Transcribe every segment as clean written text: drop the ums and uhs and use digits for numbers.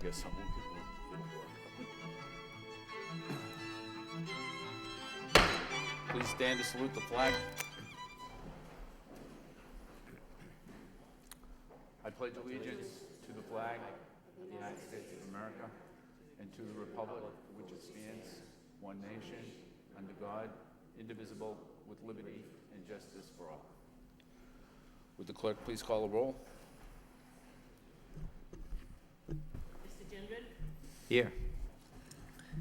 guess some people it'll work. Please stand to salute the flag. I pledge allegiance to the flag of the United States of America and to the republic for which it stands, one nation, under God, indivisible, with liberty and justice for all. Would the clerk please call the roll? Mr. Gendron? Here.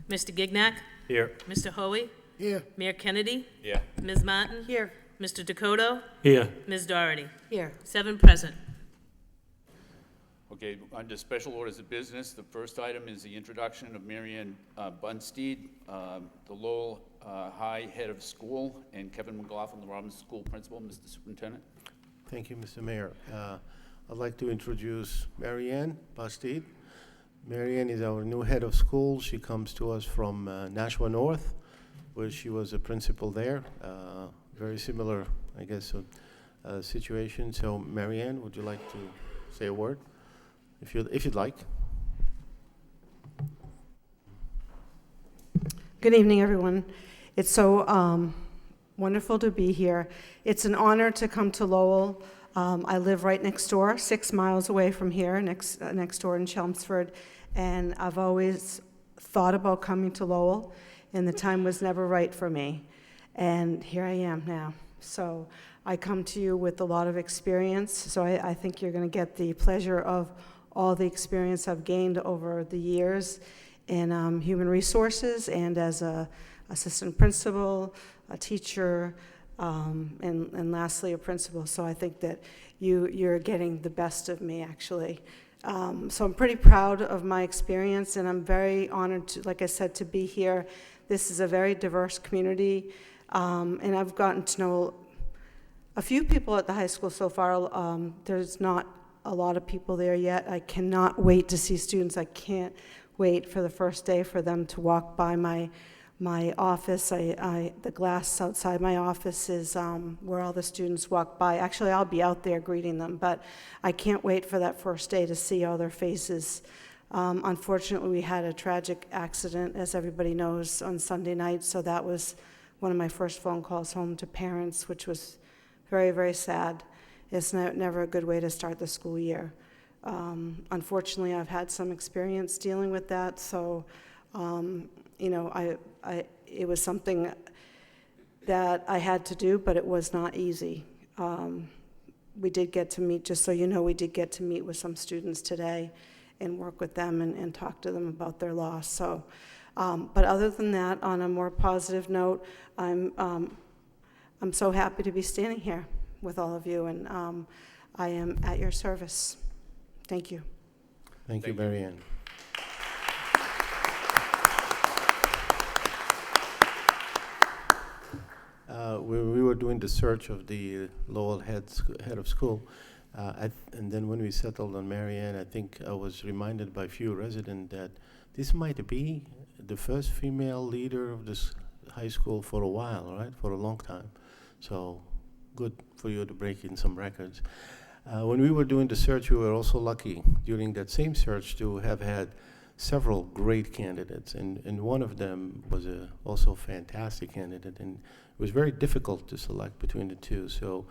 Mr. Gignac? Here. Mr. Hoey? Here. Mayor Kennedy? Yeah. Ms. Martin? Here. Mr. Dakota? Here. Ms. Doherty? Here. 7 present. Okay, under special orders of business, the first item is the introduction of Marianne Bunstead, the Lowell High Head of School, and Kevin McLaughlin, the Robinson School Principal. Mr. Superintendent. Thank you, Mr. Mayor. I'd like to introduce Marianne Bunstead. Marianne is our new head of school. She comes to us from Nashua North, where she was a principal there. Very similar, I guess, situation. So, Marianne, would you like to say a word? If you'd like. Good evening, everyone. It's so wonderful to be here. It's an honor to come to Lowell. I live right next door, 6 miles away from here, next door in Chelmsford, and I've always thought about coming to Lowell, and the time was never right for me. And here I am now. So I come to you with a lot of experience, so I think you're going to get the pleasure of all the experience I've gained over the years in human resources and as a assistant principal, a teacher, and lastly a principal. So I think that you're getting the best of me, actually. So I'm pretty proud of my experience, and I'm very honored to, like I said, to be here. This is a very diverse community, and I've gotten to know a few people at the high school so far. There's not a lot of people there yet. I cannot wait to see students. I can't wait for the first day for them to walk by my office. The glass outside my office is where all the students walk by. Actually, I'll be out there greeting them, but I can't wait for that first day to see all their faces. Unfortunately, we had a tragic accident, as everybody knows, on Sunday night, so that was one of my first phone calls home to parents, which was very, very sad. It's never a good way to start the school year. Unfortunately, I've had some experience dealing with that, so it was something that I had to do, but it was not easy. We did get to meet, just so you know, we did get to meet with some students today and work with them and talk to them about their loss. So, but other than that, on a more positive note, I'm so happy to be standing here with all of you, and I am at your service. Thank you. Thank you, Marianne. When we were doing the search of the Lowell head of school, and then when we settled on Marianne, I think I was reminded by a few residents that this might be the first female leader of this high school for a while, right? For a long time. So good for you to break in some records. When we were doing the search, we were also lucky during that same search to have had several great candidates, and one of them was also a fantastic candidate, and it was very difficult to select between the two. So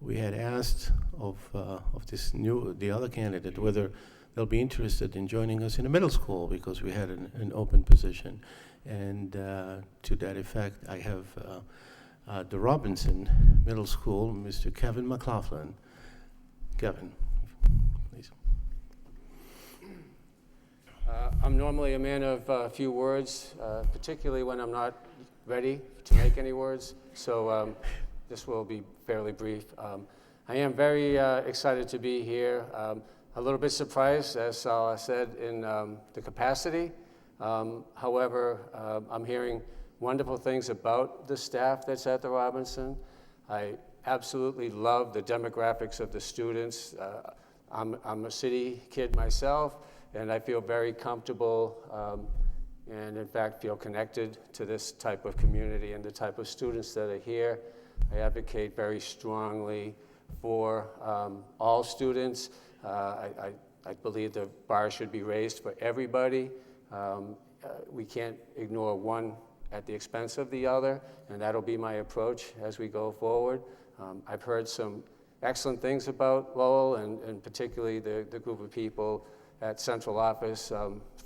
we had asked of the other candidate whether they'll be interested in joining us in the middle school, because we had an open position. And to that effect, I have the Robinson Middle School, Mr. Kevin McLaughlin. Kevin, please. I'm normally a man of a few words, particularly when I'm not ready to make any words, so this will be fairly brief. I am very excited to be here. A little bit surprised, as Salah said, in the capacity. However, I'm hearing wonderful things about the staff that's at the Robinson. I absolutely love the demographics of the students. I'm a city kid myself, and I feel very comfortable and in fact feel connected to this type of community and the type of students that are here. I advocate very strongly for all students. I I believe the bar should be raised for everybody. We can't ignore one at the expense of the other, and that'll be my approach as we go forward. I've heard some excellent things about Lowell, and particularly the group of people at central office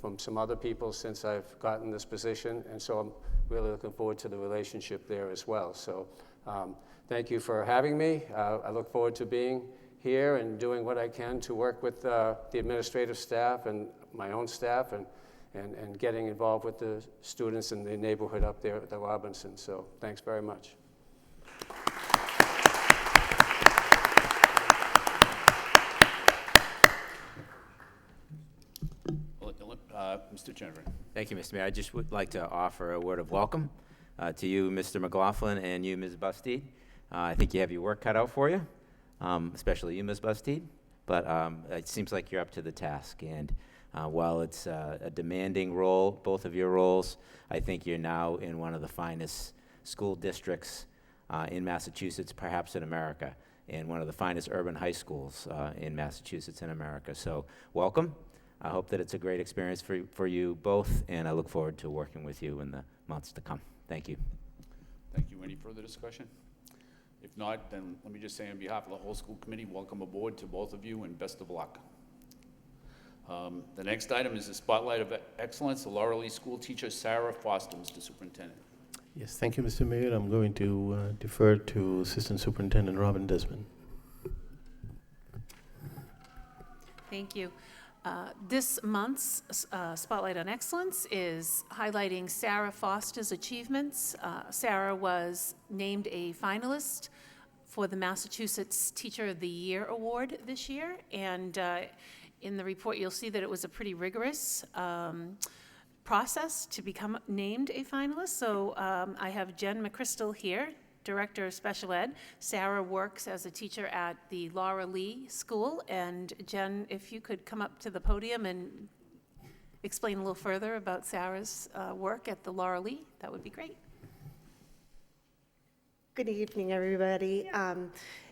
from some other people since I've gotten this position, and so I'm really looking forward to the relationship there as well. So thank you for having me. I look forward to being here and doing what I can to work with the administrative staff and my own staff and getting involved with the students in the neighborhood up there at the Robinson. So thanks very much. Mr. Jennifer. Thank you, Mr. Mayor. I just would like to offer a word of welcome to you, Mr. McLaughlin, and you, Ms. Bustede. I think you have your work cut out for you, especially you, Ms. Bustede. But it seems like you're up to the task. And while it's a demanding role, both of your roles, I think you're now in one of the finest school districts in Massachusetts, perhaps in America, and one of the finest urban high schools in Massachusetts and America. So welcome. I hope that it's a great experience for you both, and I look forward to working with you in the months to come. Thank you. Thank you. Any further discussion? If not, then let me just say on behalf of the whole school committee, welcome aboard to both of you and best of luck. The next item is the Spotlight of Excellence, the Laurel East School teacher, Sarah Foster, Mr. Superintendent. Yes, thank you, Mr. Mayor. I'm going to defer to Assistant Superintendent Robin Desmond. Thank you. This month's Spotlight on Excellence is highlighting Sarah Foster's achievements. Sarah was named a finalist for the Massachusetts Teacher of the Year Award this year, and in the report you'll see that it was a pretty rigorous process to become named a finalist. So I have Jen McChrystal here, Director of Special Ed. Sarah works as a teacher at the Laura Lee School. And Jen, if you could come up to the podium and explain a little further about Sarah's work at the Laura Lee, that would be great. Good evening, everybody.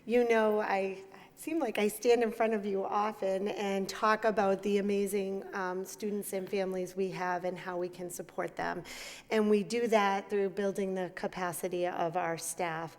You know, I seem like I stand in front of you often and talk about the amazing students and families we have and how we can support them. And we do that through building the capacity of our staff.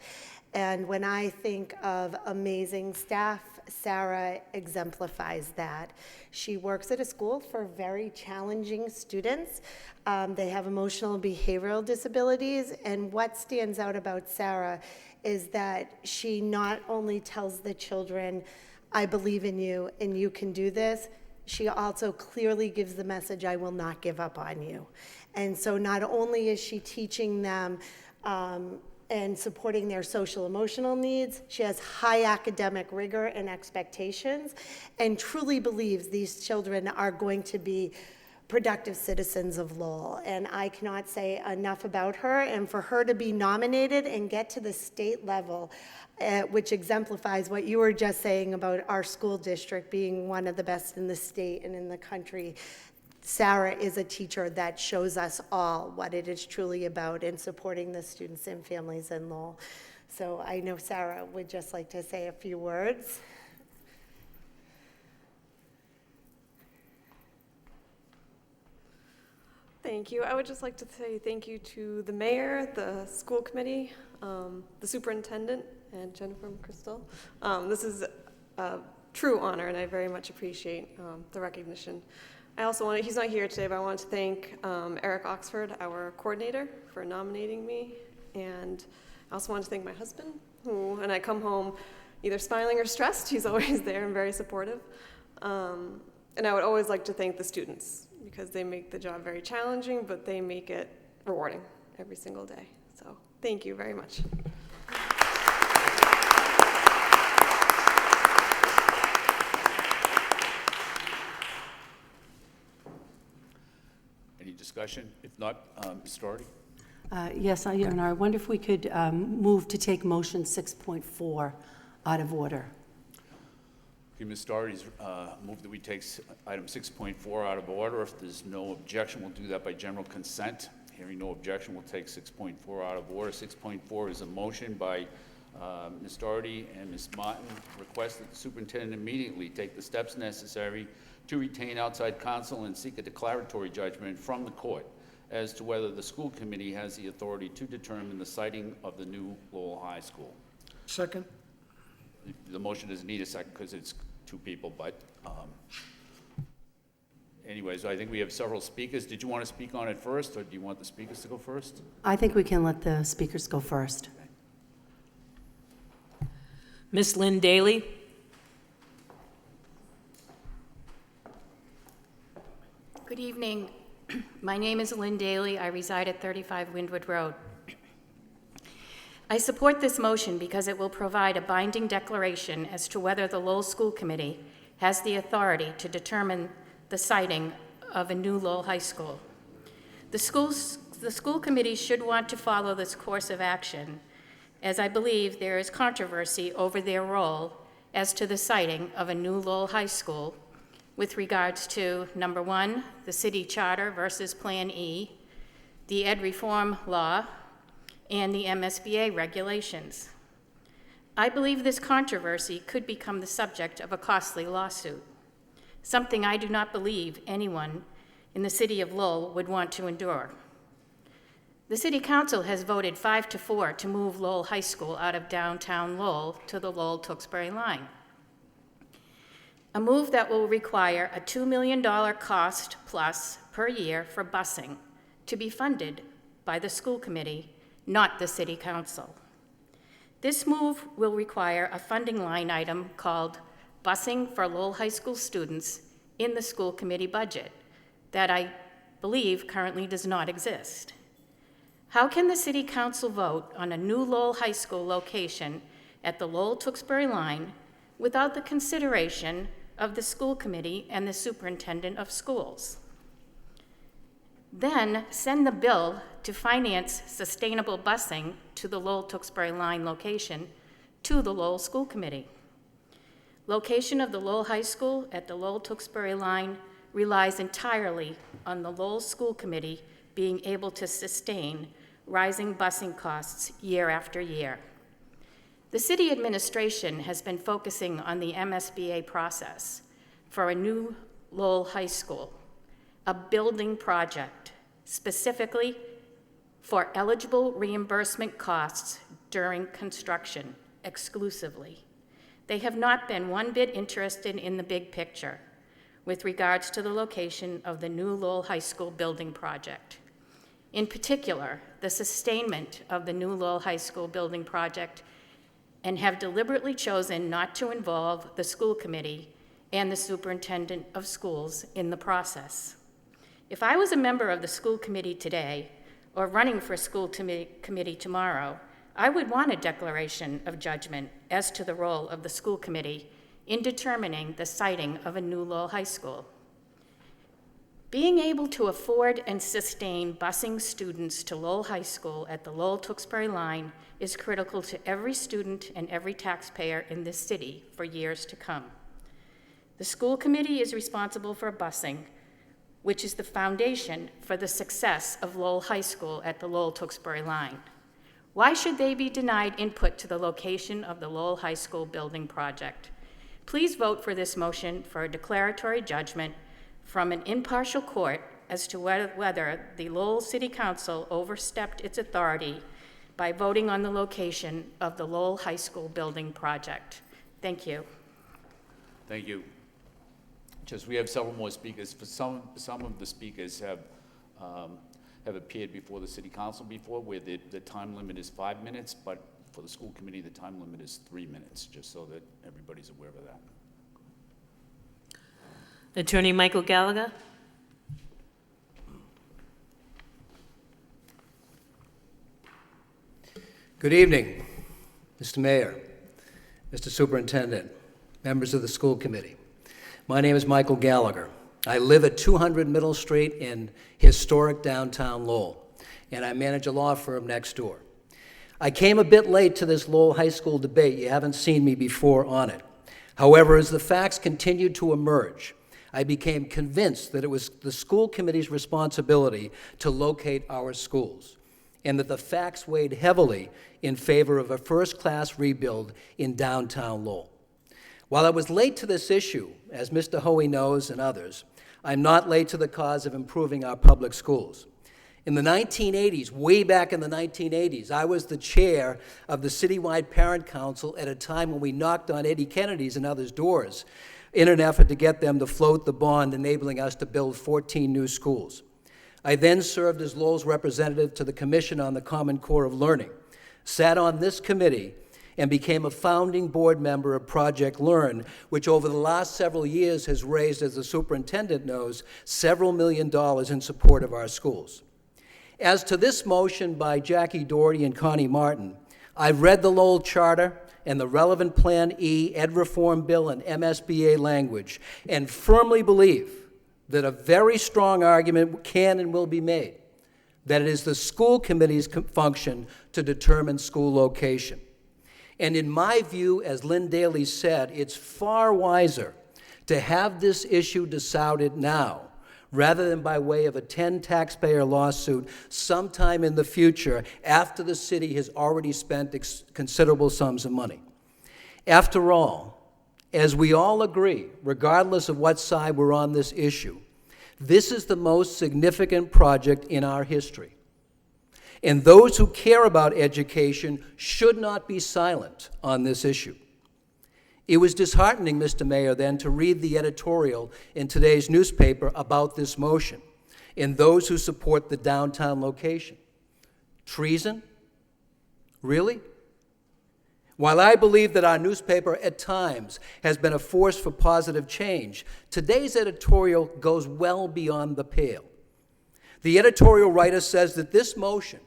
And when I think of amazing staff, Sarah exemplifies that. She works at a school for very challenging students. They have emotional and behavioral disabilities, and what stands out about Sarah is that she not only tells the children, I believe in you and you can do this, she also clearly gives the message, I will not give up on you. And so not only is she teaching them and supporting their social emotional needs, she has high academic rigor and expectations and truly believes these children are going to be productive citizens of Lowell. And I cannot say enough about her, and for her to be nominated and get to the state level, which exemplifies what you were just saying about our school district being one of the best in the state and in the country. Sarah is a teacher that shows us all what it is truly about in supporting the students and families in Lowell. So I know Sarah would just like to say a few words. Thank you. I would just like to say thank you to the mayor, the school committee, the superintendent, and Jennifer McChrystal. This is a true honor, and I very much appreciate the recognition. I also want to, he's not here today, but I want to thank Eric Oxford, our coordinator, for nominating me. And I also want to thank my husband, who, and I come home either smiling or stressed, he's always there and very supportive. And I would always like to thank the students, because they make the job very challenging, but they make it rewarding every single day. So thank you very much. Any discussion? If not, Ms. Doherty? Yes, and I wonder if we could move to take motion 6.4 out of order. Okay, Ms. Doherty's moved that we take item 6.4 out of order. If there's no objection, we'll do that by general consent. Hearing no objection, we'll take 6.4 out of order. 6.4 is a motion by Ms. Doherty and Ms. Martin. Request that the superintendent immediately take the steps necessary to retain outside counsel and seek a declaratory judgment from the court as to whether the school committee has the authority to determine the siting of the new Lowell High School. Second. The motion doesn't need a second because it's two people, but anyways, I think we have several speakers. Did you want to speak on it first, or do you want the speakers to go first? I think we can let the speakers go first. Miss Lynn Daly. Good evening. My name is Lynn Daly. I reside at 35 Windward Road. I support this motion because it will provide a binding declaration as to whether the Lowell School Committee has the authority to determine the siting of a new Lowell High School. The school committee should want to follow this course of action, as I believe there is controversy over their role as to the siting of a new Lowell High School with regards to, number one, the city charter versus Plan E, the ed reform law, and the MSBA regulations. I believe this controversy could become the subject of a costly lawsuit, something I do not believe anyone in the city of Lowell would want to endure. The City Council has voted 5-4 to move Lowell High School out of downtown Lowell to the Lowell-Tewksbury line, a move that will require a $2 million cost plus per year for busing to be funded by the school committee, not the City Council. This move will require a funding line item called Busing for Lowell High School Students in the school committee budget that I believe currently does not exist. How can the City Council vote on a new Lowell High School location at the Lowell-Tewksbury line without the consideration of the school committee and the superintendent of schools? Then send the bill to finance sustainable busing to the Lowell-Tewksbury line location to the Lowell School Committee. Location of the Lowell High School at the Lowell-Tewksbury line relies entirely on the Lowell School Committee being able to sustain rising busing costs year after year. The city administration has been focusing on the MSBA process for a new Lowell High School, a building project specifically for eligible reimbursement costs during construction exclusively. They have not been one bit interested in the big picture with regards to the location of the new Lowell High School building project. In particular, the sustainment of the new Lowell High School building project, and have deliberately chosen not to involve the school committee and the superintendent of schools in the process. If I was a member of the school committee today, or running for school committee tomorrow, I would want a declaration of judgment as to the role of the school committee in determining the siting of a new Lowell High School. Being able to afford and sustain busing students to Lowell High School at the Lowell-Tewksbury line is critical to every student and every taxpayer in this city for years to come. The school committee is responsible for busing, which is the foundation for the success of Lowell High School at the Lowell-Tewksbury line. Why should they be denied input to the location of the Lowell High School building project? Please vote for this motion for a declaratory judgment from an impartial court as to whether the Lowell City Council overstepped its authority by voting on the location of the Lowell High School building project. Thank you. Thank you. Just, we have several more speakers. For some of the speakers have appeared before the City Council before, where the time limit is 5 minutes, but for the school committee, the time limit is 3 minutes, just so that everybody's aware of that. Attorney Michael Gallagher. Good evening, Mr. Mayor, Mr. Superintendent, members of the school committee. My name is Michael Gallagher. I live at 200 Middle Street in historic downtown Lowell, and I manage a law firm next door. I came a bit late to this Lowell High School debate. You haven't seen me before on it. However, as the facts continued to emerge, I became convinced that it was the school committee's responsibility to locate our schools, and that the facts weighed heavily in favor of a first-class rebuild in downtown Lowell. While I was late to this issue, as Mr. Hoey knows and others, I'm not late to the cause of improving our public schools. In the 1980s, way back in the 1980s, I was the chair of the citywide parent council at a time when we knocked on Eddie Kennedy's and others' doors in an effort to get them to float the bond enabling us to build 14 new schools. I then served as Lowell's representative to the Commission on the Common Core of Learning, sat on this committee, and became a founding board member of Project Learn, which over the last several years has raised, as the superintendent knows, several $1 million in support of our schools. As to this motion by Jackie Doherty and Connie Martin, I've read the Lowell Charter and the relevant Plan E, Ed Reform Bill, and MSBA language, and firmly believe that a very strong argument can and will be made that it is the school committee's function to determine school location. And in my view, as Lynn Daly said, it's far wiser to have this issue decided now rather than by way of a 10-taxpayer lawsuit sometime in the future after the city has already spent considerable sums of money. After all, as we all agree, regardless of what side we're on this issue, this is the most significant project in our history. And those who care about education should not be silent on this issue. It was disheartening, Mr. Mayor, then to read the editorial in today's newspaper about this motion and those who support the downtown location. Treason? Really? While I believe that our newspaper at times has been a force for positive change, today's editorial goes well beyond the pale. The editorial writer says that this motion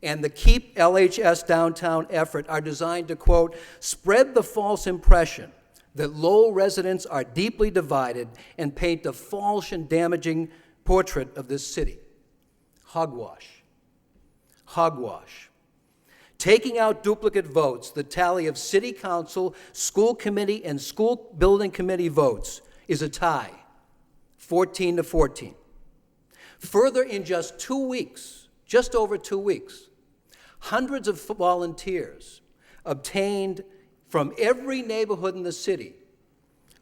and the Keep LHS Downtown effort are designed to, quote, spread the false impression that Lowell residents are deeply divided and paint a false and damaging portrait of this city. Hogwash. Hogwash. Taking out duplicate votes, the tally of city council, school committee, and school building committee votes is a tie, 14 to 14. Further, in just 2 weeks, just over 2 weeks, hundreds of volunteers obtained from every neighborhood in the city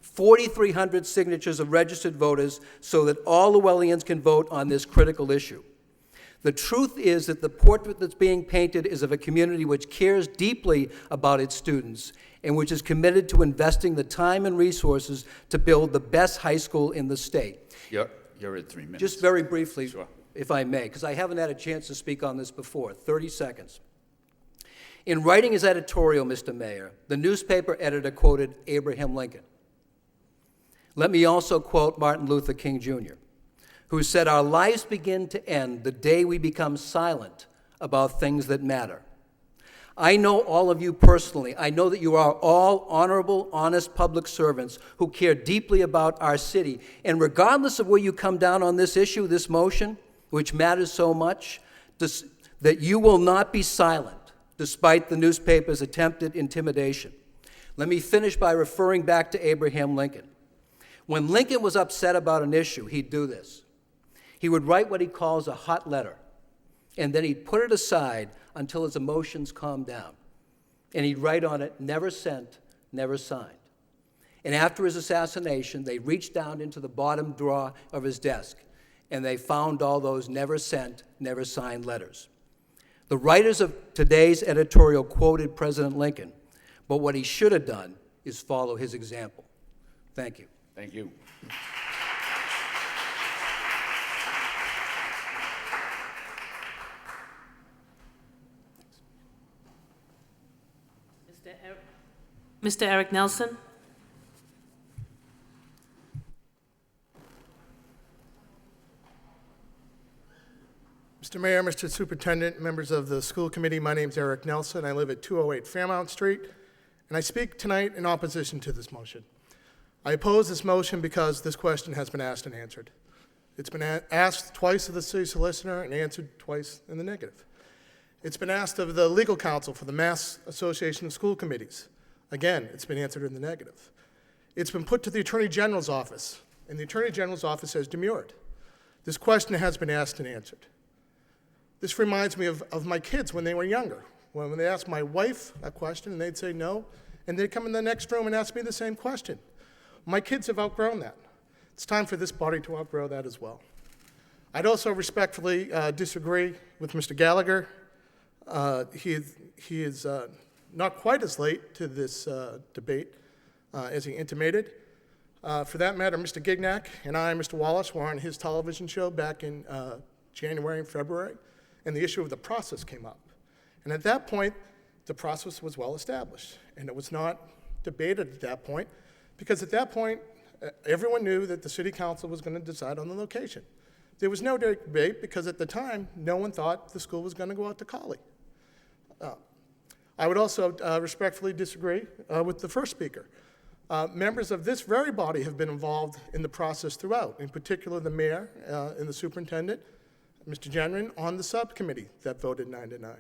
4,300 signatures of registered voters so that all Lowellians can vote on this critical issue. The truth is that the portrait that's being painted is of a community which cares deeply about its students and which is committed to investing the time and resources to build the best high school in the state. You're at 3 minutes. Just very briefly, Sure. if I may, because I haven't had a chance to speak on this before, 30 seconds. In writing his editorial, Mr. Mayor, the newspaper editor quoted Abraham Lincoln. Let me also quote Martin Luther King Jr., who said, "Our lives begin to end the day we become silent about things that matter." I know all of you personally. I know that you are all honorable, honest public servants who care deeply about our city. And regardless of where you come down on this issue, this motion, which matters so much, that you will not be silent despite the newspaper's attempted intimidation. Let me finish by referring back to Abraham Lincoln. When Lincoln was upset about an issue, he'd do this. He would write what he calls a hot letter, and then he'd put it aside until his emotions calmed down. And he'd write on it, "Never sent, never signed." And after his assassination, they reached down into the bottom drawer of his desk, and they found all those never sent, never signed letters. The writers of today's editorial quoted President Lincoln, but what he should have done is follow his example. Thank you. Thank you. Mr. Eric Nelson? Mr. Mayor, Mr. Superintendent, members of the school committee, my name is Eric Nelson. I live at 208 Fairmount Street, and I speak tonight in opposition to this motion. I oppose this motion because this question has been asked and answered. It's been asked twice of the city solicitor and answered twice in the negative. It's been asked of the legal counsel for the Mass Association of School Committees. Again, it's been answered in the negative. It's been put to the Attorney General's office, and the Attorney General's office has demurred. This question has been asked and answered. This reminds me of my kids when they were younger. When they asked my wife a question, and they'd say no, and they'd come in the next room and ask me the same question. My kids have outgrown that. It's time for this body to outgrow that as well. I'd also respectfully disagree with Mr. Gallagher. He is not quite as late to this debate as he intimated. For that matter, Mr. Gignac and I, Mr. Wallace, were on his television show back in January and February, and the issue of the process came up. And at that point, the process was well established, and it was not debated at that point, because at that point, everyone knew that the city council was going to decide on the location. There was no debate because at the time, no one thought the school was going to go out to Collie. I would also respectfully disagree with the first speaker. Members of this very body have been involved in the process throughout, in particular the mayor and the superintendent, Mr. Genrin, on the subcommittee that voted 9-9.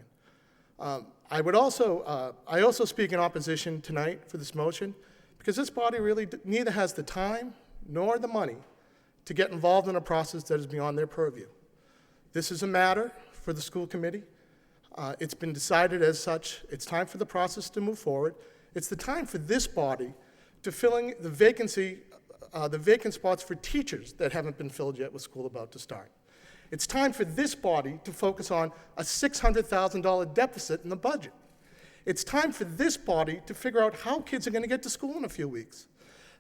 I also speak in opposition tonight for this motion because this body really neither has the time nor the money to get involved in a process that is beyond their purview. This is a matter for the school committee. It's been decided as such. It's time for the process to move forward. It's the time for this body to filling the vacant spots for teachers that haven't been filled yet with school about to start. It's time for this body to focus on a $600,000 deficit in the budget. It's time for this body to figure out how kids are going to get to school in a few weeks.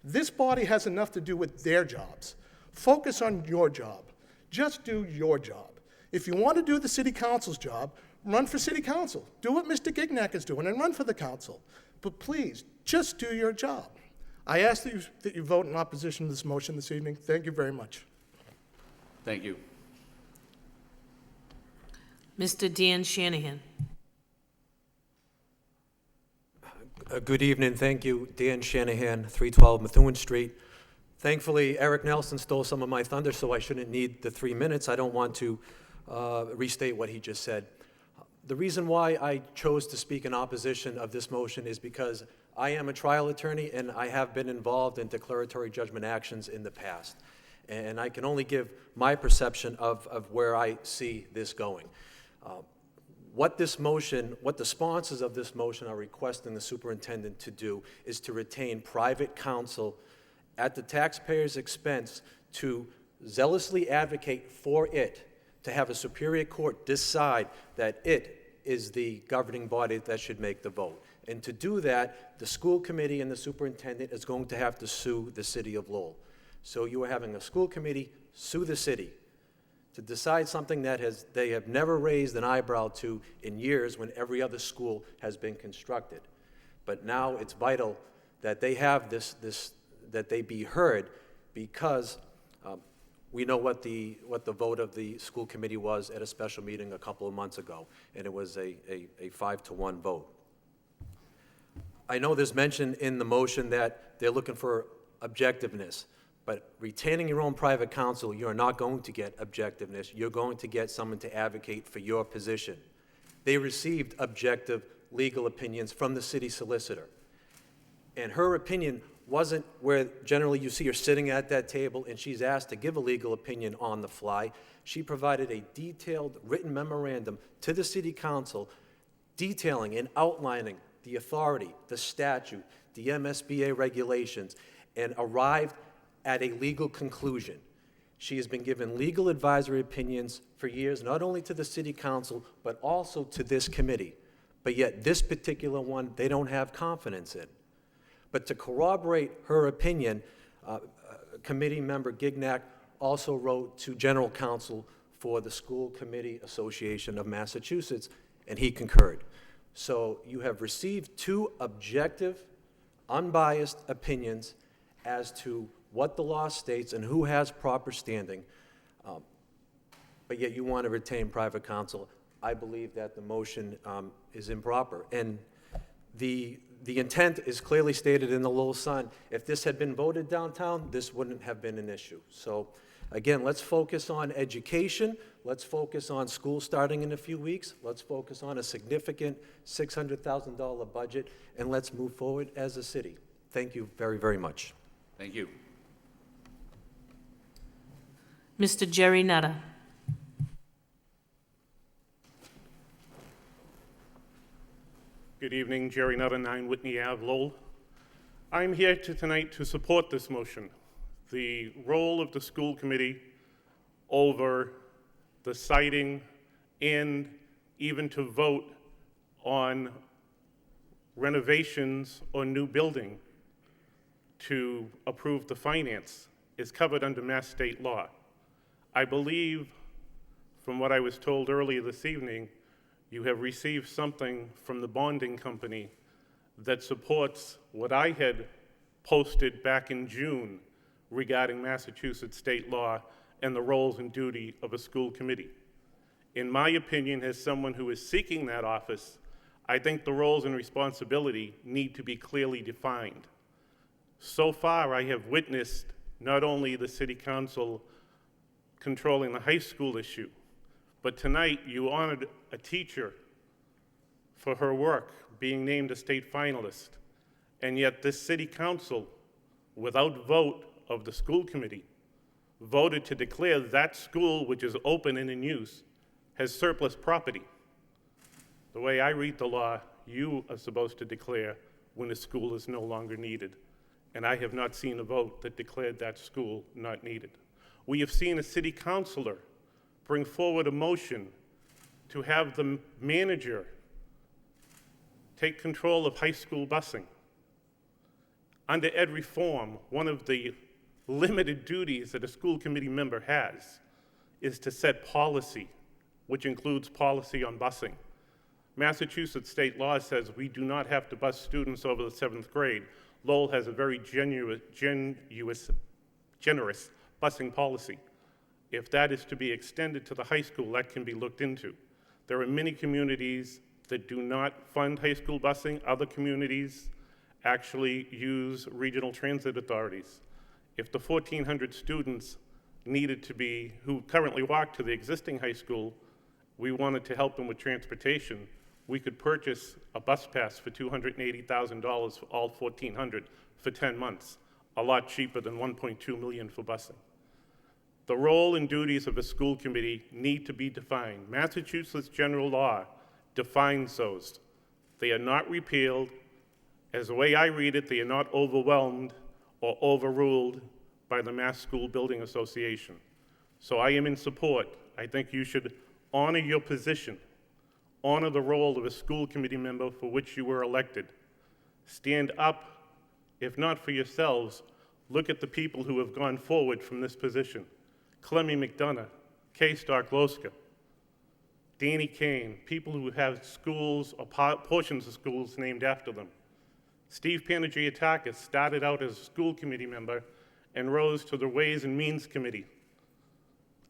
This body has enough to do with their jobs. Focus on your job. Just do your job. If you want to do the city council's job, run for city council. Do what Mr. Gignac is doing and run for the council. But please, just do your job. I ask that you vote in opposition to this motion this evening. Thank you very much. Thank you. Mr. Dan Shanahan. Good evening. Thank you. Dan Shanahan, 312 Methuen Street. Thankfully, Eric Nelson stole some of my thunder, so I shouldn't need the 3 minutes. I don't want to restate what he just said. The reason why I chose to speak in opposition of this motion is because I am a trial attorney and I have been involved in declaratory judgment actions in the past. And I can only give my perception of where I see this going. What the sponsors of this motion are requesting the superintendent to do is to retain private counsel at the taxpayer's expense to zealously advocate for it, to have a superior court decide that it is the governing body that should make the vote. And to do that, the school committee and the superintendent is going to have to sue the city of Lowell. So you are having a school committee sue the city to decide something that they have never raised an eyebrow to in years when every other school has been constructed. But now it's vital that they have that they be heard, because we know what the vote of the school committee was at a special meeting a couple of months ago, and it was a 5-1 vote. I know there's mention in the motion that they're looking for objectiveness, but retaining your own private counsel, you're not going to get objectiveness. You're going to get someone to advocate for your position. They received objective legal opinions from the city solicitor, and her opinion wasn't where generally you see her sitting at that table and she's asked to give a legal opinion on the fly. She provided a detailed written memorandum to the city council detailing and outlining the authority, the statute, the MSBA regulations, and arrived at a legal conclusion. She has been given legal advisory opinions for years, not only to the city council, but also to this committee. But yet this particular one, they don't have confidence in. But to corroborate her opinion, committee member Gignac also wrote to general counsel for the School Committee Association of Massachusetts, and he concurred. So you have received two objective, unbiased opinions as to what the law states and who has proper standing, but yet you want to retain private counsel. I believe that the motion is improper. And the intent is clearly stated in the Lowell Sun. If this had been voted downtown, this wouldn't have been an issue. So again, let's focus on education. Let's focus on school starting in a few weeks. Let's focus on a significant $600,000 budget, and let's move forward as a city. Thank you very, very much. Thank you. Mr. Jerry Nutter. Good Good evening, Jerry Nutter, 9 Whitney Ave, Lowell. I'm here tonight to support this motion. The role of the school committee over the siting and even to vote on renovations or new building to approve the finance is covered under Mass state law. I believe, from what I was told earlier this evening, you have received something from the bonding company that supports what I had posted back in June regarding Massachusetts state law and the roles and duty of a school committee. In my opinion, as someone who is seeking that office, I think the roles and responsibility need to be clearly defined. So far, I have witnessed not only the city council controlling the high school issue, but tonight you honored a teacher for her work being named a state finalist, and yet this city council, without vote of the school committee, voted to declare that school, which is open and in use, has surplus property. The way I read the law, you are supposed to declare when a school is no longer needed, and I have not seen a vote that declared that school not needed. We have seen a city councilor bring forward a motion to have the manager take control of high school busing. Under ed reform, one of the limited duties that a school committee member has is to set policy, which includes policy on busing. Massachusetts state law says we do not have to bus students over the 7th grade. Lowell has a very generous busing policy. If that is to be extended to the high school, that can be looked into. There are many communities that do not fund high school busing. Other communities actually use regional transit authorities. If the 1,400 students needed to be, who currently walk to the existing high school, we wanted to help them with transportation, we could purchase a bus pass for $280,000 for all 1,400 for 10 months, a lot cheaper than $1.2 million for busing. The role and duties of a school committee need to be defined. Massachusetts general law defines those. They are not repealed. As the way I read it, they are not overwhelmed or overruled by the Mass School Building Association. So I am in support. I think you should honor your position, honor the role of a school committee member for which you were elected. Stand up, if not for yourselves, look at the people who have gone forward from this position. Clemmy McDonough, Kay Starkloska, Danny Kane, people who have schools or portions of schools named after them. Steve Panagiatakis started out as a school committee member and rose to the Ways and Means Committee.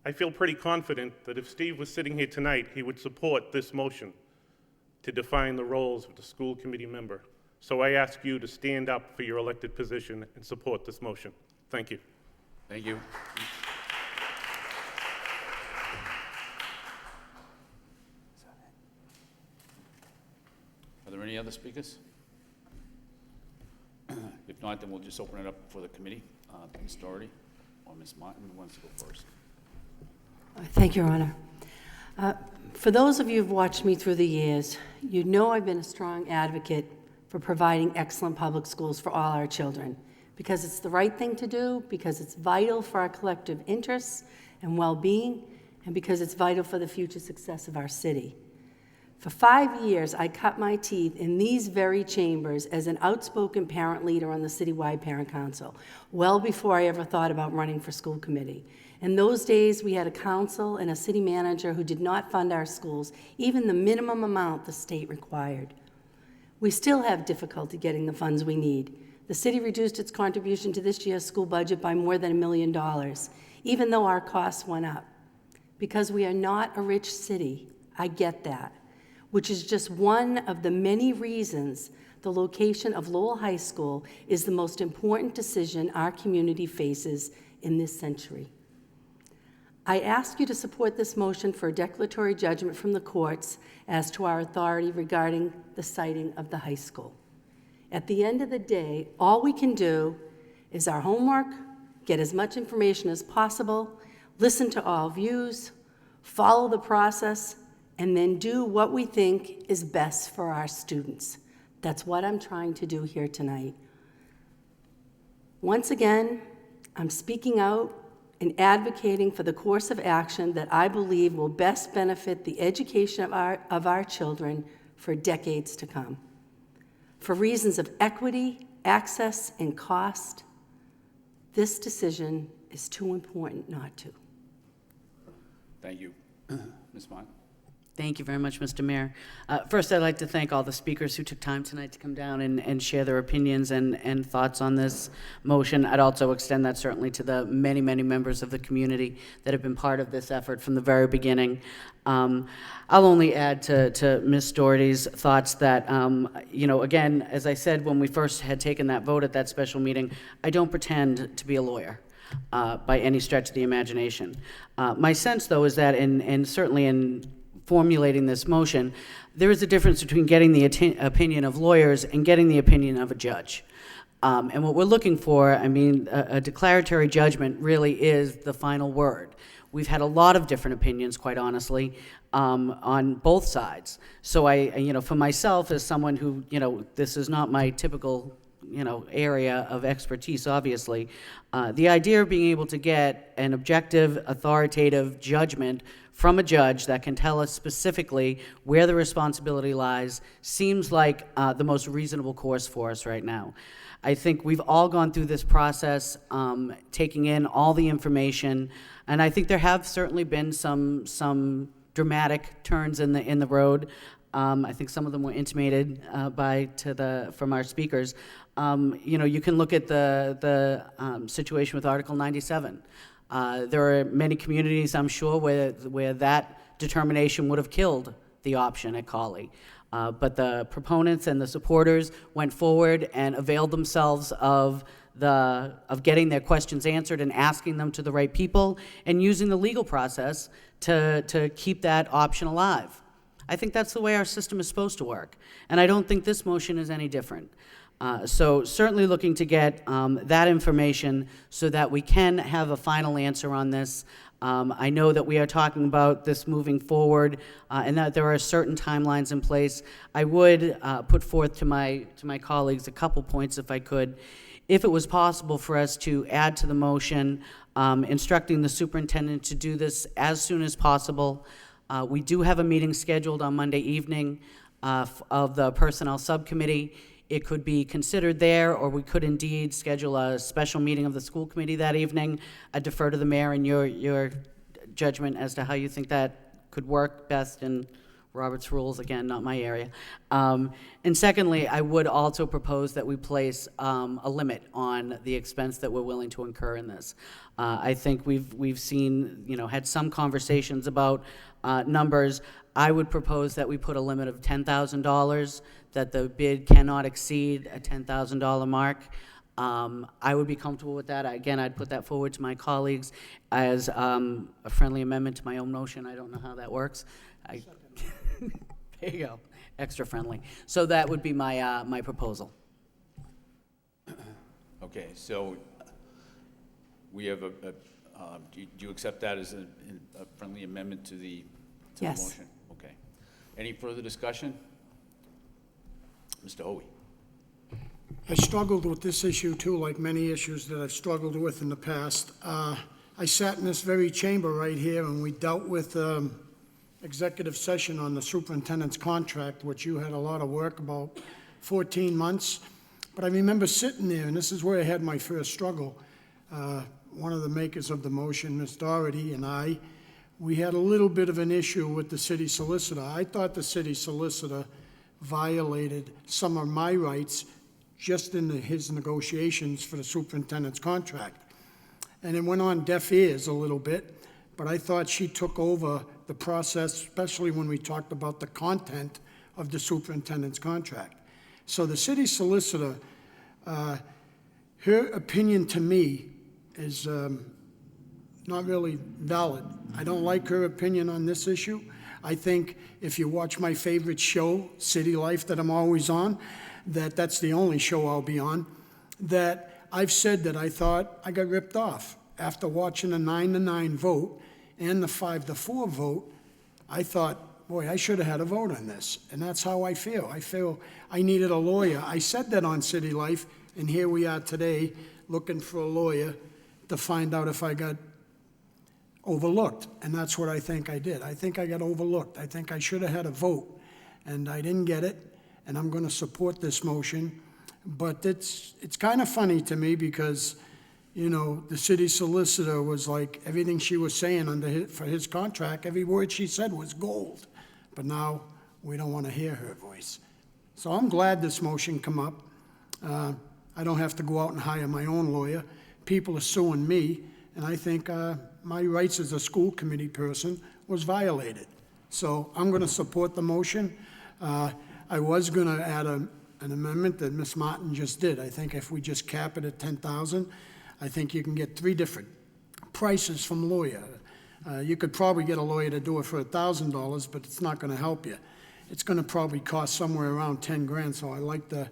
I feel pretty confident that if Steve was sitting here tonight, he would support this motion to define the roles of the school committee member. So I ask you to stand up for your elected position and support this motion. Thank you. Thank you. Are there any other speakers? If not, then we'll just open it up for the committee. Ms. Doherty or Ms. Martin, who wants to go first? Thank you, Your Honor. For those of you who've watched me through the years, you know I've been a strong advocate for providing excellent public schools for all our children, because it's the right thing to do, because it's vital for our collective interests and well-being, and because it's vital for the future success of our city. For 5 years, I cut my teeth in these very chambers as an outspoken parent leader on the citywide parent council, well before I ever thought about running for school committee. In those days, we had a council and a city manager who did not fund our schools, even the minimum amount the state required. We still have difficulty getting the funds we need. The city reduced its contribution to this year's school budget by more than $1 million, even though our costs went up. Because we are not a rich city, I get that, which is just one of the many reasons the location of Lowell High School is the most important decision our community faces in this century. I ask you to support this motion for a declaratory judgment from the courts as to our authority regarding the siting of the high school. At the end of the day, all we can do is our homework, get as much information as possible, listen to all views, follow the process, and then do what we think is best for our students. That's what I'm trying to do here tonight. Once again, I'm speaking out and advocating for the course of action that I believe will best benefit the education of our children for decades to come. For reasons of equity, access, and cost, this decision is too important not to. Thank you. Ms. Mott? Thank you very much, Mr. Mayor. First, I'd like to thank all the speakers who took time tonight to come down and share their opinions and thoughts on this motion. I'd also extend that certainly to the many, many members of the community that have been part of this effort from the very beginning. I'll only add to Ms. Doherty's thoughts that, again, as I said when we first had taken that vote at that special meeting, I don't pretend to be a lawyer. By any stretch of the imagination. My sense, though, is that certainly in formulating this motion, there is a difference between getting the opinion of lawyers and getting the opinion of a judge. And what we're looking for, a declaratory judgment really is the final word. We've had a lot of different opinions, quite honestly, on both sides. So for myself, as someone who, this is not my typical area of expertise, obviously. The idea of being able to get an objective, authoritative judgment from a judge that can tell us specifically where the responsibility lies seems like the most reasonable course for us right now. I think we've all gone through this process, taking in all the information, and I think there have certainly been some dramatic turns in the road. I think some of them were intimated from our speakers. You can look at the situation with Article 97. There are many communities, I'm sure, where that determination would have killed the option at Cawley. But the proponents and the supporters went forward and availed themselves of getting their questions answered and asking them to the right people and using the legal process to keep that option alive. I think that's the way our system is supposed to work. And I don't think this motion is any different. So certainly looking to get that information so that we can have a final answer on this. I know that we are talking about this moving forward and that there are certain timelines in place. I would put forth to my colleagues a couple points if I could. If it was possible for us to add to the motion, instructing the superintendent to do this as soon as possible. We do have a meeting scheduled on Monday evening of the Personnel Subcommittee. It could be considered there, or we could indeed schedule a special meeting of the school committee that evening. I defer to the mayor and your judgment as to how you think that could work best in Robert's rules, again, not my area. And secondly, I would also propose that we place a limit on the expense that we're willing to incur in this. I think we've seen, had some conversations about numbers. I would propose that we put a limit of $10,000, that the bid cannot exceed a $10,000 mark. I would be comfortable with that. Again, I'd put that forward to my colleagues as a friendly amendment to my own motion. I don't know how that works. There you go, extra friendly. So that would be my proposal. Okay, so we have do you accept that as a friendly amendment to the Yes. motion? Okay. Any further discussion? Mr. Hoey. I struggled with this issue too, like many issues that I've struggled with in the past. I sat in this very chamber right here and we dealt with executive session on the superintendent's contract, which you had a lot of work, about 14 months. But I remember sitting there, and this is where I had my first struggle. One of the makers of the motion, Ms. Doherty, and we had a little bit of an issue with the city solicitor. I thought the city solicitor violated some of my rights just in his negotiations for the superintendent's contract. And it went on deaf ears a little bit, but I thought she took over the process, especially when we talked about the content of the superintendent's contract. So the city solicitor, her opinion to me is not really valid. I don't like her opinion on this issue. I think if you watch my favorite show, City Life, that I'm always on, that's the only show I'll be on, that I've said that I thought I got ripped off. After watching a 9-9 vote and the 5-4 vote, I thought boy, I should have had a vote on this, and that's how I feel. I feel I needed a lawyer. I said that on City Life, and here we are today looking for a lawyer to find out if I got overlooked, and that's what I think I did. I think I got overlooked. I think I should have had a vote, and I didn't get it, and I'm going to support this motion. But it's kind of funny to me because, you know, the city solicitor was like, everything she was saying for his contract, every word she said was gold. But now we don't want to hear her voice. So I'm glad this motion come up. I don't have to go out and hire my own lawyer. People are suing me, and I think my rights as a school committee person was violated. So I'm going to support the motion. I was going to add an amendment that Ms. Martin just did. I think if we just cap it at $10,000, I think you can get 3 different prices from a lawyer. You could probably get a lawyer to do it for $1,000, but it's not going to help you. It's going to probably cost somewhere around 10 grand, so I like that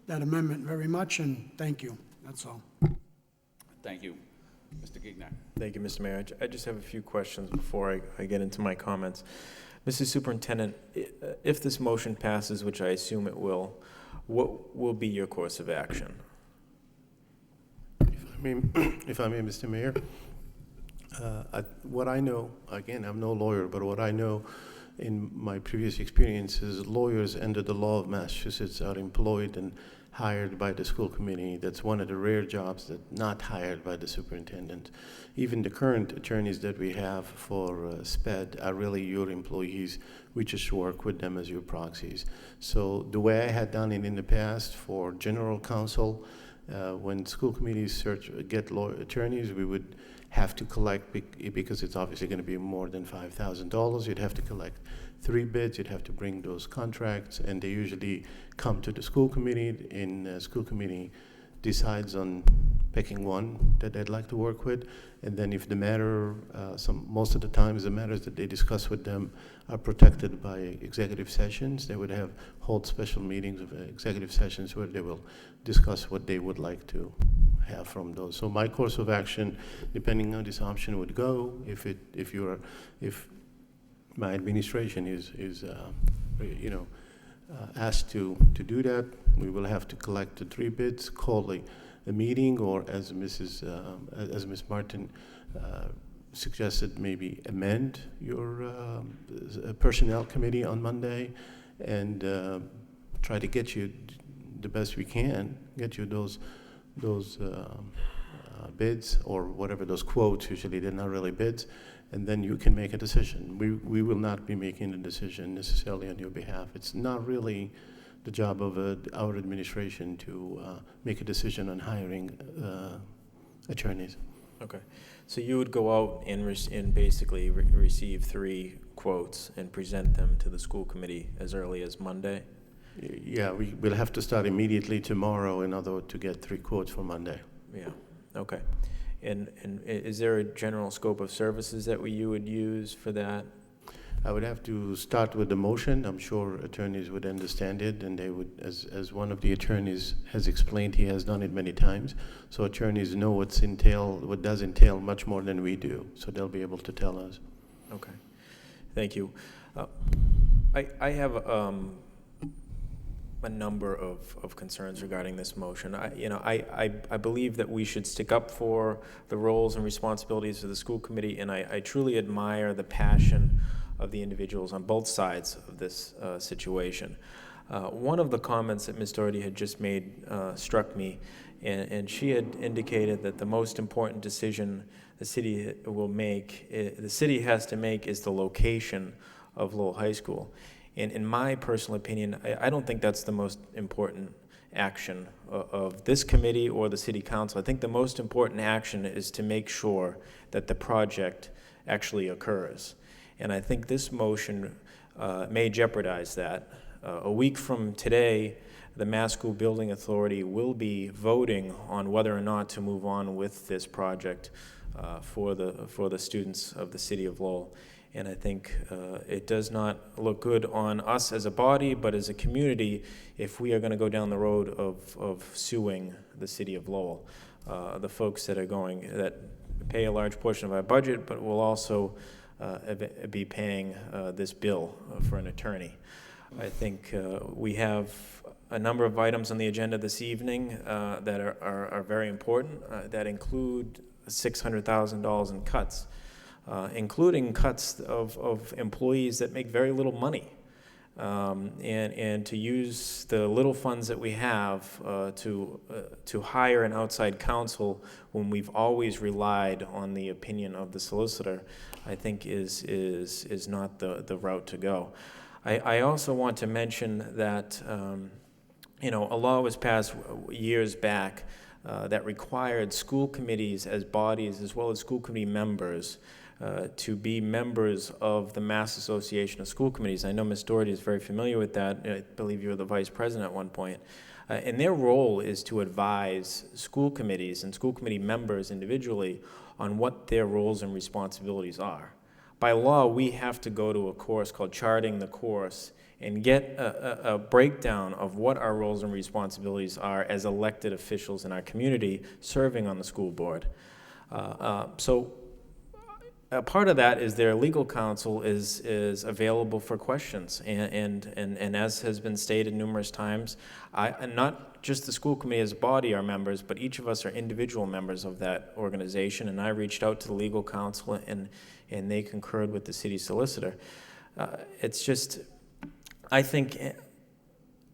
amendment very much, and thank you. That's all. Thank you. Mr. Gignac. Thank you, Mr. Mayor. I just have a few questions before I get into my comments. Mrs. Superintendent, if this motion passes, which I assume it will, what will be your course of action? If I may, Mr. Mayor, what I know, again, I'm no lawyer, but what I know in my previous experiences, lawyers under the law of Massachusetts are employed and hired by the school committee. That's one of the rare jobs that not hired by the superintendent. Even the current attorneys that we have for SPED are really your employees. We just work with them as your proxies. So the way I had done it in the past for general counsel, when school committees get attorneys, we would have to collect, because it's obviously going to be more than $5,000, you'd have to collect 3 bids, you'd have to bring those contracts, and they usually come to the school committee, and the school committee decides on picking one that they'd like to work with, and then if the matter, most of the times the matters that they discuss with them are protected by executive sessions. They would hold special meetings of executive sessions where they will discuss what they would like to have from those. So my course of action, depending on this option, would go if my administration is asked to do that. We will have to collect the 3 bids, call a meeting, or as Ms. Martin suggested, maybe amend your personnel committee on Monday and try to get you the best we can, get you those bids or whatever, those quotes. Usually they're not really bids, and then you can make a decision. We will not be making a decision necessarily on your behalf. It's not really the job of our administration to make a decision on hiring attorneys. Okay, so you would go out and basically receive 3 quotes and present them to the school committee as early as Monday? Yeah, we will have to start immediately tomorrow in order to get 3 quotes for Monday. Yeah, okay. And is there a general scope of services that you would use for that? I would have to start with the motion. I'm sure attorneys would understand it, and they would, as one of the attorneys has explained, he has done it many times. So attorneys know what does entail much more than we do. So they'll be able to tell us. Okay, thank you. I have a number of concerns regarding this motion. I believe that we should stick up for the roles and responsibilities of the school committee, and I truly admire the passion of the individuals on both sides of this situation. One of the comments that Ms. Doherty had just made struck me, and she had indicated that the most important decision the city has to make is the location of Lowell High School. And in my personal opinion, I don't think that's the most important action of this committee or the city council. I think the most important action is to make sure that the project actually occurs. And I think this motion may jeopardize that. A week from today, the Mass School Building Authority will be voting on whether or not to move on with this project for the students of the city of Lowell. And I think it does not look good on us as a body, but as a community, if we are going to go down the road of suing the city of Lowell. The folks that pay a large portion of our budget, but will also be paying this bill for an attorney. I think we have a number of items on the agenda this evening that are very important, that include $600,000 in cuts, including cuts of employees that make very little money. And to use the little funds that we have to hire an outside counsel when we've always relied on the opinion of the solicitor, I think is not the route to go. I also want to mention that a law was passed years back that required school committees as bodies, as well as school committee members, to be members of the Mass Association of School Committees. I know Ms. Doherty is very familiar with that. I believe you were the vice president at one point. And their role is to advise school committees and school committee members individually on what their roles and responsibilities are. By law, we have to go to a course called Charting the Course and get a breakdown of what our roles and responsibilities are as elected officials in our community serving on the school board. So a part of that is their legal counsel is available for questions, and as has been stated numerous times, not just the school committee as a body are members, but each of us are individual members of that organization, and I reached out to the legal counsel, and they concurred with the city solicitor. It's just, I think,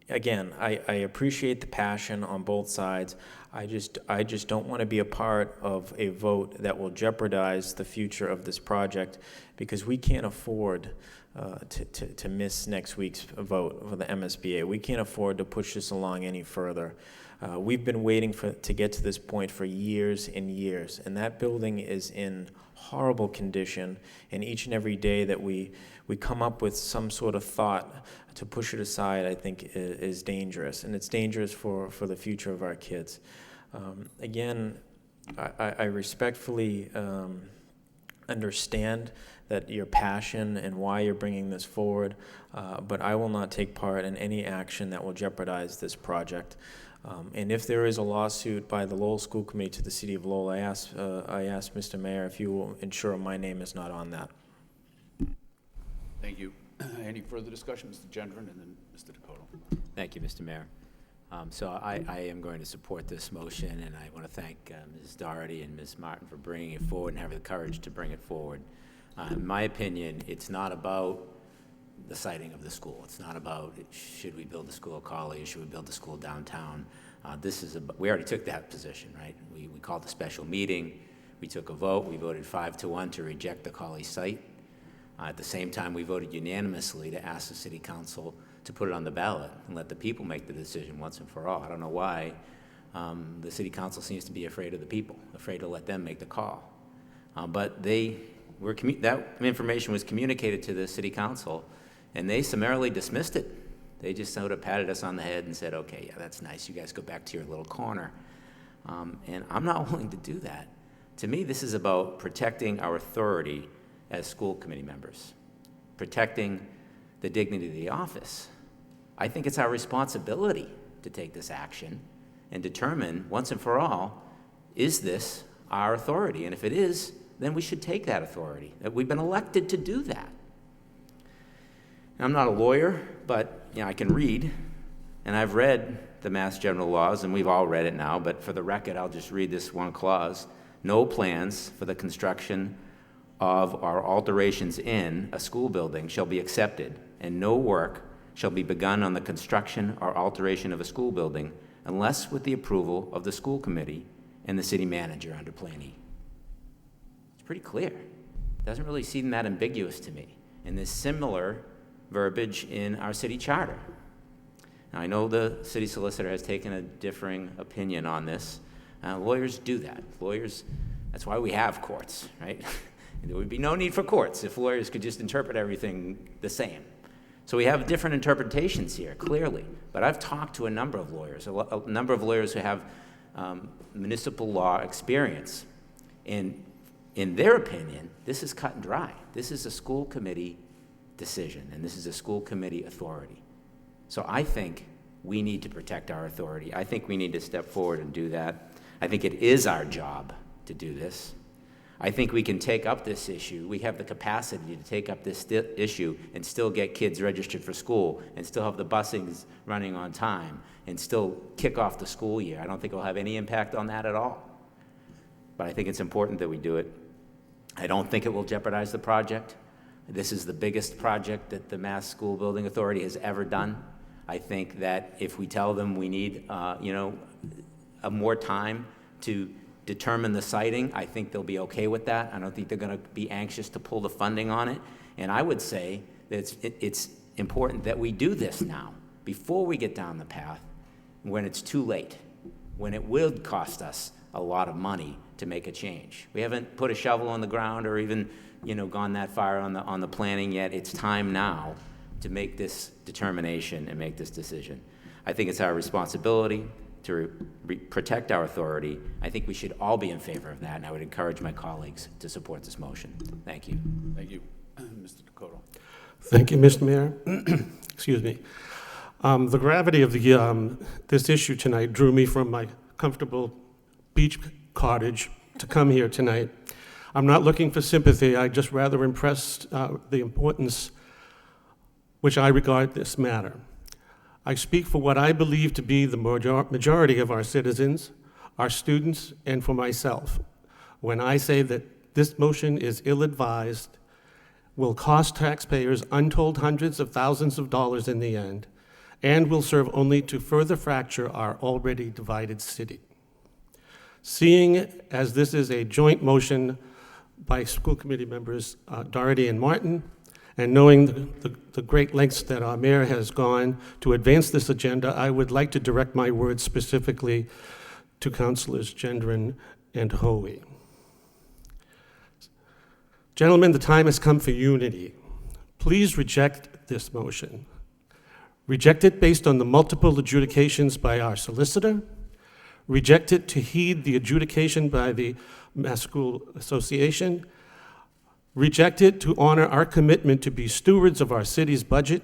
again, I appreciate the passion on both sides. I just don't want to be a part of a vote that will jeopardize the future of this project, because we can't afford to miss next week's vote for the MSBA. We can't afford to push this along any further. We've been waiting to get to this point for years and years, and that building is in horrible condition, and each and every day that we come up with some sort of thought to push it aside, I think is dangerous, and it's dangerous for the future of our kids. Again, I respectfully understand that your passion and why you're bringing this forward, but I will not take part in any action that will jeopardize this project. And if there is a lawsuit by the Lowell School Committee to the City of Lowell, I ask Mr. Mayor if you will ensure my name is not on that. Thank you. Any further discussion? Mr. Gendron and then Mr. Dakota. Thank you, Mr. Mayor. So I am going to support this motion, and I want to thank Ms. Doherty and Ms. Martin for bringing it forward and having the courage to bring it forward. In my opinion, it's not about the siting of the school. It's not about should we build a school at College, should we build a school downtown. We already took that position, right? We called a special meeting. We took a vote. We voted 5-1 to reject the College site. At the same time, we voted unanimously to ask the City Council to put it on the ballot and let the people make the decision once and for all. I don't know why the City Council seems to be afraid of the people, afraid to let them make the call. But that information was communicated to the City Council, and they summarily dismissed it. They just sort of patted us on the head and said, okay, yeah, that's nice. You guys go back to your little corner. And I'm not willing to do that. To me, this is about protecting our authority as school committee members, protecting the dignity of the office. I think it's our responsibility to take this action and determine once and for all, is this our authority? And if it is, then we should take that authority. We've been elected to do that. I'm not a lawyer, but I can read, and I've read the Mass General laws, and we've all read it now, but for the record, I'll just read this one clause. No plans for the construction of or alterations in a school building shall be accepted, and no work shall be begun on the construction or alteration of a school building unless with the approval of the school committee and the city manager under Plan E. It's pretty clear. It doesn't really seem that ambiguous to me. And there's similar verbiage in our city charter. Now, I know the city solicitor has taken a differing opinion on this. Lawyers do that. Lawyers, that's why we have courts, right? There would be no need for courts if lawyers could just interpret everything the same. So we have different interpretations here, clearly. But I've talked to a number of lawyers, a number of lawyers who have municipal law experience. And in their opinion, this is cut and dry. This is a school committee decision, and this is a school committee authority. So I think we need to protect our authority. I think we need to step forward and do that. I think it is our job to do this. I think we can take up this issue. We have the capacity to take up this issue and still get kids registered for school and still have the busings running on time and still kick off the school year. I don't think it'll have any impact on that at all. But I think it's important that we do it. I don't think it will jeopardize the project. This is the biggest project that the Mass School Building Authority has ever done. I think that if we tell them we need, more time to determine the siting, I think they'll be okay with that. I don't think they're going to be anxious to pull the funding on it. And I would say that it's important that we do this now, before we get down the path, when it's too late, when it will cost us a lot of money to make a change. We haven't put a shovel on the ground or even, gone that far on the planning yet. It's time now to make this determination and make this decision. I think it's our responsibility to protect our authority. I think we should all be in favor of that, and I would encourage my colleagues to support this motion. Thank you. Thank you. Mr. Dakota. Thank you, Mr. Mayor. Excuse me. The gravity of this issue tonight drew me from my comfortable beach cottage to come here tonight. I'm not looking for sympathy. I just rather impressed the importance which I regard this matter. I speak for what I believe to be the majority of our citizens, our students, and for myself when I say that this motion is ill-advised, will cost taxpayers untold hundreds of thousands of dollars in the end, and will serve only to further fracture our already divided city. Seeing as this is a joint motion by school committee members Doherty and Martin, and knowing the great lengths that our mayor has gone to advance this agenda, I would like to direct my words specifically to Councilors Gendron and Hoey. Gentlemen, the time has come for unity. Please reject this motion. Reject it based on the multiple adjudications by our solicitor. Reject it to heed the adjudication by the Mass School Association. Reject it to honor our commitment to be stewards of our city's budget.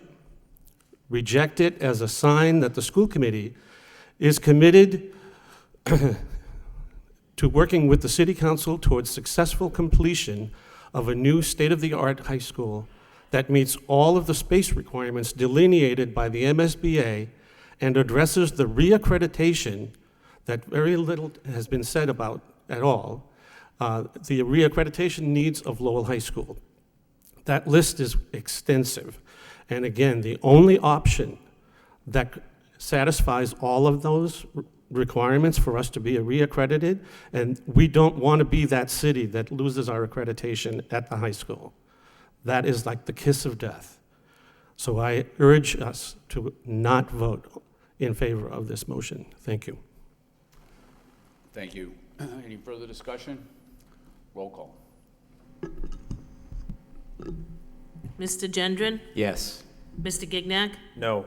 Reject it as a sign that the school committee is committed to working with the city council towards successful completion of a new state-of-the-art high school that meets all of the space requirements delineated by the MSBA and addresses the reaccreditation that very little has been said about at all, the reaccreditation needs of Lowell High School. That list is extensive. And again, the only option that satisfies all of those requirements for us to be reaccredited, and we don't want to be that city that loses our accreditation at the high school. That is like the kiss of death. So I urge us to not vote in favor of this motion. Thank you. Thank you. Any further discussion? Roll call. Mr. Gendron? Yes. Mr. Gignac? No.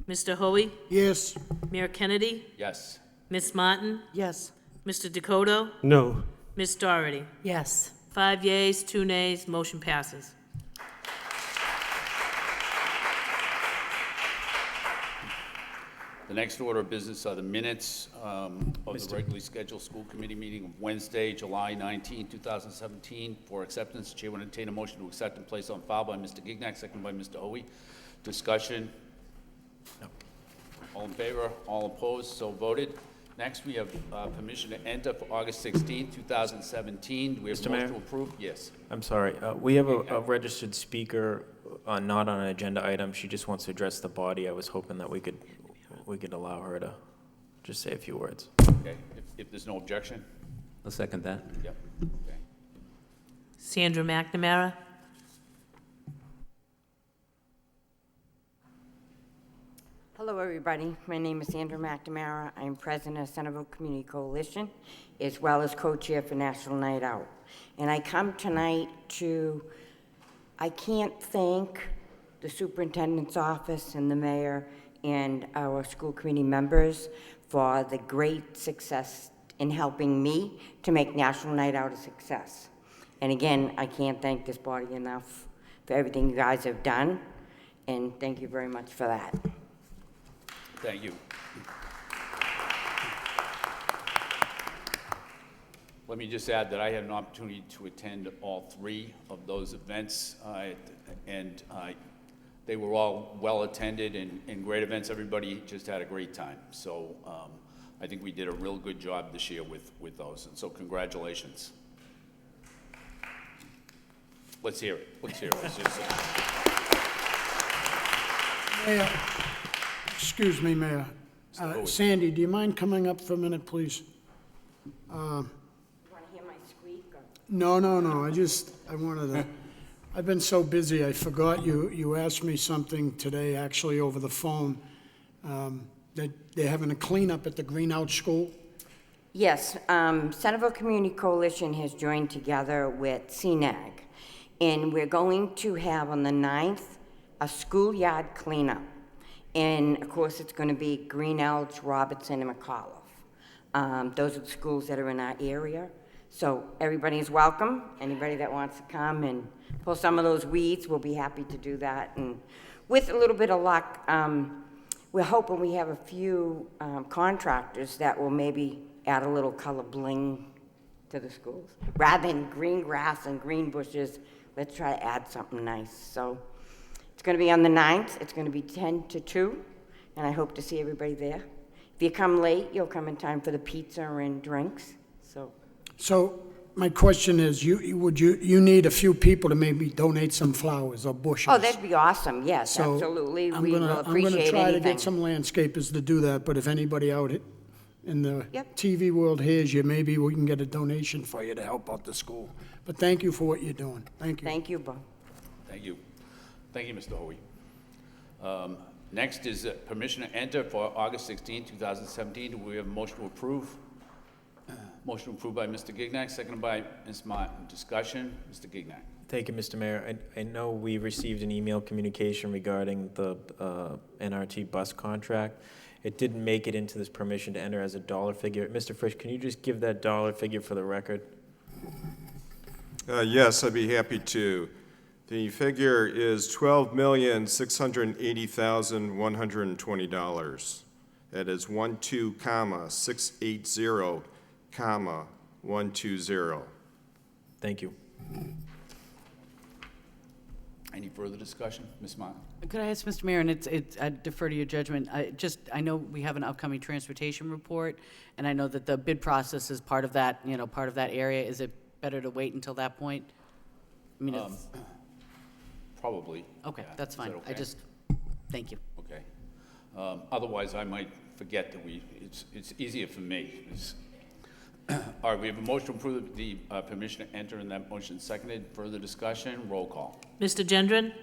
Mr. Hoey? Yes. Mayor Kennedy? Yes. Ms. Martin? Yes. Mr. Dakota? No. Ms. Doherty? Yes. 5 yeas, 2 nays, motion passes. The next order of business are the minutes of the regularly scheduled school committee meeting of Wednesday, July 19, 2017. For acceptance, the chair will entertain a motion to accept and place on file by Mr. Gignac, second by Mr. Hoey. Discussion? No. All in favor? All opposed? So voted. Next, we have permission to enter for August 16, 2017. Do we have a Mr. motion Mayor? to approve? Yes. I'm sorry. We have a registered speaker, not on an agenda item. She just wants to address the body. I was hoping that we could allow her to just say a few words. Okay. If there's no objection? I'll second that. Yep. Okay. Sandra McNamara? Hello, everybody. My name is Sandra McNamara. I'm president of Centerville Community Coalition, as well as co-chair for National Night Out. And I come tonight I can't thank the superintendent's office and the mayor and our school committee members for the great success in helping me to make National Night Out a success. And again, I can't thank this body enough for everything you guys have done, and thank you very much for that. Thank you. Let me just add that I had an opportunity to attend all 3 of those events, and they were all well-attended and great events. Everybody just had a great time. So I think we did a real good job this year with those, and so congratulations. Let's hear it. Let's hear it. Let's just, Mayor, excuse me, Mayor. Sandy, do you mind coming up for a minute, please? You want to hear my squeak? Or? No. I wanted to, I've been so busy, I forgot you asked me something today, actually over the phone, that they're having a cleanup at the Greenout School. Yes, Centerville Community Coalition has joined together with CNAG, and we're going to have on the 9th a schoolyard cleanup. And of course, it's going to be Greenouts, Robertson, and McAuliffe. Those are the schools that are in our area. So everybody is welcome. Anybody that wants to come and pull some of those weeds, we'll be happy to do that. And with a little bit of luck, we're hoping we have a few contractors that will maybe add a little color bling to the schools. Rather than green grass and green bushes, let's try to add something nice. So it's going to be on the 9th. It's going to be 10 to 2, and I hope to see everybody there. If you come late, you'll come in time for the pizza and drinks. So my question is, you need a few people to maybe donate some flowers or bushes? Oh, that'd be awesome. Yes, So absolutely. I'm We will gonna appreciate try to anything. get some landscapers to do that, but if anybody out in the Yep. TV world hears you, maybe we can get a donation for you to help out the school. But thank you for what you're doing. Thank you. Thank you, Bo. thank you. Thank you, Mr. Hoey. Next is permission to enter for August 16, 2017. Do we have a motion to approve? Motion approved by Mr. Gignac, seconded by Ms. Martin. Discussion, Mr. Gignac. Thank you, Mr. Mayor. I know we received an email communication regarding the NRT bus contract. It didn't make it into this permission to enter as a dollar figure. Mr. Frisch, can you just give that dollar figure for the record? Yes, I'd be happy to. The figure is $12,680,120. That is 12,680,120. Thank you. Any further discussion? Ms. Martin? Could I ask, Mr. Mayor, and I defer to your judgment, I know we have an upcoming transportation report, and I know that the bid process is part of that, part of that area. Is it better to wait until that point? I mean, it's... Probably. Okay, yeah. that's Is fine. that I okay? just, thank you. Okay. Otherwise, I might forget that it's easier for me. All right, we have a motion to approve the permission to enter, and that motion seconded. Further discussion, roll call. Mr. Gendron?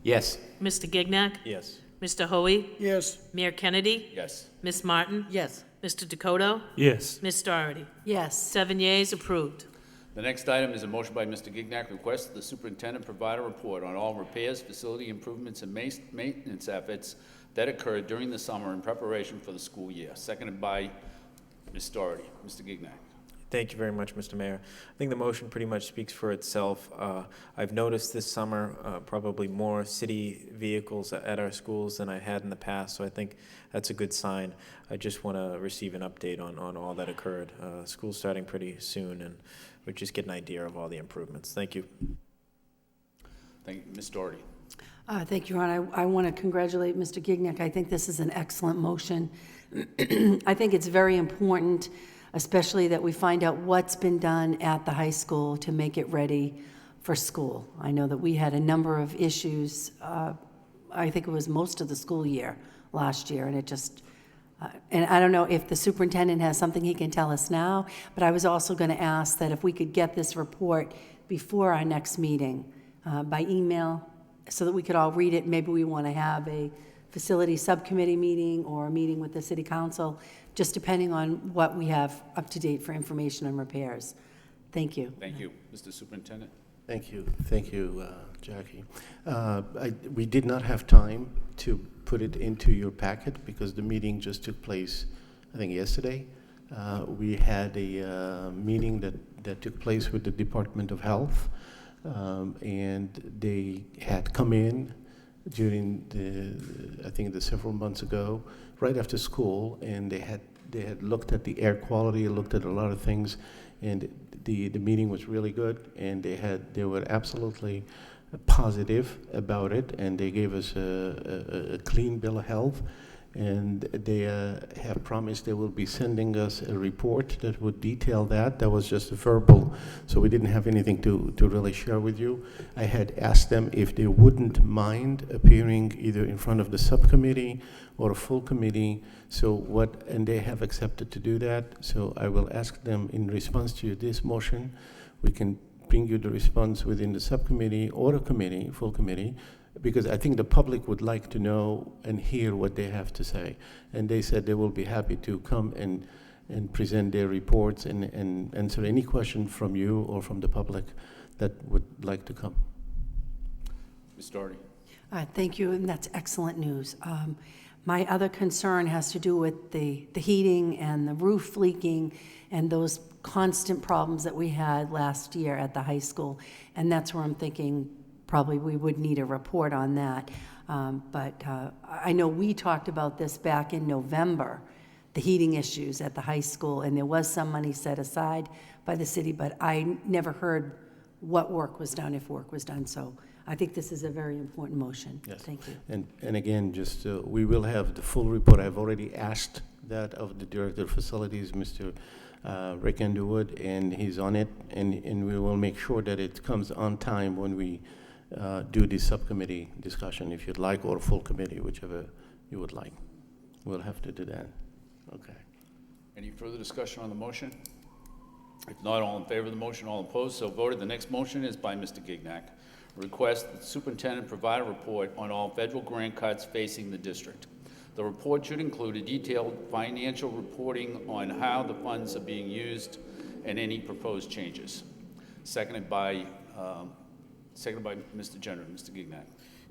Yes. Mr. Gignac? Yes. Mr. Hoey? Yes. Mayor Kennedy? Yes. Ms. Martin? Yes. Mr. Dakota? Yes. Ms. Doherty? Yes. 7 yeas, approved. The next item is a motion by Mr. Gignac, requests that the superintendent provide a report on all repairs, facility improvements, and maintenance efforts that occurred during the summer in preparation for the school year. Seconded by Ms. Doherty. Mr. Gignac. Thank you very much, Mr. Mayor. I think the motion pretty much speaks for itself. I've noticed this summer probably more city vehicles at our schools than I had in the past, so I think that's a good sign. I just want to receive an update on all that occurred. School's starting pretty soon, and we just get an idea of all the improvements. Thank you. Thank you. Ms. Doherty. Thank you, Ron. I want to congratulate Mr. Gignac. I think this is an excellent motion. I think it's very important, especially that we find out what's been done at the high school to make it ready for school. I know that we had a number of issues, I think it was most of the school year last year, and it just, and I don't know if the superintendent has something he can tell us now, but I was also going to ask that if we could get this report before our next meeting by email so that we could all read it. Maybe we want to have a facility subcommittee meeting or a meeting with the city council, just depending on what we have up to date for information on repairs. Thank you. Thank you. Mr. Superintendent. Thank you, Jackie. We did not have time to put it into your packet because the meeting just took place, I think, yesterday. We had a meeting that took place with the Department of Health, and they had come in during I think the several months ago, right after school, and they had looked at the air quality, looked at a lot of things, and the meeting was really good, and they were absolutely positive about it, and they gave us a clean bill of health, and they have promised they will be sending us a report that would detail that. That was just a verbal, so we didn't have anything to really share with you. I had asked them if they wouldn't mind appearing either in front of the subcommittee or a full committee, and they have accepted to do that. So I will ask them in response to this motion, we can bring you the response within the subcommittee or a committee, full committee, because I think the public would like to know and hear what they have to say. And they said they will be happy to come and present their reports and answer any question from you or from the public that would like to come. Ms. Doherty. Thank you, and that's excellent news. My other concern has to do with the heating and the roof leaking and those constant problems that we had last year at the high school. And that's where I'm thinking probably we would need a report on that. But I know we talked about this back in November, the heating issues at the high school, and there was some money set aside by the city, but I never heard what work was done, if work was done. So I think this is a very important motion. Yes. Thank you. And again, just we will have the full report. I've already asked that of the Director of Facilities, Mr. Rick Underwood, and he's on it, and we will make sure that it comes on time when we do the subcommittee discussion, if you'd like, or full committee, whichever you would like. We'll have to do that. Okay. Any further discussion on the motion? If not, all in favor of the motion, all opposed, so voted. The next motion is by Mr. Gignac. Request that the superintendent provide a report on all federal grant cuts facing the district. The report should include a detailed financial reporting on how the funds are being used and any proposed changes. Seconded by Mr. General, Mr. Gignac.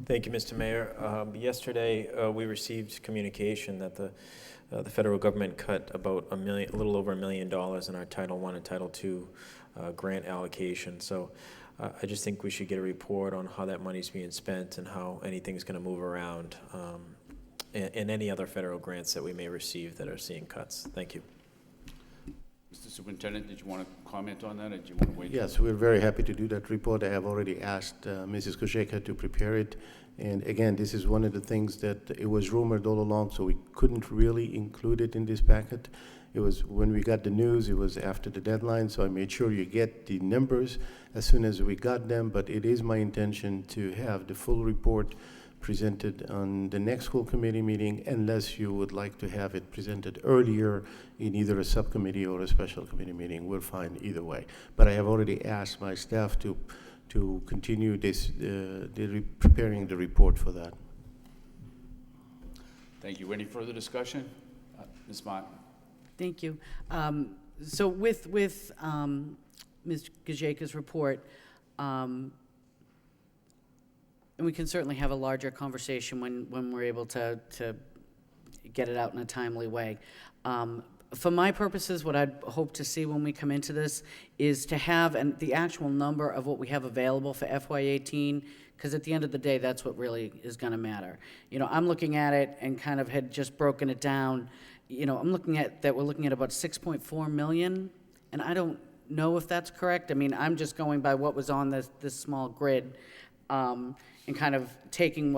Thank you, Mr. Mayor. Yesterday, we received communication that the federal government cut about a little over $1 million in our Title I and Title II grant allocation. So I just think we should get a report on how that money's being spent and how anything's going to move around, and any other federal grants that we may receive that are seeing cuts. Thank you. Mr. Superintendent, did you want to comment on that, or do you want to wait? Yes, we're very happy to do that report. I have already asked Mrs. Kosheka to prepare it. And again, this is one of the things that it was rumored all along, so we couldn't really include it in this packet. It was when we got the news, it was after the deadline, so I made sure you get the numbers as soon as we got them. But it is my intention to have the full report presented on the next school committee meeting, unless you would like to have it presented earlier in either a subcommittee or a special committee meeting. We're fine either way. But I have already asked my staff to continue this, preparing the report for that. Thank you. Any further discussion? Ms. Martin. Thank you. So with Ms. Gajeka's report, and we can certainly have a larger conversation when we're able to get it out in a timely way. For my purposes, what I'd hope to see when we come into this is to have the actual number of what we have available for FY18, because at the end of the day, that's what really is going to matter. You know, I'm looking at it and kind of had just broken it down. You know, I'm looking at that we're looking at about 6.4 million, and I don't know if that's correct. I mean, I'm just going by what was on this small grid, and kind of taking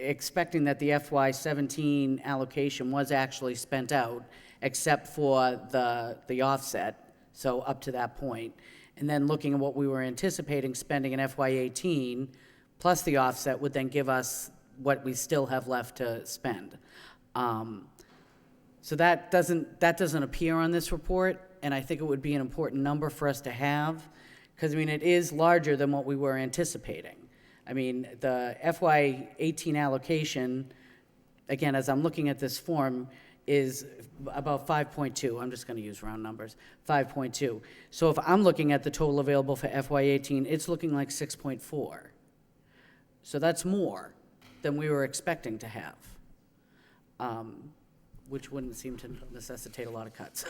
expecting that the FY17 allocation was actually spent out, except for the offset, so up to that point. And then looking at what we were anticipating spending in FY18, plus the offset would then give us what we still have left to spend. So that doesn't appear on this report, and I think it would be an important number for us to have, because, I mean, it is larger than what we were anticipating. I mean, the FY18 allocation, again, as I'm looking at this form, is about 5.2. I'm just going to use round numbers, 5.2. So if I'm looking at the total available for FY18, it's looking like 6.4. So that's more than we were expecting to have, which wouldn't seem to necessitate a lot of cuts.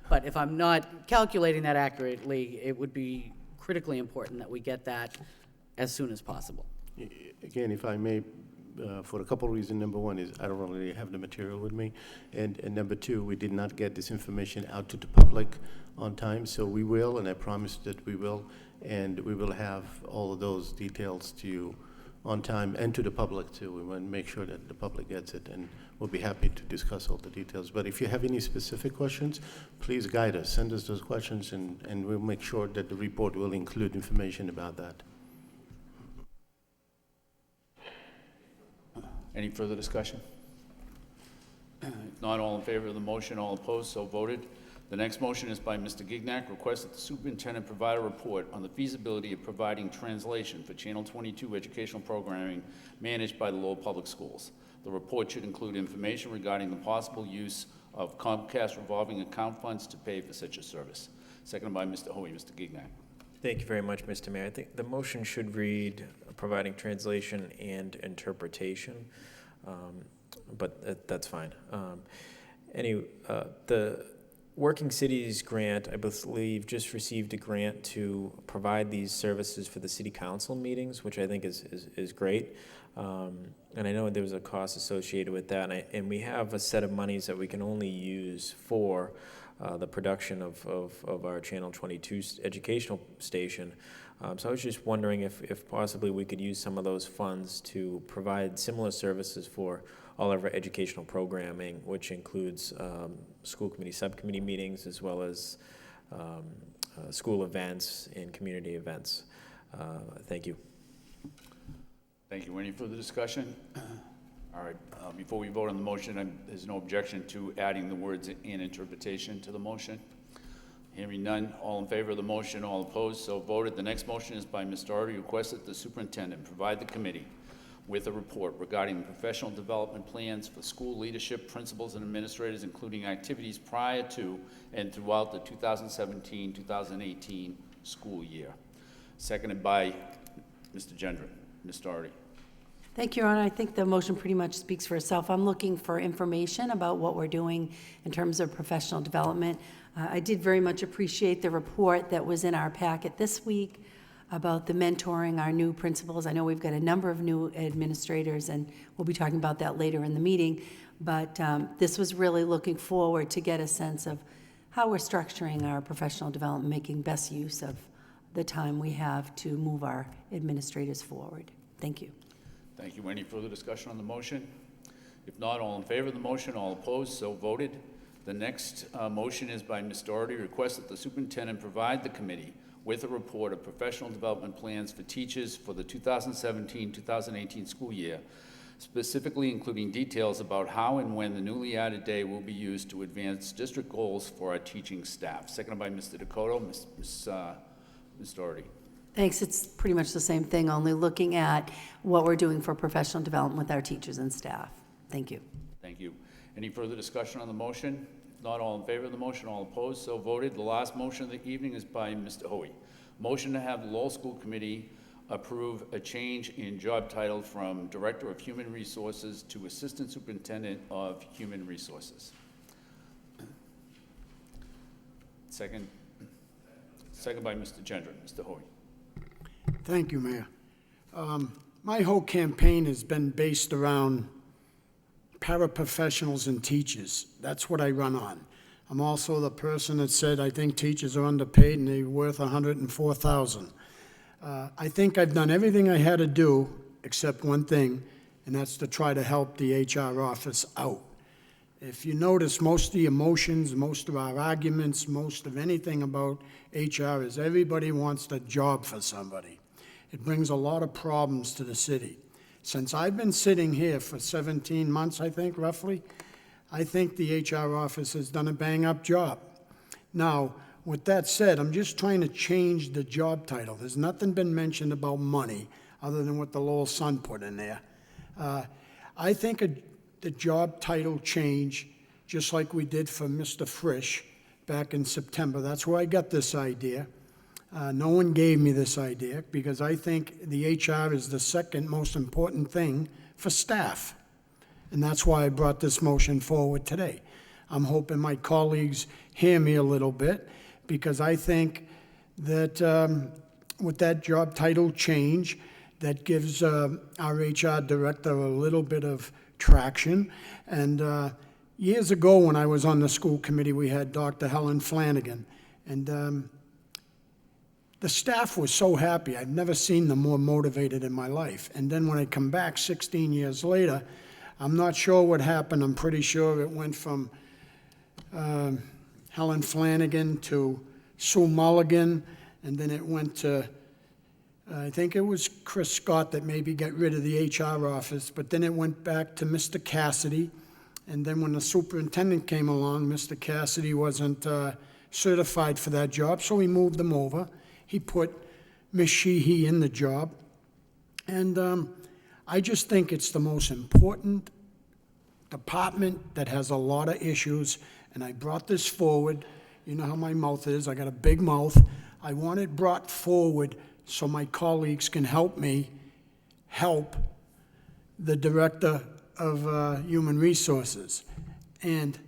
But if I'm not calculating that accurately, it would be critically important that we get that as soon as possible. Again, if I may for a couple of reasons. Number one is I don't really have the material with me, and number two, we did not get this information out to the public on time, so we will, and I promise that we will, and we will have all of those details to you on time and to the public too. We want to make sure that the public gets it, and we'll be happy to discuss all the details. But if you have any specific questions, please guide us, send us those questions, and we'll make sure that the report will include information about that. Any further discussion? If not, all in favor of the motion, all opposed, so voted. The next motion is by Mr. Gignac, request that the superintendent provide a report on the feasibility of providing translation for Channel 22 educational programming managed by the Lowell Public Schools. The report should include information regarding the possible use of Comcast revolving account funds to pay for such a service. Seconded by Mr. Hoey. Mr. Gignac. Thank you very much, Mr. Mayor. I think the motion should read providing translation and interpretation, but that's fine. The Working Cities grant, I believe, just received a grant to provide these services for the city council meetings, which I think is great. And I know there was a cost associated with that, and we have a set of monies that we can only use for the production of our Channel 22 educational station. So I was just wondering if possibly we could use some of those funds to provide similar services for all of our educational programming, which includes school committee subcommittee meetings, as well as school events and community events. Thank you. Thank you. Any further discussion? All right, before we vote on the motion, there's no objection to adding the words "and interpretation" to the motion. Hearing none, all in favor of the motion, all opposed, so voted. The next motion is by Mr. Doherty, request that the superintendent provide the committee with a report regarding professional development plans for school leadership, principals, and administrators, including activities prior to and throughout the 2017-2018 school year. Seconded by Mr. Gendron. Ms. Doherty. Thank you, Your Honor. I think the motion pretty much speaks for itself. I'm looking for information about what we're doing in terms of professional development. I did very much appreciate the report that was in our packet this week about the mentoring our new principals. I know we've got a number of new administrators, and we'll be talking about that later in the meeting. But this was really looking forward to get a sense of how we're structuring our professional development, making best use of the time we have to move our administrators forward. Thank you. Thank you. Any further discussion on the motion? If not, all in favor of the motion, all opposed, so voted. The next motion is by Ms. Doherty, request that the superintendent provide the committee with a report of professional development plans for teachers for the 2017-2018 school year, specifically including details about how and when the newly added day will be used to advance district goals for our teaching staff. Seconded by Mr. Dakota. Ms. Doherty. Thanks. It's pretty much the same thing, only looking at what we're doing for professional development with our teachers and staff. Thank you. Thank you. Any further discussion on the motion? Not all in favor of the motion, all opposed, so voted. The last motion of the evening is by Mr. Hoey. Motion to have the Lowell School Committee approve a change in job title from Director of Human Resources to Assistant Superintendent of Human Resources. Second by Mr. Gendron. Mr. Hoey. Thank you, Mayor. My whole campaign has been based around paraprofessionals and teachers. That's what I run on. I'm also the person that said I think teachers are underpaid and they're worth $104,000. I think I've done everything I had to do except one thing, and that's to try to help the HR office out. If you notice, most of the emotions, most of our arguments, most of anything about HR is everybody wants a job for somebody. It brings a lot of problems to the city. Since I've been sitting here for 17 months, I think, roughly, I think the HR office has done a bang-up job. Now, with that said, I'm just trying to change the job title. There's nothing been mentioned about money other than what the Lowell Sun put in there. I think the job title change, just like we did for Mr. Frisch back in September. That's where I got this idea. No one gave me this idea because I think the HR is the second most important thing for staff. And that's why I brought this motion forward today. I'm hoping my colleagues hear me a little bit because I think that with that job title change, that gives our HR director a little bit of traction. And years ago, when I was on the school committee, we had Dr. Helen Flanagan. And the staff was so happy. I've never seen them more motivated in my life. And then when I come back 16 years later, I'm not sure what happened. I'm pretty sure it went from Helen Flanagan to Sue Mulligan, and then it went to, I think it was Chris Scott that maybe got rid of the HR office, but then it went back to Mr. Cassidy. And then when the superintendent came along, Mr. Cassidy wasn't certified for that job, so he moved them over. He put Ms. Sheehy in the job. And I just think it's the most important department that has a lot of issues, and I brought this forward. You know how my mouth is. I got a big mouth. I want it brought forward so my colleagues can help me help the Director of Human Resources and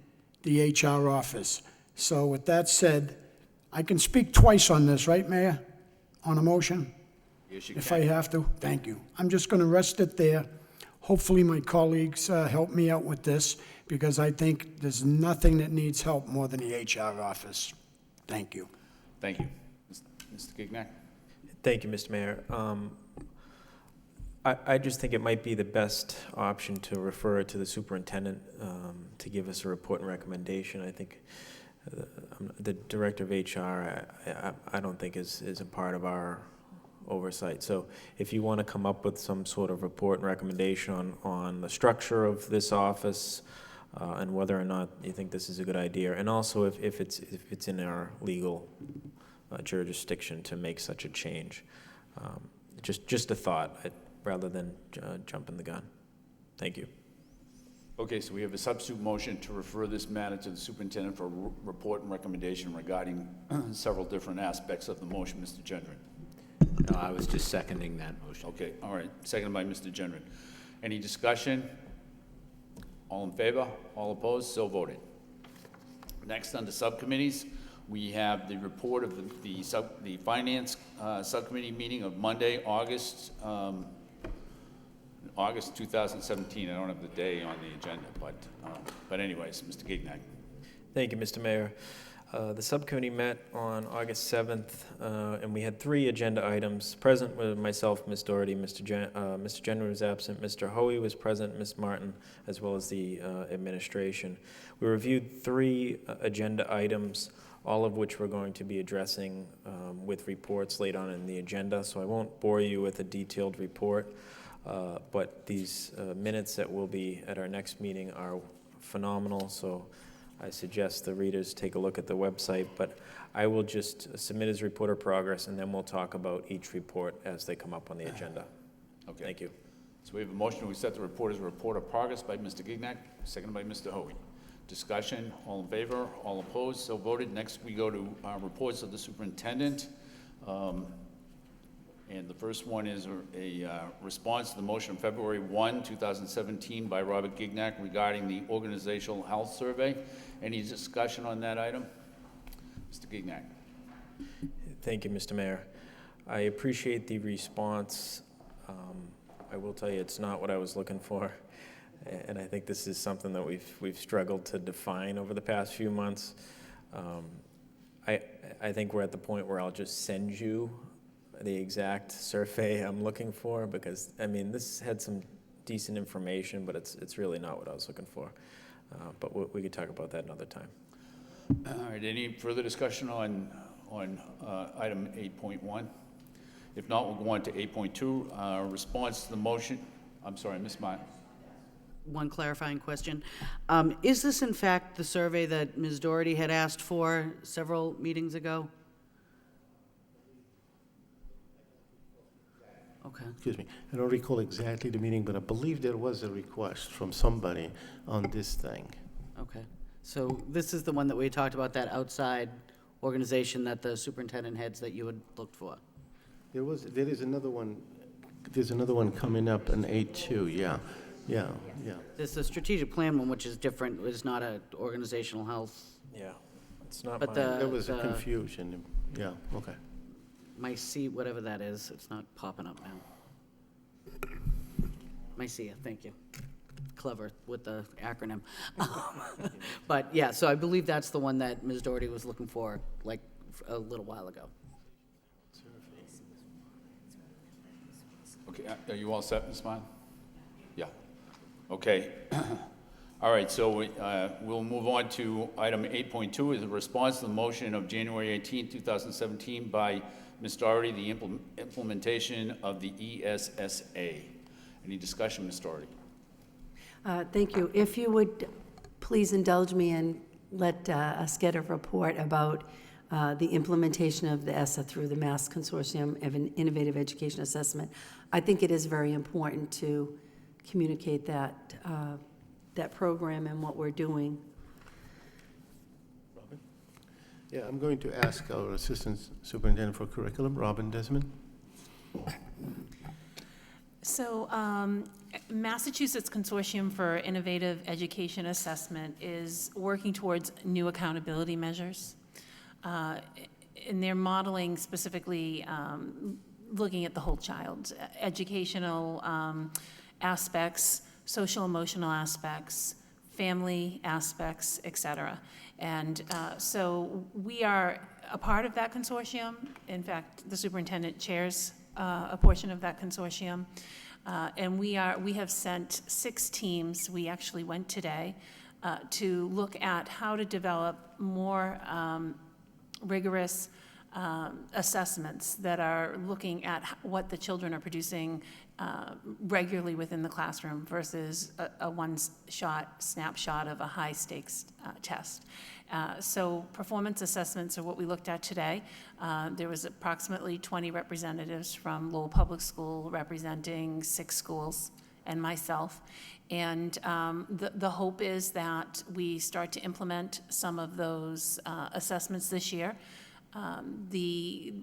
the HR office. So with that said, I can speak twice on this, right, Mayor? On a motion? Yes, you If can. I have to? Thank you. I'm just going to rest it there. Hopefully my colleagues help me out with this, because I think there's nothing that needs help more than the HR office. Thank you. Thank you. Mr. Gignac? Thank you, Mr. Mayor. I just think it might be the best option to refer it to the superintendent to give us a report and recommendation. I think the director of HR, I don't think is a part of our oversight. So if you want to come up with some sort of report and recommendation on the structure of this office and whether or not you think this is a good idea, and also if it's in our legal jurisdiction to make such a change. Just a thought, rather than jumping the gun. Thank you. Okay, so we have a substitute motion to refer this matter to the superintendent for report and recommendation regarding several different aspects of the motion. Mr. Gendron? No, I was just seconding that motion. Okay, all right, seconded by Mr. Gendron. Any discussion? All in favor? All opposed? So voted. Next, under subcommittees, we have the report of the finance subcommittee meeting of Monday, August 2017. I don't have the day on the agenda, but anyways, Mr. Gignac. Thank you, Mr. Mayor. The subcommittee met on August 7th, and we had 3 agenda items. Present were myself, Ms. Doherty, Mr. Jenner was absent, Mr. Hoey was present, Ms. Martin, as well as the administration. We reviewed 3 agenda items, all of which we're going to be addressing with reports later on in the agenda, so I won't bore you with a detailed report. But these minutes that will be at our next meeting are phenomenal, so I suggest the readers take a look at the website. But I will just submit as report of progress, and then we'll talk about each report as they come up on the agenda. Okay. Thank you. So we have a motion to accept the report as a report of progress by Mr. Gignac, seconded by Mr. Hoey. Discussion, all in favor, all opposed, so voted. Next, we go to reports of the superintendent. And the first one is a response to the motion of February 1, 2017 by Robert Gignac regarding the organizational health survey. Any discussion on that item? Mr. Gignac. Thank you, Mr. Mayor. I appreciate the response. I will tell you it's not what I was looking for. And I think this is something that we've struggled to define over the past few months. I think we're at the point where I'll just send you the exact survey I'm looking for, because I mean this had some decent information, but it's really not what I was looking for. But we could talk about that another time. All right, any further discussion on item 8.1? If not, we'll go on to 8.2, response to the motion. I'm sorry, Ms. Martin. One clarifying question. Is this in fact the survey that Ms. Doherty had asked for several meetings ago? Okay. Excuse me. I don't recall exactly the meeting, but I believe there was a request from somebody on this thing. Okay. So this is the one that we talked about, that outside organization that the superintendent heads that you had looked for? There is another one. There's another one coming up in 8.2. Yeah. There's the strategic plan one, which is different. It's not a organizational health. Yeah, it's not. But There was a confusion. Yeah. Okay. My C, whatever that is, it's not popping up now. MICEA, thank you. Clever with the acronym. But yeah, so I believe that's the one that Ms. Doherty was looking for, like, a little while ago. Okay, are you all set, Ms. Martin? Yeah. Okay. All right, so we'll move on to item 8.2, is a response to the motion of January 18, 2017 by Ms. Doherty, the implementation of the ESSA. Any discussion, Ms. Doherty? Thank you. If you would please indulge me and let us get a report about the implementation of the ESSA through the Mass Consortium of an Innovative Education Assessment. I think it is very important to communicate that, that program and what we're doing. Robin? Yeah, I'm going to ask our Assistant Superintendent for Curriculum, Robin Desmond. So Massachusetts Consortium for Innovative Education Assessment is working towards new accountability measures. And they're modeling specifically looking at the whole child, educational aspects, social emotional aspects, family aspects, et cetera. And so we are a part of that consortium. In fact, the superintendent chairs a portion of that consortium. And we have sent 6 teams, we actually went today, to look at how to develop more rigorous assessments that are looking at what the children are producing regularly within the classroom versus a one-shot snapshot of a high-stakes test. So performance assessments are what we looked at today. There was approximately 20 representatives from Lowell Public School representing 6 schools and myself. And the hope is that we start to implement some of those assessments this year. The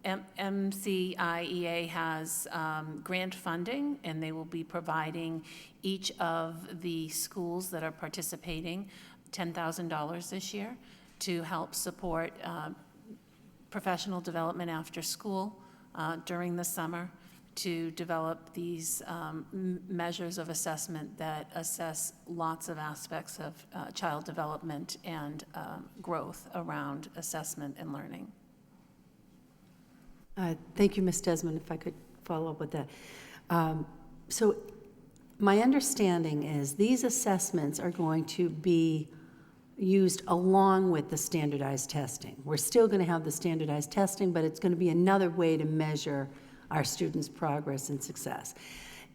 MCIEA has grant funding, and they will be providing each of the schools that are participating $10,000 this year to help support professional development after school during the summer, to develop these measures of assessment that assess lots of aspects of child development and growth around assessment and learning. Thank you, Ms. Desmond, if I could follow up with that. So my understanding is these assessments are going to be used along with the standardized testing. We're still going to have the standardized testing, but it's going to be another way to measure our students' progress and success.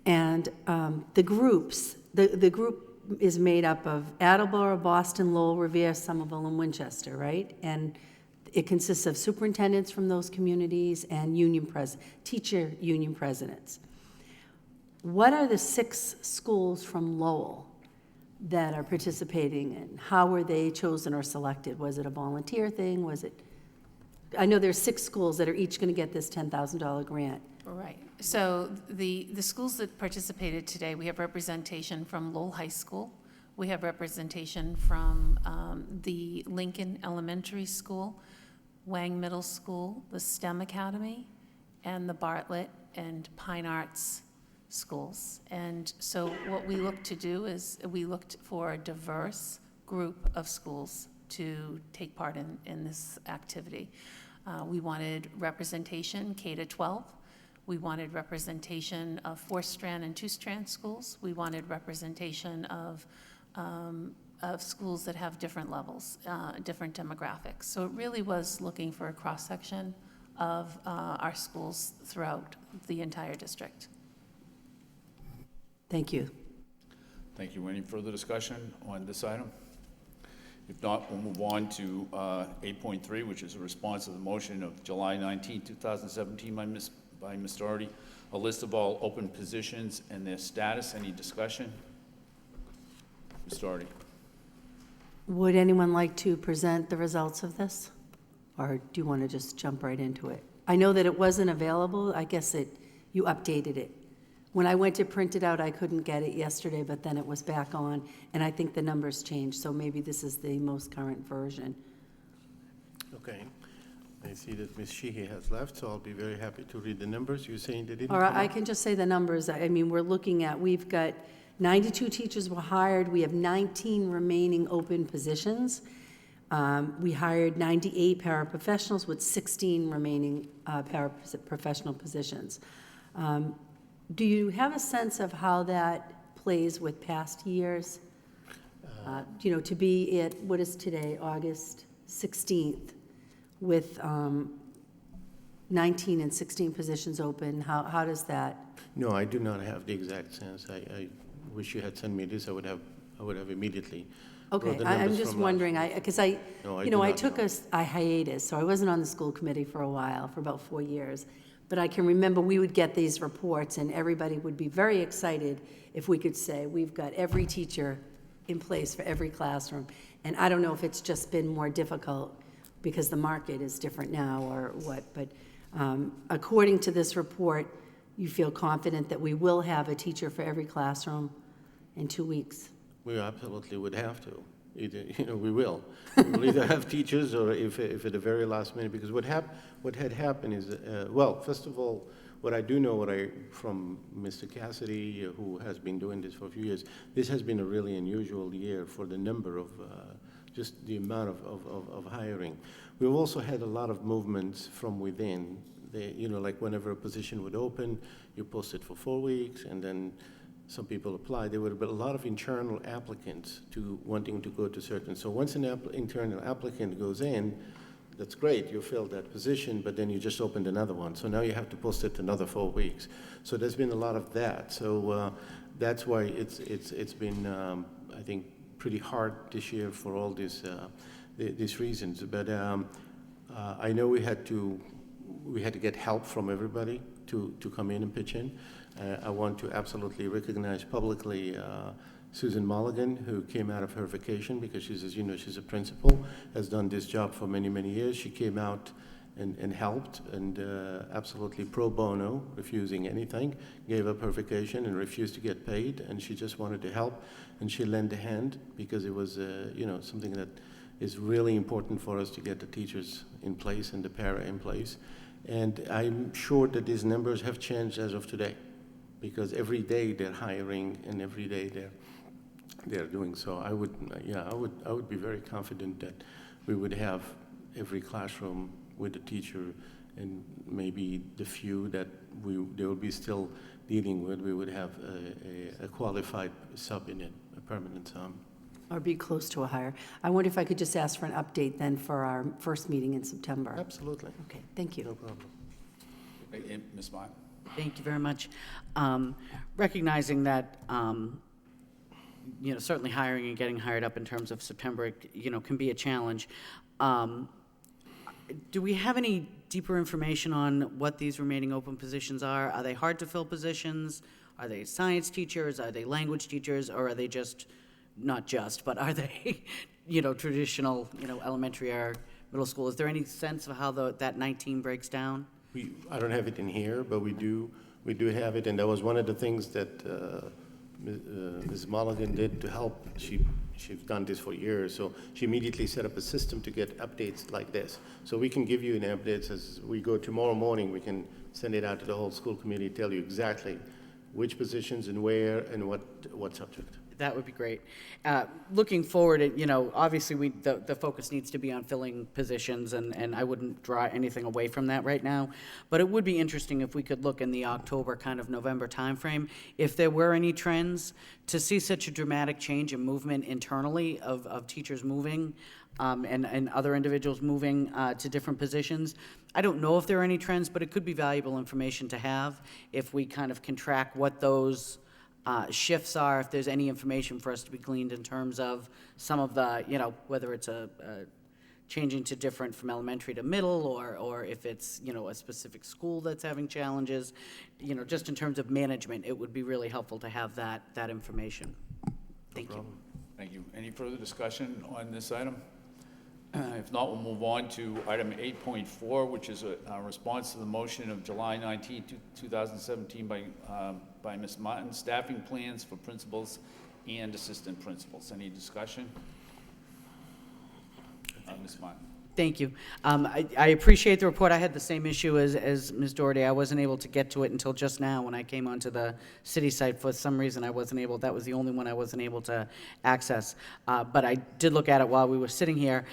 And the groups, the group is made up of Attleboro, Boston, Lowell, Revere, Somerville, and Winchester, right? And it consists of superintendents from those communities and teacher union presidents. What are the 6 schools from Lowell that are participating, and how were they chosen or selected? Was it a volunteer thing? Was it? I know there's 6 schools that are each going to get this $10,000 grant. Right. So the schools that participated today, we have representation from Lowell High School. We have representation from the Lincoln Elementary School, Wang Middle School, the STEM Academy, and the Bartlett and Pine Arts schools. And so what we look to do is we looked for a diverse group of schools to take part in this activity. We wanted representation K-12. We wanted representation of 4-strand and 2-strand schools. We wanted representation of schools that have different levels, different demographics. So it really was looking for a cross-section of our schools throughout the entire district. Thank you. Thank you. Any further discussion on this item? If not, we'll move on to 8.3, which is a response to the motion of July 19, 2017 by Ms. Doherty, a list of all open positions and their status. Any discussion? Ms. Doherty. Would anyone like to present the results of this? Or do you want to just jump right into it? I know that it wasn't available. I guess you updated it. When I went to print it out, I couldn't get it yesterday, but then it was back on, and I think the numbers changed, so maybe this is the most current version. Okay. I see that Ms. Sheehy has left, so I'll be very happy to read the numbers. You're saying they didn't Or come I up? can just say the numbers. I mean, we're looking at, we've got 92 teachers were hired. We have 19 remaining open positions. We hired 98 paraprofessionals with 16 remaining paraprofessional positions. Do you have a sense of how that plays with past years? You know, to be at, what is today, August 16th, with 19 and 16 positions open, how does that? No, I do not have the exact sense. I wish you had sent me this. I would have immediately. Okay, brought the I'm numbers just from wondering, because I, No, I you do know, I not took know. a hiatus, so I wasn't on the school committee for a while, for about 4 years. But I can remember we would get these reports, and everybody would be very excited if we could say, we've got every teacher in place for every classroom. And I don't know if it's just been more difficult because the market is different now or what, but according to this report, you feel confident that we will have a teacher for every classroom in 2 weeks? We absolutely would have to. Either, you know, we will. We'll either have teachers or if at the very last minute, because what had happened is, well, first of all, what I do know from Mr. Cassidy, who has been doing this for a few years, this has been a really unusual year for the number of, just the amount of hiring. We've also had a lot of movements from within. You know, like whenever a position would open, you post it for 4 weeks, and then some people apply. There would have been a lot of internal applicants to wanting to go to certain. So once an internal applicant goes in, that's great, you filled that position, but then you just opened another one. So now you have to post it another 4 weeks. So there's been a lot of that. So that's why it's been, I think, pretty hard this year for all these reasons. But I know we had to get help from everybody to come in and pitch in. I want to absolutely recognize publicly Susan Mulligan, who came out of her vacation because she's, as you know, she's a principal, has done this job for many, many years. She came out and helped, and absolutely pro bono, refusing anything, gave up her vacation and refused to get paid, and she just wanted to help, and she lent a hand because it was, you know, something that is really important for us to get the teachers in place and the para in place. And I'm sure that these numbers have changed as of today, because every day they're hiring and every day they're doing so. I would be very confident that we would have every classroom with a teacher, and maybe the few that they will be still dealing with, we would have a qualified sub in it, a permanent sub. Or be close to a hire. I wonder if I could just ask for an update then for our first meeting in September. Absolutely. Okay, thank you. No problem. Ms. Martin? Thank you very much. Recognizing that, you know, certainly hiring and getting hired up in terms of September, you know, can be a challenge. Do we have any deeper information on what these remaining open positions are? Are they hard to fill positions? Are they science teachers? Are they language teachers? Or are they just, not just, but are they, you know, traditional, you know, elementary or middle school? Is there any sense of how that 19 breaks down? I don't have it in here, but we do have it, and that was one of the things that Ms. Mulligan did to help. She's done this for years, so she immediately set up a system to get updates like this. So we can give you an update as we go tomorrow morning. We can send it out to the whole school committee, tell you exactly which positions and where and what subject. That would be great. Looking forward, you know, obviously the focus needs to be on filling positions, and I wouldn't draw anything away from that right now. But it would be interesting if we could look in the October, kind of November timeframe, if there were any trends, to see such a dramatic change in movement internally of teachers moving and other individuals moving to different positions. I don't know if there are any trends, but it could be valuable information to have if we kind of can track what those shifts are, if there's any information for us to be gleaned in terms of some of the, you know, whether it's a changing to different from elementary to middle, or if it's, you know, a specific school that's having challenges, you know, just in terms of management, it would be really helpful to have that information. Thank you. Thank you. Any further discussion on this item? If not, we'll move on to item 8.4, which is a response to the motion of July 19, 2017 by Ms. Martin, staffing plans for principals and assistant principals. Any discussion? Ms. Martin. Thank you. I appreciate the report. I had the same issue as Ms. Doherty. I wasn't able to get to it until just now when I came onto the city site. For some reason, I wasn't able, that was the only one I wasn't able to access. But I did look at it while we were sitting here.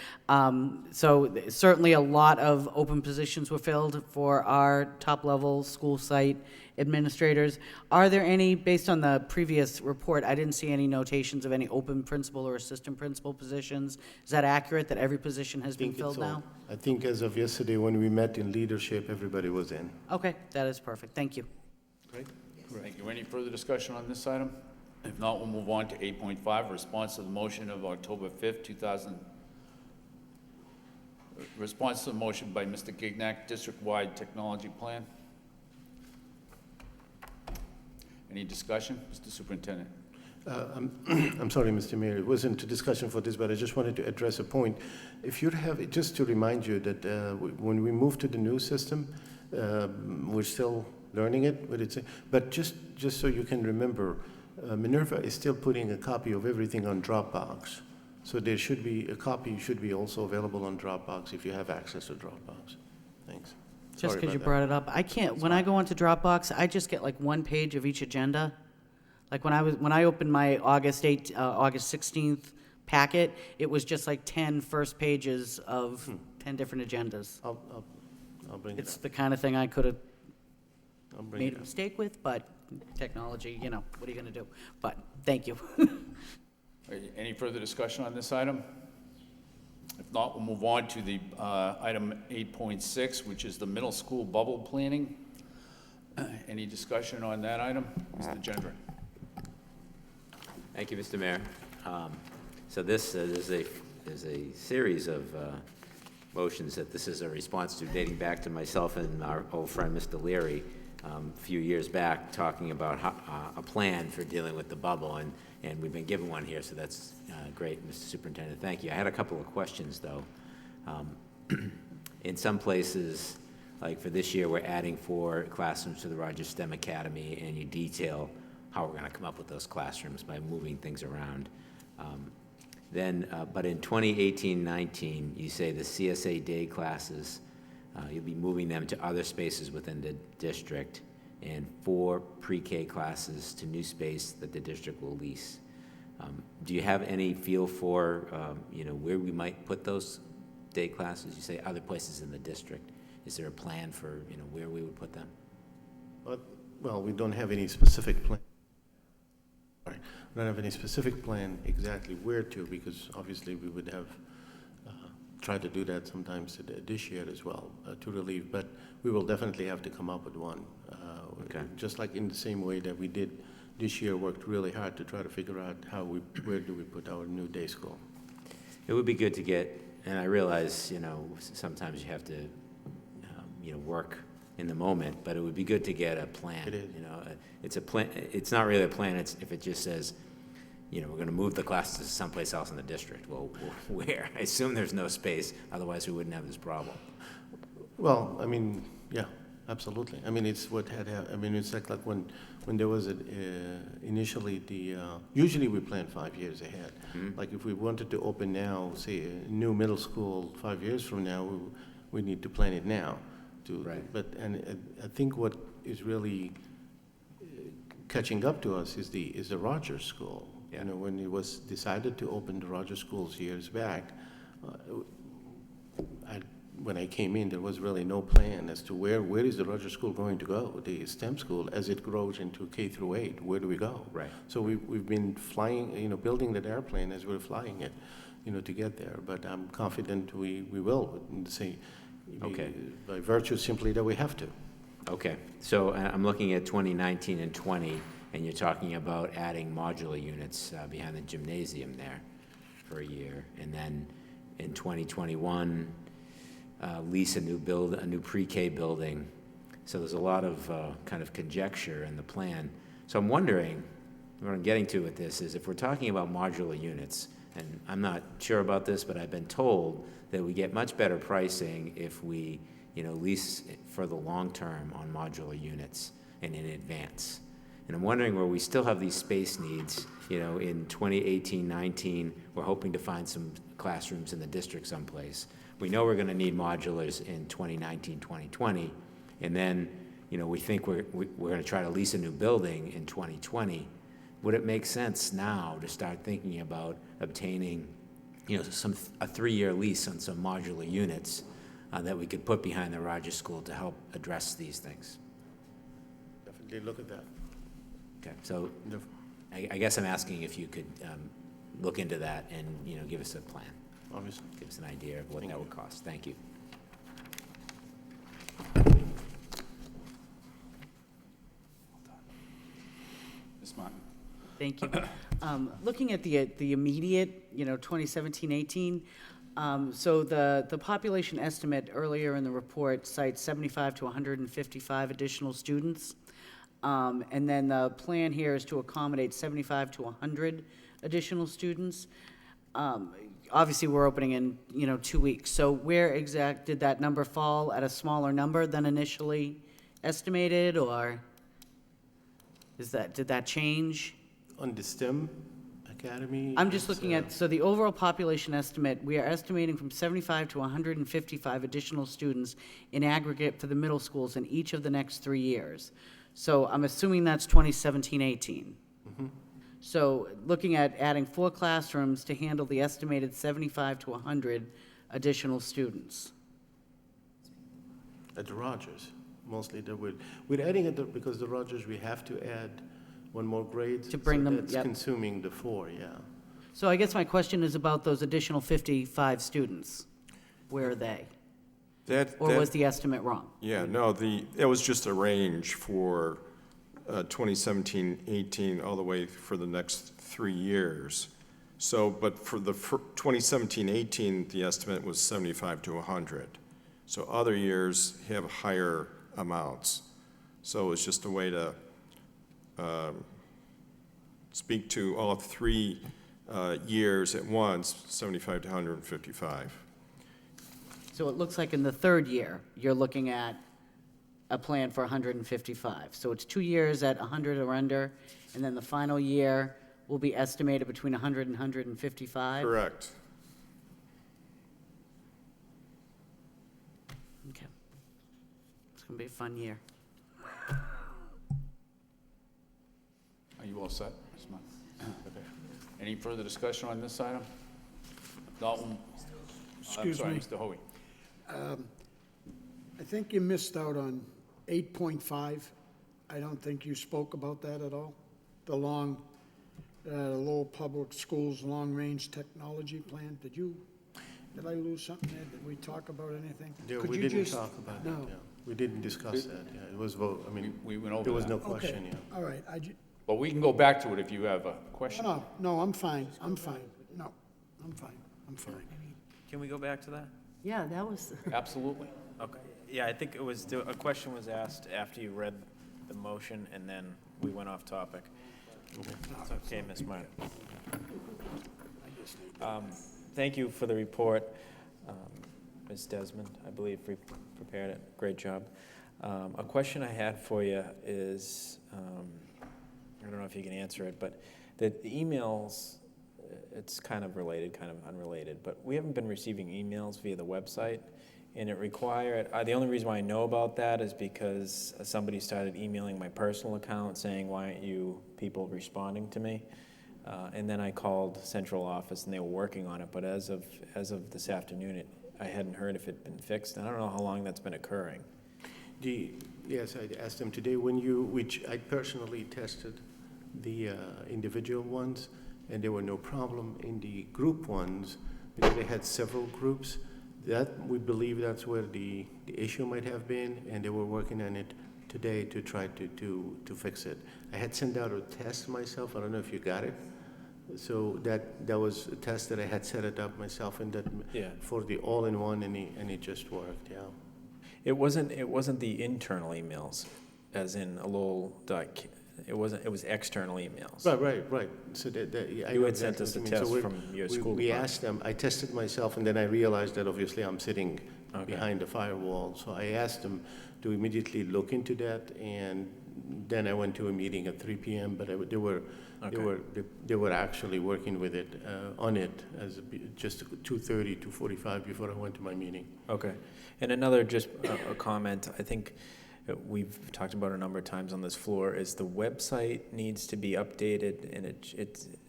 So certainly a lot of open positions were filled for our top-level school site administrators. Are there any, based on the previous report, I didn't see any notations of any open principal or assistant principal positions. Is that accurate, that every position has been filled now? I think as of yesterday, when we met in leadership, everybody was in. Okay, that is perfect. Thank you. Great. Thank you. Any further discussion on this item? If not, we'll move on to 8.5, response to the motion of October 5th, 2000. Response to the motion by Mr. Gignac, district-wide technology plan. Any discussion? Mr. Superintendent. I'm sorry, Mr. Mayor, it wasn't a discussion for this, but I just wanted to address a point. If you have, just to remind you that when we moved to the new system, we're still learning it, but just so you can remember, Minerva is still putting a copy of everything on Dropbox. So there should be, a copy should be also available on Dropbox if you have access to Dropbox. Thanks. Just because you brought it up, I can't, when I go into Dropbox, I just get like one page of each agenda. Like when I opened my August 16th packet, it was just like 10 first pages of 10 different agendas. I'll bring it It's up. the kind of thing I could have bring made it a up. mistake with, but technology, you know, what are you going to do? But thank you. Any further discussion on this item? If not, we'll move on to the item 8.6, which is the middle school bubble planning. Any discussion on that item? Mr. Gendron. Thank you, Mr. Mayor. So this is a series of motions that this is a response to, dating back to myself and our old friend, Mr. Leary, a few years back, talking about a plan for dealing with the bubble, and we've been given one here, so that's great, Mr. Superintendent. Thank you. I had a couple of questions, though. In some places, like for this year, we're adding 4 classrooms to the Rogers STEM Academy, and you detail how we're going to come up with those classrooms by moving things around. But in 2018-19, you say the CSA day classes, you'll be moving them to other spaces within the district, and 4 pre-K classes to new space that the district will lease. Do you have any feel for, where we might put those day classes? You say other places in the district. Is there a plan for, where we would put them? Well, we don't have any specific plan. Sorry. We don't have any specific plan exactly where to, because obviously we would have tried to do that sometimes this year as well, to relieve, but we will definitely have to come up with one. Okay. Just like in the same way that we did this year, worked really hard to try to figure out where do we put our new day school. It would be good to get, and I realize, sometimes you have to, work in the moment, but it would be good to get a plan. It is. It's a plan. It's not really a plan. It's if it just says, we're going to move the classes to someplace else in the district. Well, where? I assume there's no space. Otherwise, we wouldn't have this problem. Well, I mean, yeah, absolutely. I mean, it's what had happened. I mean, it's like when there was initially usually we plan 5 years ahead. Mm-hmm. Like if we wanted to open now, say a new middle school 5 years from now, we need to plan it now. Right. But I think what is really catching up to us is the Rogers School. Yeah. When it was decided to open the Rogers schools years back, when I came in, there was really no plan as to where is the Rogers School going to go, the STEM school, as it grows into K through 8. Where do we go? Right. So we've been flying, building that airplane as we're flying it, to get there. But I'm confident we will. Say, Okay. By virtue simply that we have to. Okay. So I'm looking at 2019 and 20, and you're talking about adding modular units behind the gymnasium there for a year, and then in 2021. Lease a new pre-K building. So there's a lot of kind of conjecture in the plan. So I'm wondering, what I'm getting to with this is if we're talking about modular units, and I'm not sure about this, but I've been told that we get much better pricing if we, lease for the long term on modular units and in advance. And I'm wondering where we still have these space needs, in 2018-19, we're hoping to find some classrooms in the district someplace. we know we're going to need modulars in 2019, 2020, and then, we think we're going to try to lease a new building in 2020, would it make sense now to start thinking about obtaining, a 3-year lease on some modular units that we could put behind the Rogers School to help address these things? Definitely look at that. Okay, so I guess I'm asking if you could look into that and, give us a plan. Obviously. Give us an idea of what that would cost. Thank you. Ms. Martin. Thank you. Looking at the immediate, 2017-18, so the population estimate earlier in the report cites 75 to 155 additional students. And then the plan here is to accommodate 75 to 100 additional students. Obviously, we're opening in, 2 weeks. So where did that number fall, at a smaller number than initially estimated, or did that change? On the STEM Academy? I'm just looking at, so the overall population estimate, we are estimating from 75 to 155 additional students in aggregate for the middle schools in each of the next 3 years. So I'm assuming that's 2017-18. So looking at adding 4 classrooms to handle the estimated 75 to 100 additional students. At the Rogers, mostly we're adding it because the Rogers, we have to add one more grade. To bring them, that's yep. consuming the 4, yeah. So I guess my question is about those additional 55 students. Where are they? Or was the estimate wrong? Yeah, no, it was just a range for 2017-18 all the way for the next 3 years. So, but for the 2017-18, the estimate was 75 to 100. So other years have higher amounts. So it's just a way to speak to all 3 years at once, 75 to 155. So it looks like in the 3rd year, you're looking at a plan for 155. So it's 2 years at 100 or under, and then the final year will be estimated between 100 and 155? Correct. Okay. It's going to be a fun year. Are you all set, Ms. Martin? Okay. Any further discussion on this item? Dalton? Excuse I'm sorry, me. Mr. Hoey. I think you missed out on 8.5. I don't think you spoke about that at all. The Lowell Public Schools Long-Range Technology Plan. Did I lose something there? Did we talk about anything? Yeah, Could we you didn't just- talk about No. it, yeah. We didn't discuss that, yeah. It was vote, I mean, We went over there was that. no question, Okay, yeah. all right. But we can go back to it if you have a question. No, I'm fine. I'm fine. No, I'm fine. I'm fine. Can we go back to that? Yeah, that was, Absolutely. Okay. Yeah, I think it was, a question was asked after you read the motion, and then we went off topic. It's okay, Ms. Martin. Thank you for the report. Ms. Desmond, I believe, prepared it. Great job. A question I had for you is, I don't know if you can answer it, but the emails, it's kind of related, kind of unrelated, but we haven't been receiving emails via the website, and it required, the only reason why I know about that is because somebody started emailing my personal account saying, why aren't you people responding to me? And then I called central office, and they were working on it, but as of this afternoon, I hadn't heard if it had been fixed, and I don't know how long that's been occurring. Yes, I asked them today, which I personally tested the individual ones, and there were no problem in the group ones, because they had several groups. We believe that's where the issue might have been, and they were working on it today to try to fix it. I had sent out a test myself, I don't know if you got it. So that was a test that I had set it up myself, and that for the all-in-one, and it just worked, yeah. It wasn't the internal emails, as in a little doc. It was external emails. Right. So I You know had sent exactly us a what you mean. test So from your school We department. asked them, I tested myself, and then I realized that obviously I'm sitting behind the firewall. So I asked them to immediately look into that, and then I went to a meeting at 3 p.m., but they were actually working with it, on it, as just 2:30, 2:45 before I went to my meeting. Okay. And another just a comment, I think we've talked about a number of times on this floor, is the website needs to be updated, and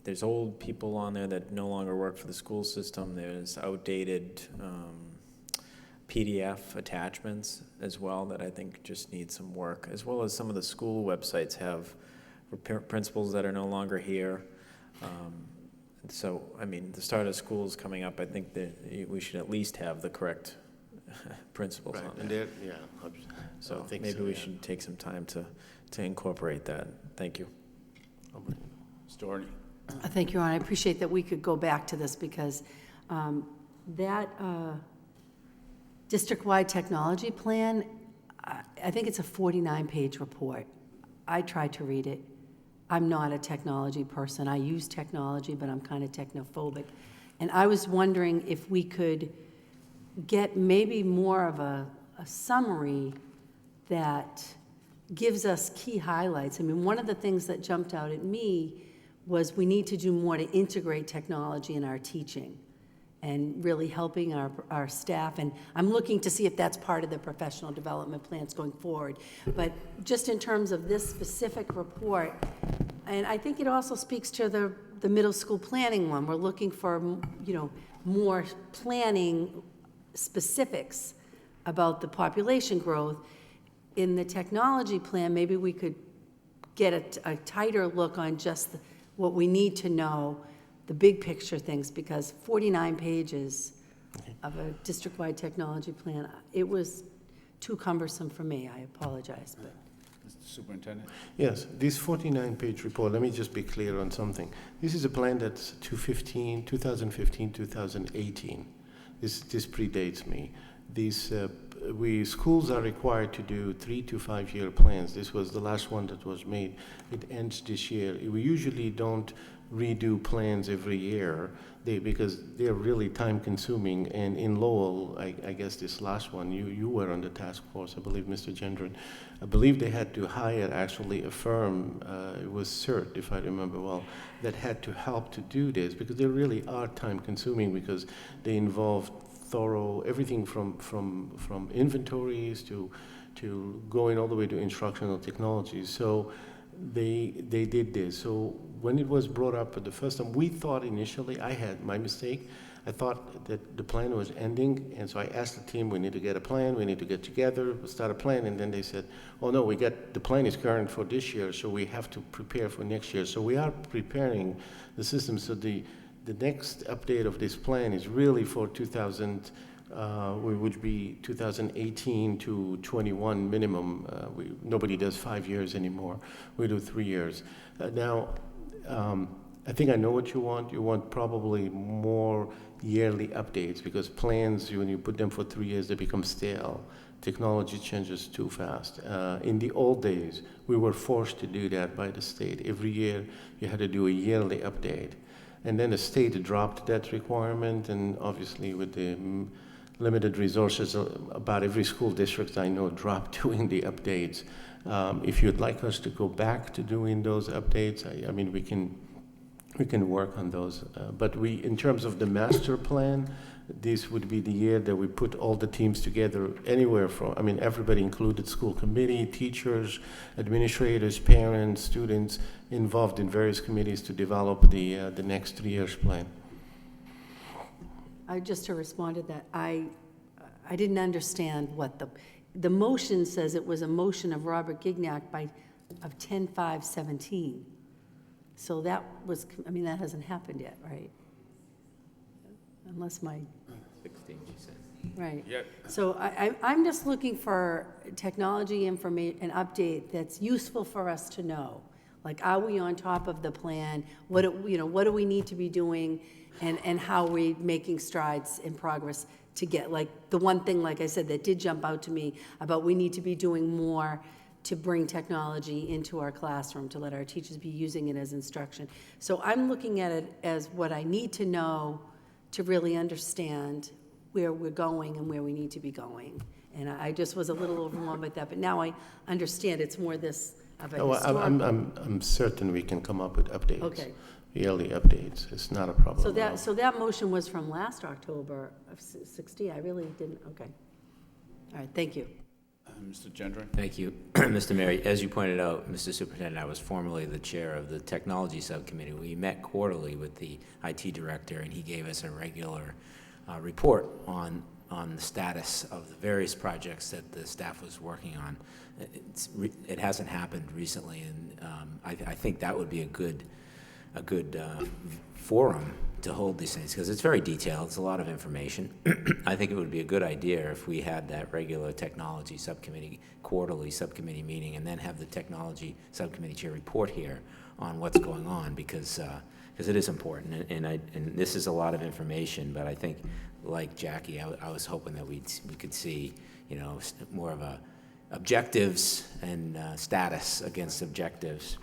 there's old people on there that no longer work for the school system. There's outdated PDF attachments as well that I think just need some work, as well as some of the school websites have principals that are no longer here. So, I mean, the start of school is coming up. I think that we should at least have the correct principles on And there. so I think maybe so, we yeah. should take some time to incorporate that. Thank you. Storey. Thank you, Ron. I appreciate that we could go back to this because that district-wide technology plan, I think it's a 49-page report. I tried to read it. I'm not a technology person. I use technology, but I'm kind of technophobic. And I was wondering if we could get maybe more of a summary that gives us key highlights. I mean, one of the things that jumped out at me was we need to do more to integrate technology in our teaching and really helping our staff. And I'm looking to see if that's part of the professional development plans going forward. But just in terms of this specific report, and I think it also speaks to the middle school planning one. We're looking for, more planning specifics about the population growth. In the technology plan, maybe we could get a tighter look on just what we need to know, the big picture things, because 49 pages of a district-wide technology plan, it was too cumbersome for me. I apologize, but. Mr. Superintendent? Yes, this 49-page report, let me just be clear on something. This is a plan that's 2015, 2018. This predates me. Schools are required to do 3 to 5 year plans. This was the last one that was made. It ends this year. We usually don't redo plans every year because they're really time consuming. And in Lowell, I guess this last one, you were on the task force, I believe, Mr. Gendron. I believe they had to hire actually a firm, it was CERT, if I remember well, that had to help to do this because they really are time consuming because they involve thorough, everything from inventories to going all the way to instructional technologies. So they did this. So when it was brought up for the first time, we thought initially, I had my mistake, I thought that the plan was ending, and so I asked the team, we need to get a plan, we need to get together, start a plan, and then they said, oh no, the plan is current for this year, so we have to prepare for next year. So we are preparing the system, so the next update of this plan is really for 2018 to 21 minimum. Nobody does 5 years anymore. We do 3 years. Now, I think I know what you want. You want probably more yearly updates because plans, when you put them for 3 years, they become stale. Technology changes too fast. In the old days, we were forced to do that by the state. Every year, you had to do a yearly update. And then the state dropped that requirement, and obviously with the limited resources, about every school district I know dropped doing the updates. If you'd like us to go back to doing those updates, I mean, we can work on those. But in terms of the master plan, this would be the year that we put all the teams together anywhere from, I mean, everybody included, school committee, teachers, administrators, parents, students, involved in various committees to develop the next 3 years plan. Just to respond to that, I didn't understand what the motion says. It was a motion of Robert Gignac of 10/5/17. So that was, I mean, that hasn't happened yet, right? Unless my... 16, she said. Right. Yep. So I'm just looking for technology information, an update that's useful for us to know. Like, are we on top of the plan? What do we need to be doing? And how are we making strides in progress to get, like, the one thing, like I said, that did jump out to me about we need to be doing more to bring technology into our classroom, to let our teachers be using it as instruction. So I'm looking at it as what I need to know to really understand where we're going and where we need to be going. And I just was a little overwhelmed with that, but now I understand it's more this of a No, historical. I'm certain we can come up with updates. Okay. Yearly updates. It's not a problem. So that motion was from last October of 60. I really didn't, okay. All right, thank you. Mr. Gendron? Thank you, Mr. Mayor. As you pointed out, Mr. Superintendent, I was formerly the chair of the technology subcommittee. We met quarterly with the IT director, and he gave us a regular report on the status of the various projects that the staff was working on. It hasn't happened recently, and I think that would be a good forum to hold these things, because it's very detailed. It's a lot of information. I think it would be a good idea if we had that regular technology subcommittee, quarterly subcommittee meeting, and then have the technology subcommittee chair report here on what's going on, because it is important, and this is a lot of information. But I think, like Jackie, I was hoping that we could see, more of a objectives and status against objectives.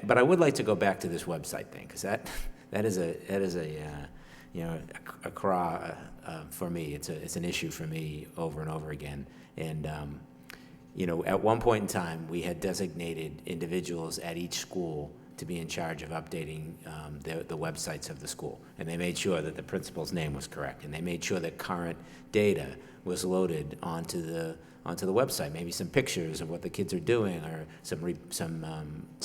But I would like to go back to this website thing, because that is a craw for me. It's an issue for me over and over again. And at one point in time, we had designated individuals at each school to be in charge of updating the websites of the school, and they made sure that the principal's name was correct, and they made sure that current data was loaded onto the website, maybe some pictures of what the kids are doing, or some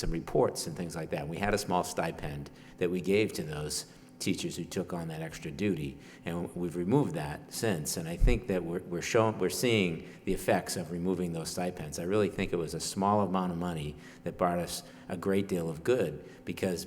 reports and things like that. We had a small stipend that we gave to those teachers who took on that extra duty, and we've removed that since. And I think that we're seeing the effects of removing those stipends. I really think it was a small amount of money that brought us a great deal of good, because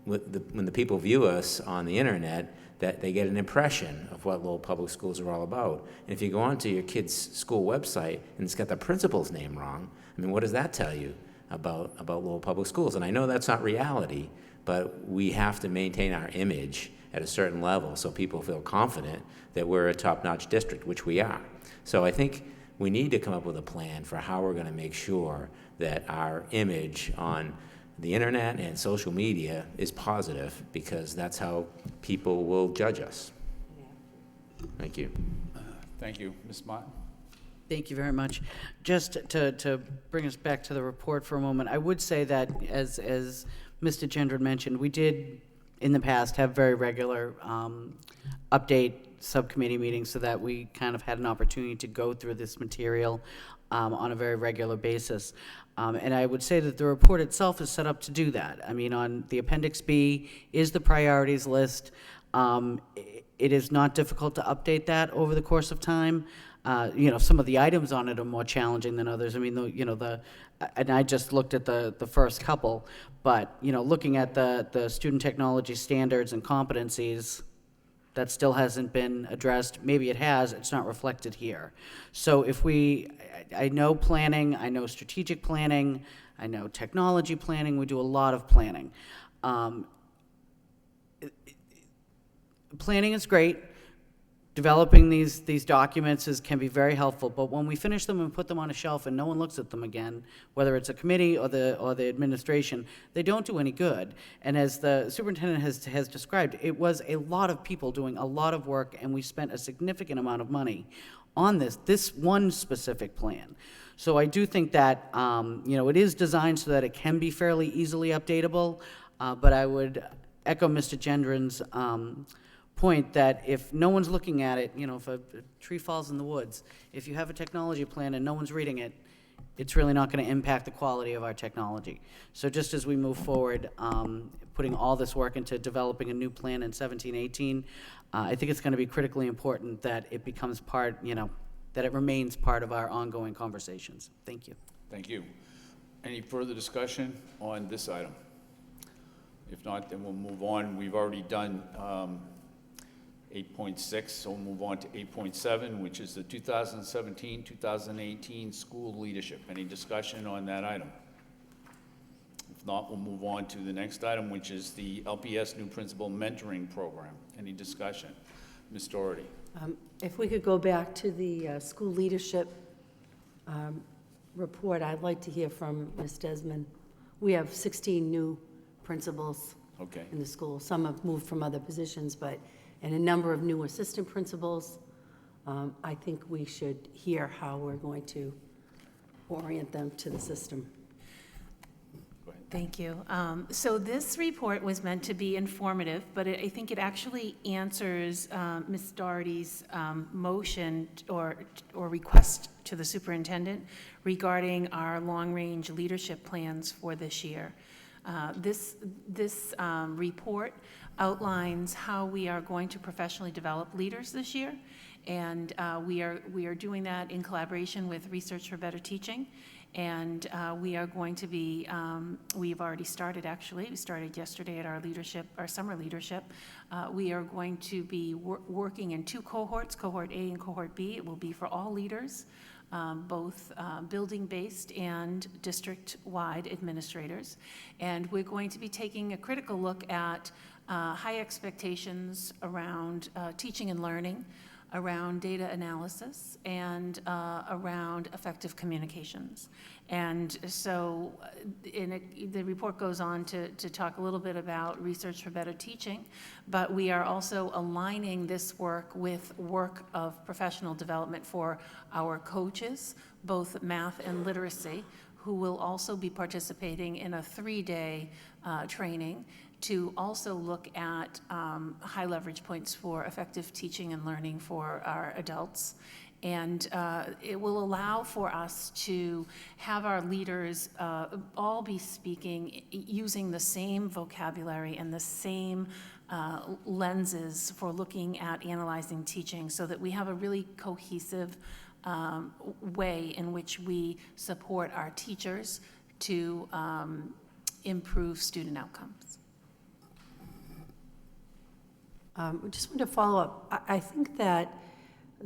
when the people view us on the internet, that they get an impression of what Lowell Public Schools are all about. And if you go onto your kid's school website and it's got the principal's name wrong, I mean, what does that tell you about Lowell Public Schools? And I know that's not reality, but we have to maintain our image at a certain level so people feel confident that we're a top-notch district, which we are. So I think we need to come up with a plan for how we're going to make sure that our image on the internet and social media is positive, because that's how people will judge us. Thank you. Thank you. Ms. Martin? Thank you very much. Just to bring us back to the report for a moment, I would say that, as Mr. Gendron mentioned, we did in the past have very regular update subcommittee meetings, so that we kind of had an opportunity to go through this material on a very regular basis. And I would say that the report itself is set up to do that. I mean, on the Appendix B is the priorities list. It is not difficult to update that over the course of time. Some of the items on it are more challenging than others. I mean, and I just looked at the first couple, but, looking at the student technology standards and competencies, that still hasn't been addressed. Maybe it has, it's not reflected here. So I know planning, I know strategic planning, I know technology planning, we do a lot of planning. Planning is great. Developing these documents can be very helpful, but when we finish them and put them on a shelf and no one looks at them again, whether it's a committee or the administration, they don't do any good. And as the superintendent has described, it was a lot of people doing a lot of work, and we spent a significant amount of money on this one specific plan. So I do think that it is designed so that it can be fairly easily updatable, but I would echo Mr. Gendron's point that if no one's looking at it, if a tree falls in the woods, if you have a technology plan and no one's reading it, it's really not going to impact the quality of our technology. So just as we move forward, putting all this work into developing a new plan in 17-18, I think it's going to be critically important that it becomes part, that it remains part of our ongoing conversations. Thank you. Thank you. Any further discussion on this item? If not, then we'll move on. We've already done 8.6, so we'll move on to 8.7, which is the 2017-2018 school leadership. Any discussion on that item? If not, we'll move on to the next item, which is the LPS new principal mentoring program. Any discussion? Ms. Doherty. If we could go back to the school leadership report, I'd like to hear from Ms. Desmond. We have 16 new principals in the school. Some have moved from other positions, and a number of new assistant principals. I think we should hear how we're going to orient them to the system. Thank you. So this report was meant to be informative, but I think it actually answers Ms. Doherty's motion or request to the superintendent regarding our long-range leadership plans for this year. This report outlines how we are going to professionally develop leaders this year, and we are doing that in collaboration with Research for Better Teaching. And we are going to be, we've already started actually, we started yesterday at our summer leadership. We are going to be working in two cohorts, Cohort A and Cohort B. It will be for all leaders, both building-based and district-wide administrators. And we're going to be taking a critical look at high expectations around teaching and learning, around data analysis, and around effective communications. And so the report goes on to talk a little bit about Research for Better Teaching, but we are also aligning this work with work of professional development for our coaches, both math and literacy, who will also be participating in a 3-day training to also look at high leverage points for effective teaching and learning for our adults. And it will allow for us to have our leaders all be speaking using the same vocabulary and the same lenses for looking at analyzing teaching, so that we have a really cohesive way in which we support our teachers to improve student outcomes. Just wanted to follow up. I think that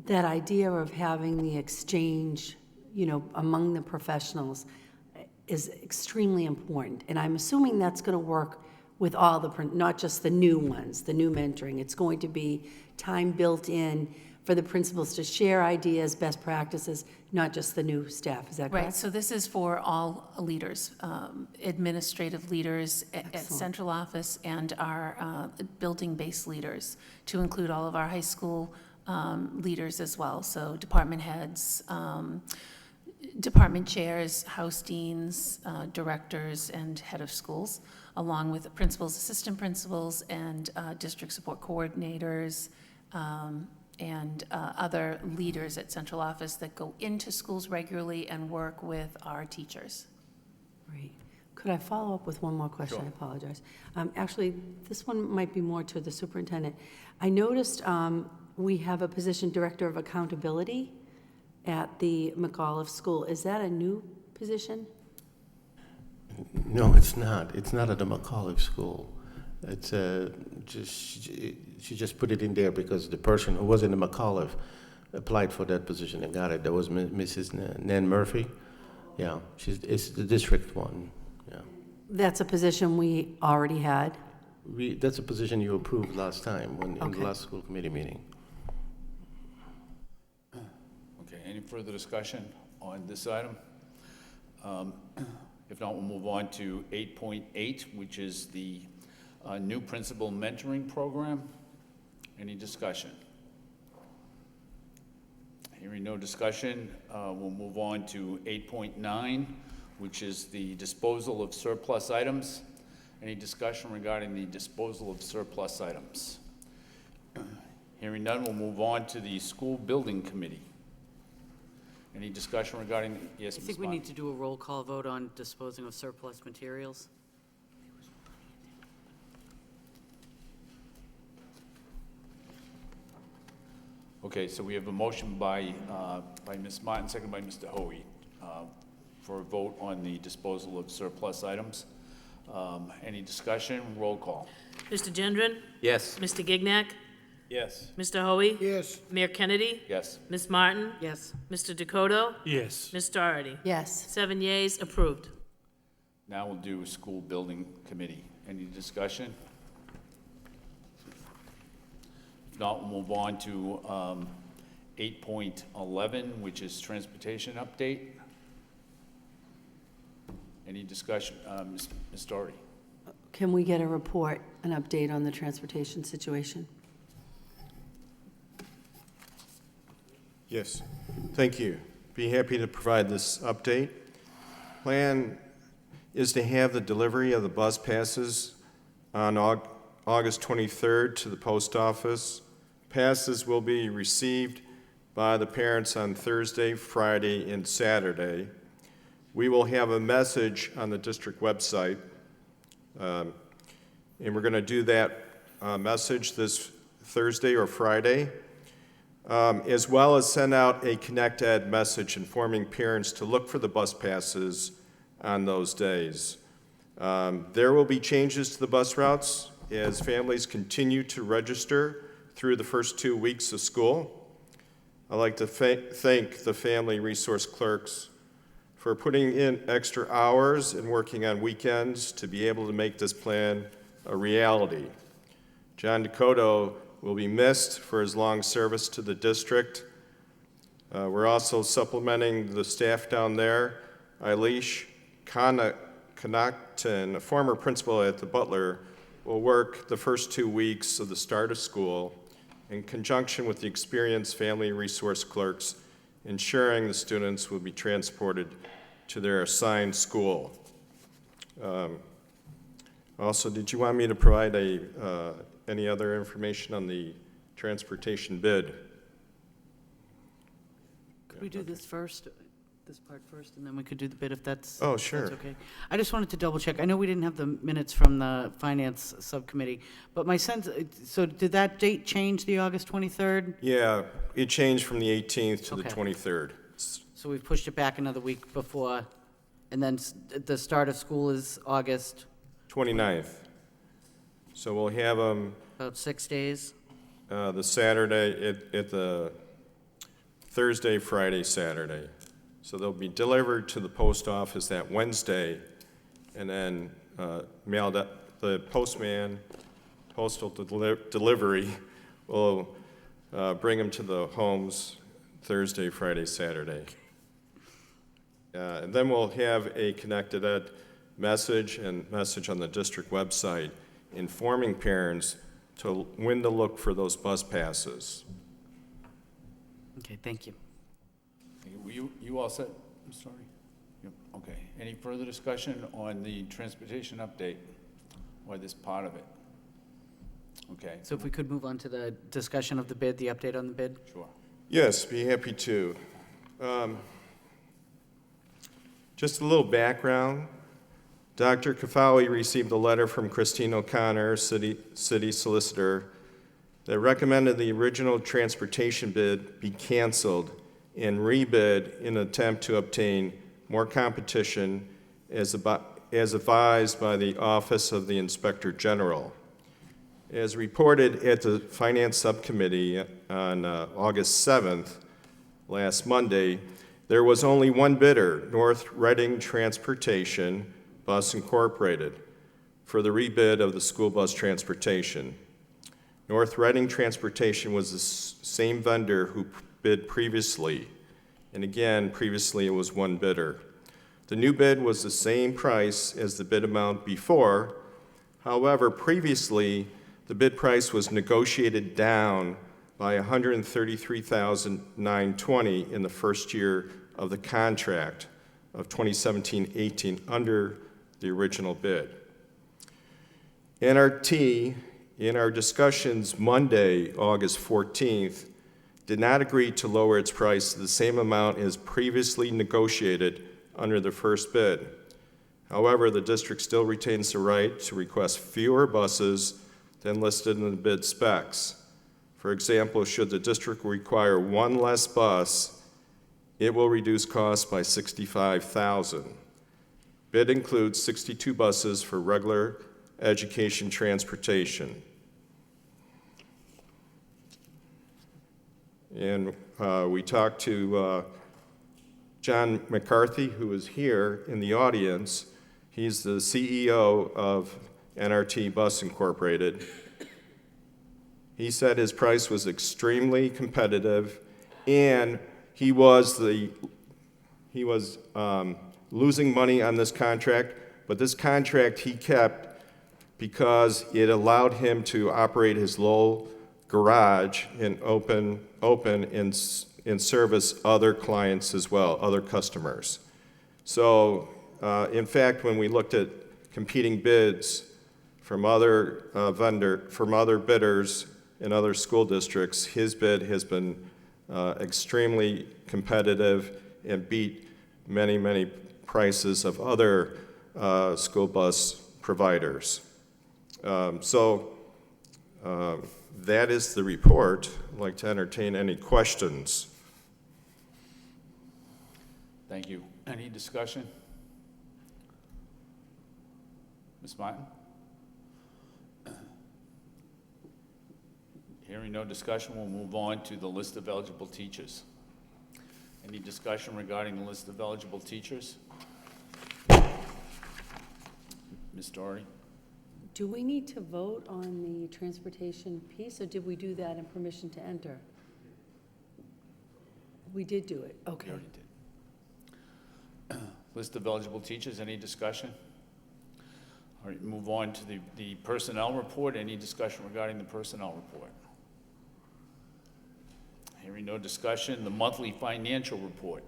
idea of having the exchange, among the professionals is extremely important. And I'm assuming that's going to work with all not just the new ones, the new mentoring. It's going to be time built in for the principals to share ideas, best practices, not just the new staff. Is that correct? Right, so this is for all leaders, administrative leaders at central office and our building-based leaders, to include all of our high school leaders as well. So department heads, department chairs, house deans, directors, and head of schools, along with principals, assistant principals, and district support coordinators, and other leaders at central office that go into schools regularly and work with our teachers. Great. Could I follow up with one more question? Sure. I apologize. Actually, this one might be more to the superintendent. I noticed we have a position, Director of Accountability, at the McAuliffe School. Is that a new position? No, it's not. It's not at the McAuliffe School. It's she just put it in there because the person who was in the McAuliffe applied for that position and got it. That was Mrs. Nan Murphy. Yeah, it's the district one. Yeah. That's a position we already had? That's a position you approved last time in the last school committee meeting. Okay, any further discussion on this item? If not, we'll move on to 8.8, which is the new principal mentoring program. Any discussion? Hearing no discussion, we'll move on to 8.9, which is the disposal of surplus items. Any discussion regarding the disposal of surplus items? Hearing none, we'll move on to the school building committee. Any discussion regarding, yes, I Ms. think we Mott? need to do a roll call vote on disposing of surplus materials. Okay, so we have a motion by Ms. Martin, second by Mr. Hoey, for a vote on the disposal of surplus items. Any discussion? Roll call. Mr. Gendron? Yes. Mr. Gignac? Yes. Mr. Hoey? Yes. Mayor Kennedy? Yes. Ms. Martin? Yes. Mr. Dakota? Yes. Ms. Doherty? Yes. 7 yeas, approved. Now we'll do school building committee. Any discussion? If not, we'll move on to 8.11, which is transportation update. Any discussion? Ms. Doherty? Can we get a report, an update on the transportation situation? Yes, thank you. Be happy to provide this update. Plan is to have the delivery of the bus passes on August 23rd to the post office. Passes will be received by the parents on Thursday, Friday, and Saturday. We will have a message on the district website, and we're going to do that message this Thursday or Friday, as well as send out a Connect Ed message informing parents to look for the bus passes on those days. There will be changes to the bus routes as families continue to register through the first 2 weeks of school. I'd like to thank the family resource clerks for putting in extra hours and working on weekends to be able to make this plan a reality. John Dakota will be missed for his long service to the district. We're also supplementing the staff down there. Eilish Connaughton, a former principal at the Butler, will work the first 2 weeks of the start of school in conjunction with the experienced family resource clerks, ensuring the students will be transported to their assigned school. Also, did you want me to provide any other information on the transportation bid? Could we do this first, this part first, and then we could do the bid if that's, Oh, if sure. that's okay? I just wanted to double check. I know we didn't have the minutes from the finance subcommittee, but my sense, so did that date change, the August 23rd? Yeah, it changed from the 18th to the Okay. 23rd. So we've pushed it back another week before, and then the start of school is August, 29th. So we'll have them about 6 days? the Saturday, at the Thursday, Friday, Saturday. So they'll be delivered to the post office that Wednesday, and then mailed up. The postman, postal delivery will bring them to the homes Thursday, Friday, Saturday. And then we'll have a Connected Ed message and message on the district website informing parents to when to look for those bus passes. Okay, thank you. You all set? I'm sorry. Yep, okay. Any further discussion on the transportation update or this part of it? Okay. So if we could move on to the discussion of the bid, the update on the bid? Sure. Yes, be happy to. Just a little background. Dr. Kafawi received a letter from Christine O'Connor, city solicitor, that recommended the original transportation bid be canceled and rebid in an attempt to obtain more competition as advised by the Office of the Inspector General. As reported at the Finance Subcommittee on August 7th, last Monday, there was only one bidder, North Reading Transportation Bus Incorporated, for the rebid of the school bus transportation. North Reading Transportation was the same vendor who bid previously, and again, previously it was one bidder. The new bid was the same price as the bid amount before. However, previously, the bid price was negotiated down by $133,920 in the first year of the contract of 2017-18 under the original bid. NRT, in our discussions Monday, August 14th, did not agree to lower its price to the same amount as previously negotiated under the first bid. However, the district still retains the right to request fewer buses than listed in the bid specs. For example, should the district require one less bus, it will reduce costs by $65,000. Bid includes 62 buses for regular education transportation. And we talked to John McCarthy, who is here in the audience. He's the CEO of NRT Bus Incorporated. He said his price was extremely competitive, and he was losing money on this contract, but this contract he kept because it allowed him to operate his Lowell garage and open and service other clients as well, other customers. So in fact, when we looked at competing bids from other bidders in other school districts, his bid has been extremely competitive and beat many, many prices of other school bus providers. That is the report. I'd like to entertain any questions. Thank you. Any discussion? Ms. Martin? Hearing no discussion, we'll move on to the list of eligible teachers. Any discussion regarding the list of eligible teachers? Ms. Doherty? Do we need to vote on the transportation piece, or did we do that in permission to enter? We did do it, okay. We already did. List of eligible teachers, any discussion? All right, move on to the personnel report. Any discussion regarding the personnel report? Hearing no discussion, the monthly financial report.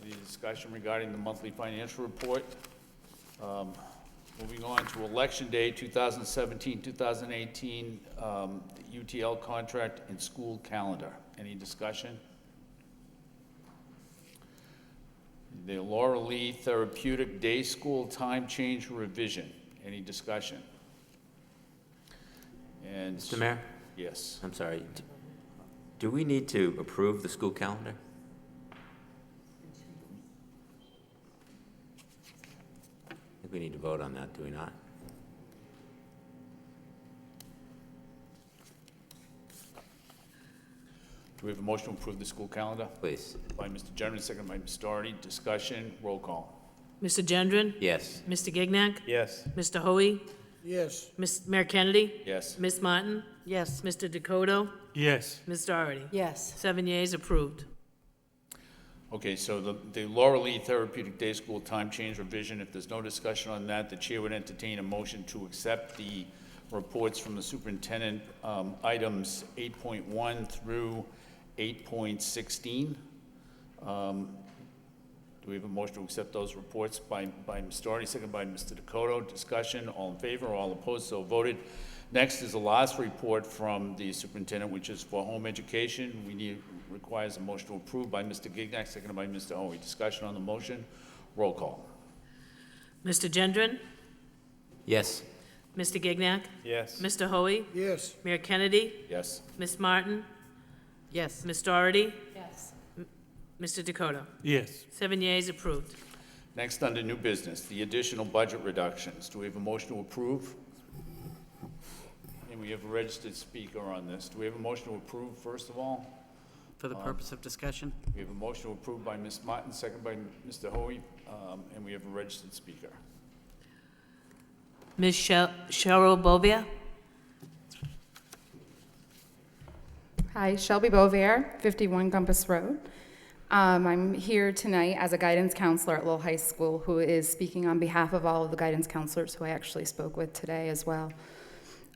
Any discussion regarding the monthly financial report? Moving on to Election Day 2017-2018, UTL contract and school calendar. Any discussion? The Laura Lee Therapeutic Day School time change revision. Any discussion? And Mr. Mayor? Yes. I'm sorry. Do we need to approve the school calendar? I think we need to vote on that, do we not? Do we have a motion to approve the school calendar? Please. By Mr. Gendron, second by Ms. Doherty. Discussion, roll call. Mr. Gendron? Yes. Mr. Gignac? Yes. Mr. Hoey? Yes. Mayor Kennedy? Yes. Ms. Martin? Yes. Mr. Dakota? Yes. Ms. Doherty? Yes. 7 yeas, approved. Okay, so the Laura Lee Therapeutic Day School time change revision, if there's no discussion on that, the chair would entertain a motion to accept the reports from the superintendent, items 8.1 through 8.16. Do we have a motion to accept those reports by Ms. Doherty, second by Mr. Dakota? Discussion, all in favor, all opposed, so voted. Next is the last report from the superintendent, which is for home education. Requires a motion to approve by Mr. Gignac, seconded by Mr. Hoey. Discussion on the motion, roll call. Mr. Gendron? Yes. Mr. Gignac? Yes. Mr. Hoey? Yes. Mayor Kennedy? Yes. Ms. Martin? Yes. Ms. Doherty? Yes. Mr. Dakota? Yes. 7 yeas, approved. Next, under new business, the additional budget reductions. Do we have a motion to approve? And we have a registered speaker on this. Do we have a motion to approve, first of all? For the purpose of discussion? We have a motion to approve by Ms. Martin, second by Mr. Hoey, and we have a registered speaker. Ms. Cheryl Bovia? Hi, Shelby Bovier, 51 Compass Road. I'm here tonight as a guidance counselor at Lowell High School who is speaking on behalf of all of the guidance counselors who I actually spoke with today as well.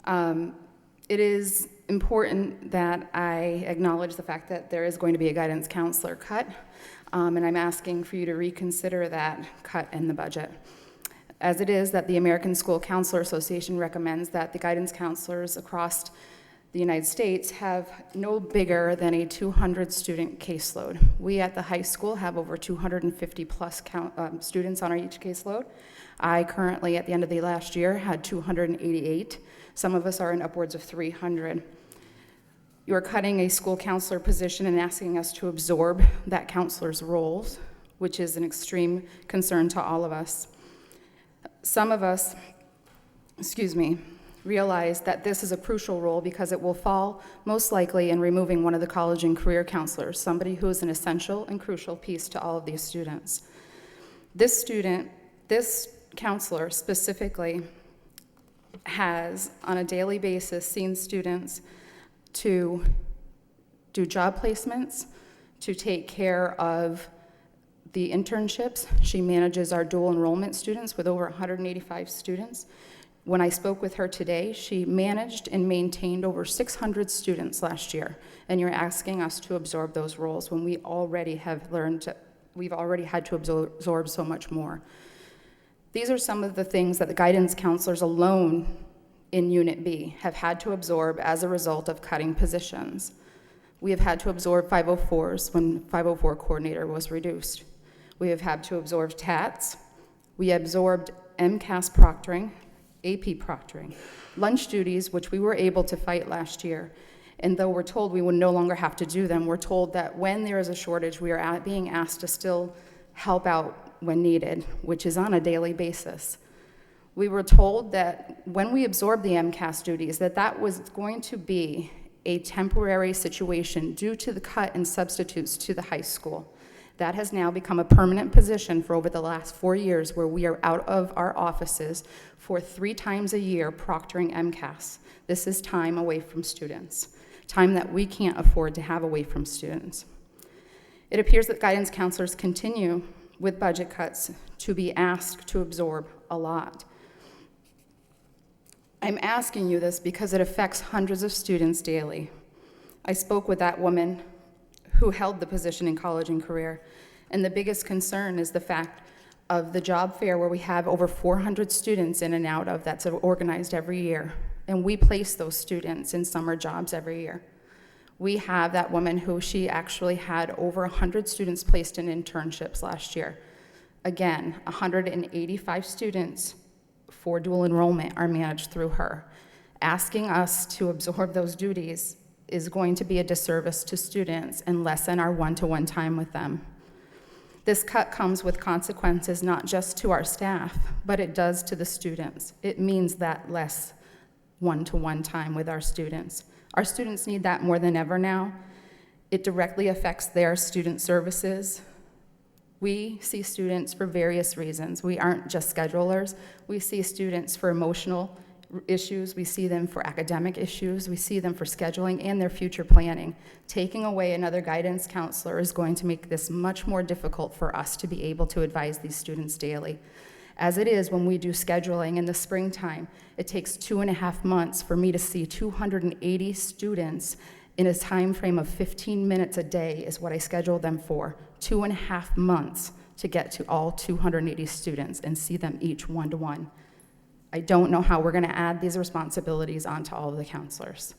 It is important that I acknowledge the fact that there is going to be a guidance counselor cut, and I'm asking for you to reconsider that cut in the budget. As it is that the American School Counselor Association recommends that the guidance counselors across the United States have no bigger than a 200-student caseload. We at the high school have over 250 plus students on each caseload. I currently, at the end of the last year, had 288. Some of us are in upwards of 300. You are cutting a school counselor position and asking us to absorb that counselor's roles, which is an extreme concern to all of us. Some of us, realize that this is a crucial role because it will fall most likely in removing one of the college and career counselors, somebody who is an essential and crucial piece to all of these students. This counselor specifically has, on a daily basis, seen students to do job placements, to take care of the internships. She manages our dual enrollment students with over 185 students. When I spoke with her today, she managed and maintained over 600 students last year, and you're asking us to absorb those roles when we already have learned to we've already had to absorb so much more. These are some of the things that the guidance counselors alone in Unit B have had to absorb as a result of cutting positions. We have had to absorb 504s when 504 coordinator was reduced. We have had to absorb TATs. We absorbed MCAS proctoring, AP proctoring, lunch duties, which we were able to fight last year. And though we're told we would no longer have to do them, we're told that when there is a shortage, we are being asked to still help out when needed, which is on a daily basis. We were told that when we absorbed the MCAS duties, that was going to be a temporary situation due to the cut in substitutes to the high school. That has now become a permanent position for over the last 4 years, where we are out of our offices for 3 times a year proctoring MCAS. This is time away from students, time that we can't afford to have away from students. It appears that guidance counselors continue with budget cuts to be asked to absorb a lot. I'm asking you this because it affects hundreds of students daily. I spoke with that woman who held the position in college and career, and the biggest concern is the fact of the job fair where we have over 400 students in and out of that's organized every year, and we place those students in summer jobs every year. We have that woman who she actually had over 100 students placed in internships last year. Again, 185 students for dual enrollment are managed through her. Asking us to absorb those duties is going to be a disservice to students and lessen our one-to-one time with them. This cut comes with consequences not just to our staff, but it does to the students. It means that less one-to-one time with our students. Our students need that more than ever now. It directly affects their student services. We see students for various reasons. We aren't just schedulers. We see students for emotional issues. We see them for academic issues. We see them for scheduling and their future planning. Taking away another guidance counselor is going to make this much more difficult for us to be able to advise these students daily. As it is, when we do scheduling in the springtime, it takes 2.5 months for me to see 280 students in a time frame of 15 minutes a day is what I schedule them for. 2.5 months to get to all 280 students and see them each one-to-one. I don't know how we're going to add these responsibilities onto all of the counselors.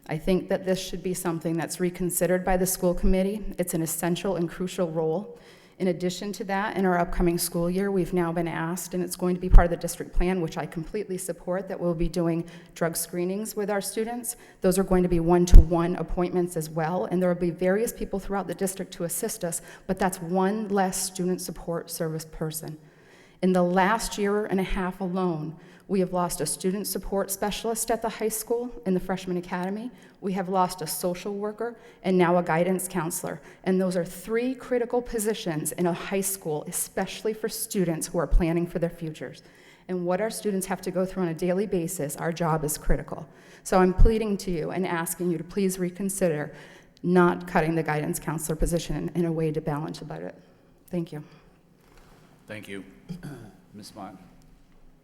I think that this should be something that's reconsidered by the school committee. It's an essential and crucial role. In addition to that, in our upcoming school year, we've now been asked, and it's going to be part of the district plan, which I completely support, that we'll be doing drug screenings with our students. Those are going to be one-to-one appointments as well, and there will be various people throughout the district to assist us, but that's one less student support service person. In the last 1.5 years alone, we have lost a student support specialist at the high school in the freshman academy. We have lost a social worker and now a guidance counselor. And those are 3 critical positions in a high school, especially for students who are planning for their futures. And what our students have to go through on a daily basis, our job is critical. So I'm pleading to you and asking you to please reconsider not cutting the guidance counselor position in a way to balance the budget. Thank you. Thank you. Ms. Martin.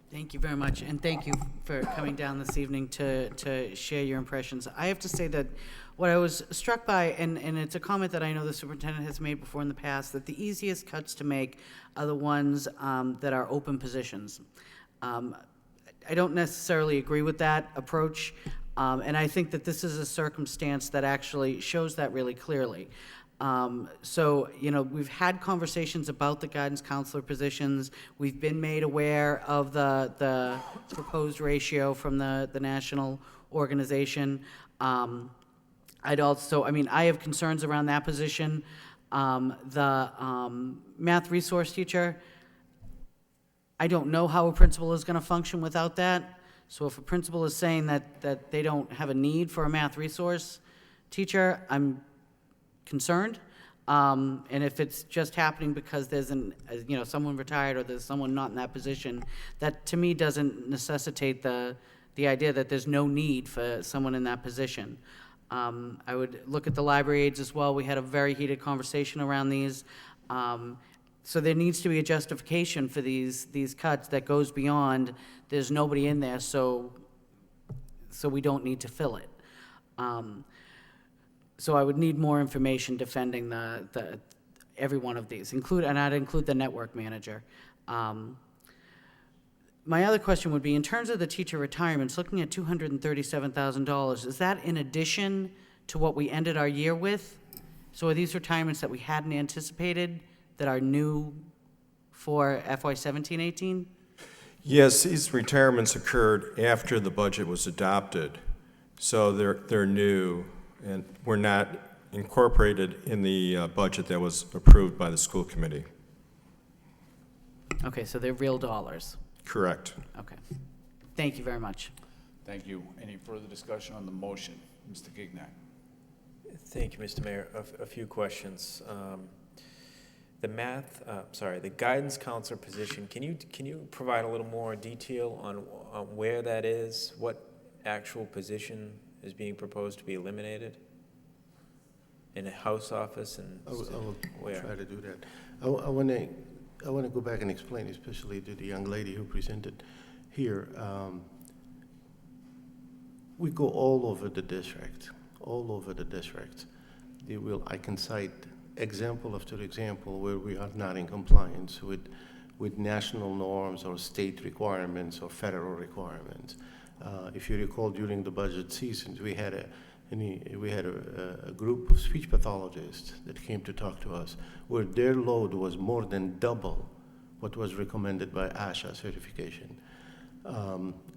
Thank you very much, and thank you for coming down this evening to share your impressions. I have to say that what I was struck by, and it's a comment that I know the superintendent has made before in the past, that the easiest cuts to make are the ones that are open positions. I don't necessarily agree with that approach, and I think that this is a circumstance that actually shows that really clearly. So, you know, we've had conversations about the guidance counselor positions. We've been made aware of the proposed ratio from the national organization. I have concerns around that position. The math resource teacher, I don't know how a principal is going to function without that. So if a principal is saying that they don't have a need for a math resource teacher, I'm concerned. And if it's just happening because there's someone retired or there's someone not in that position, that to me doesn't necessitate the idea that there's no need for someone in that position. I would look at the library aides as well. We had a very heated conversation around these. So there needs to be a justification for these cuts that goes beyond there's nobody in there, so we don't need to fill it. So I would need more information defending every one of these, and I'd include the network manager. My other question would be, in terms of the teacher retirements, looking at $237,000, is that in addition to what we ended our year with? So are these retirements that we hadn't anticipated that are new for FY 17-18? Yes, these retirements occurred after the budget was adopted, so they're new and were not incorporated in the budget that was approved by the school committee. Okay, so they're real dollars. Correct. Okay. Thank you very much. Thank you. Any further discussion on the motion? Mr. Gignac. Thank you, Mr. Mayor. A few questions. The guidance counselor position, can you provide a little more detail on where that is? What actual position is being proposed to be eliminated? In a house office and I will where? try to do that. I want to go back and explain, especially to the young lady who presented here. We go all over the district, all over the district. I can cite example after example where we are not in compliance with national norms or state requirements or federal requirements. If you recall, during the budget seasons, we had a group of speech pathologists that came to talk to us, where their load was more than double what was recommended by ASHA certification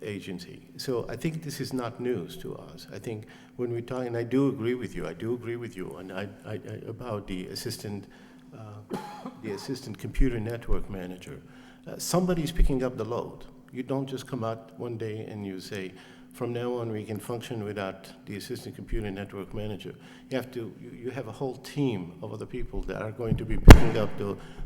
agency. So I think this is not news to us. I think when we talk, and I do agree with you, and I about the assistant computer network manager. Somebody's picking up the load. You don't just come out one day and you say, from now on we can function without the assistant computer network manager. You have a whole team of other people that are going to be picking up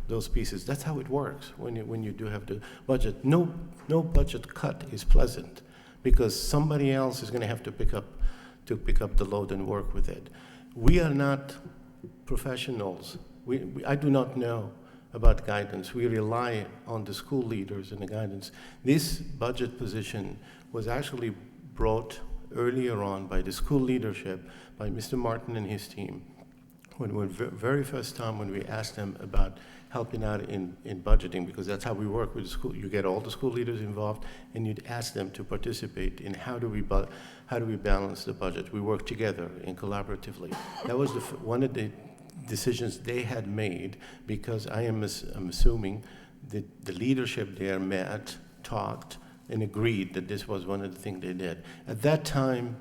those pieces. That's how it works when you do have the budget. No budget cut is pleasant, because somebody else is going to have to pick up the load and work with it. We are not professionals. I do not know about guidance. We rely on the school leaders and the guidance. This budget position was actually brought earlier on by the school leadership, by Mr. Martin and his team. Very first time when we asked them about helping out in budgeting, because that's how we work with the school. You get all the school leaders involved, and you'd ask them to participate in how do we balance the budget. We work together and collaboratively. That was one of the decisions they had made, because I'm assuming that the leadership there met, talked, and agreed that this was one of the things they did. At that time,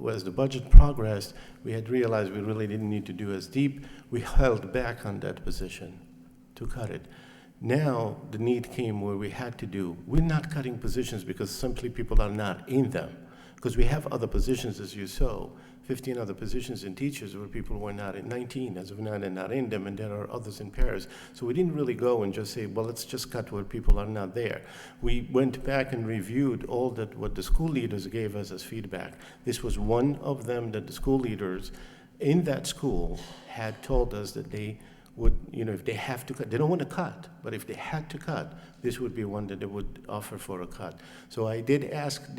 as the budget progressed, we had realized we really didn't need to do as deep. We held back on that position to cut it. Now, the need came where we had to do. We're not cutting positions because simply people are not in them, because we have other positions, as you saw, 15 other positions in teachers where people were not in, 19 as of now, they're not in them, and there are others in pairs. So we didn't really go and just say, well, let's just cut where people are not there. We went back and reviewed all that what the school leaders gave us as feedback. This was one of them that the school leaders in that school had told us that they would, if they have to cut, they don't want to cut, but if they had to cut, this would be one that they would offer for a cut. So I did ask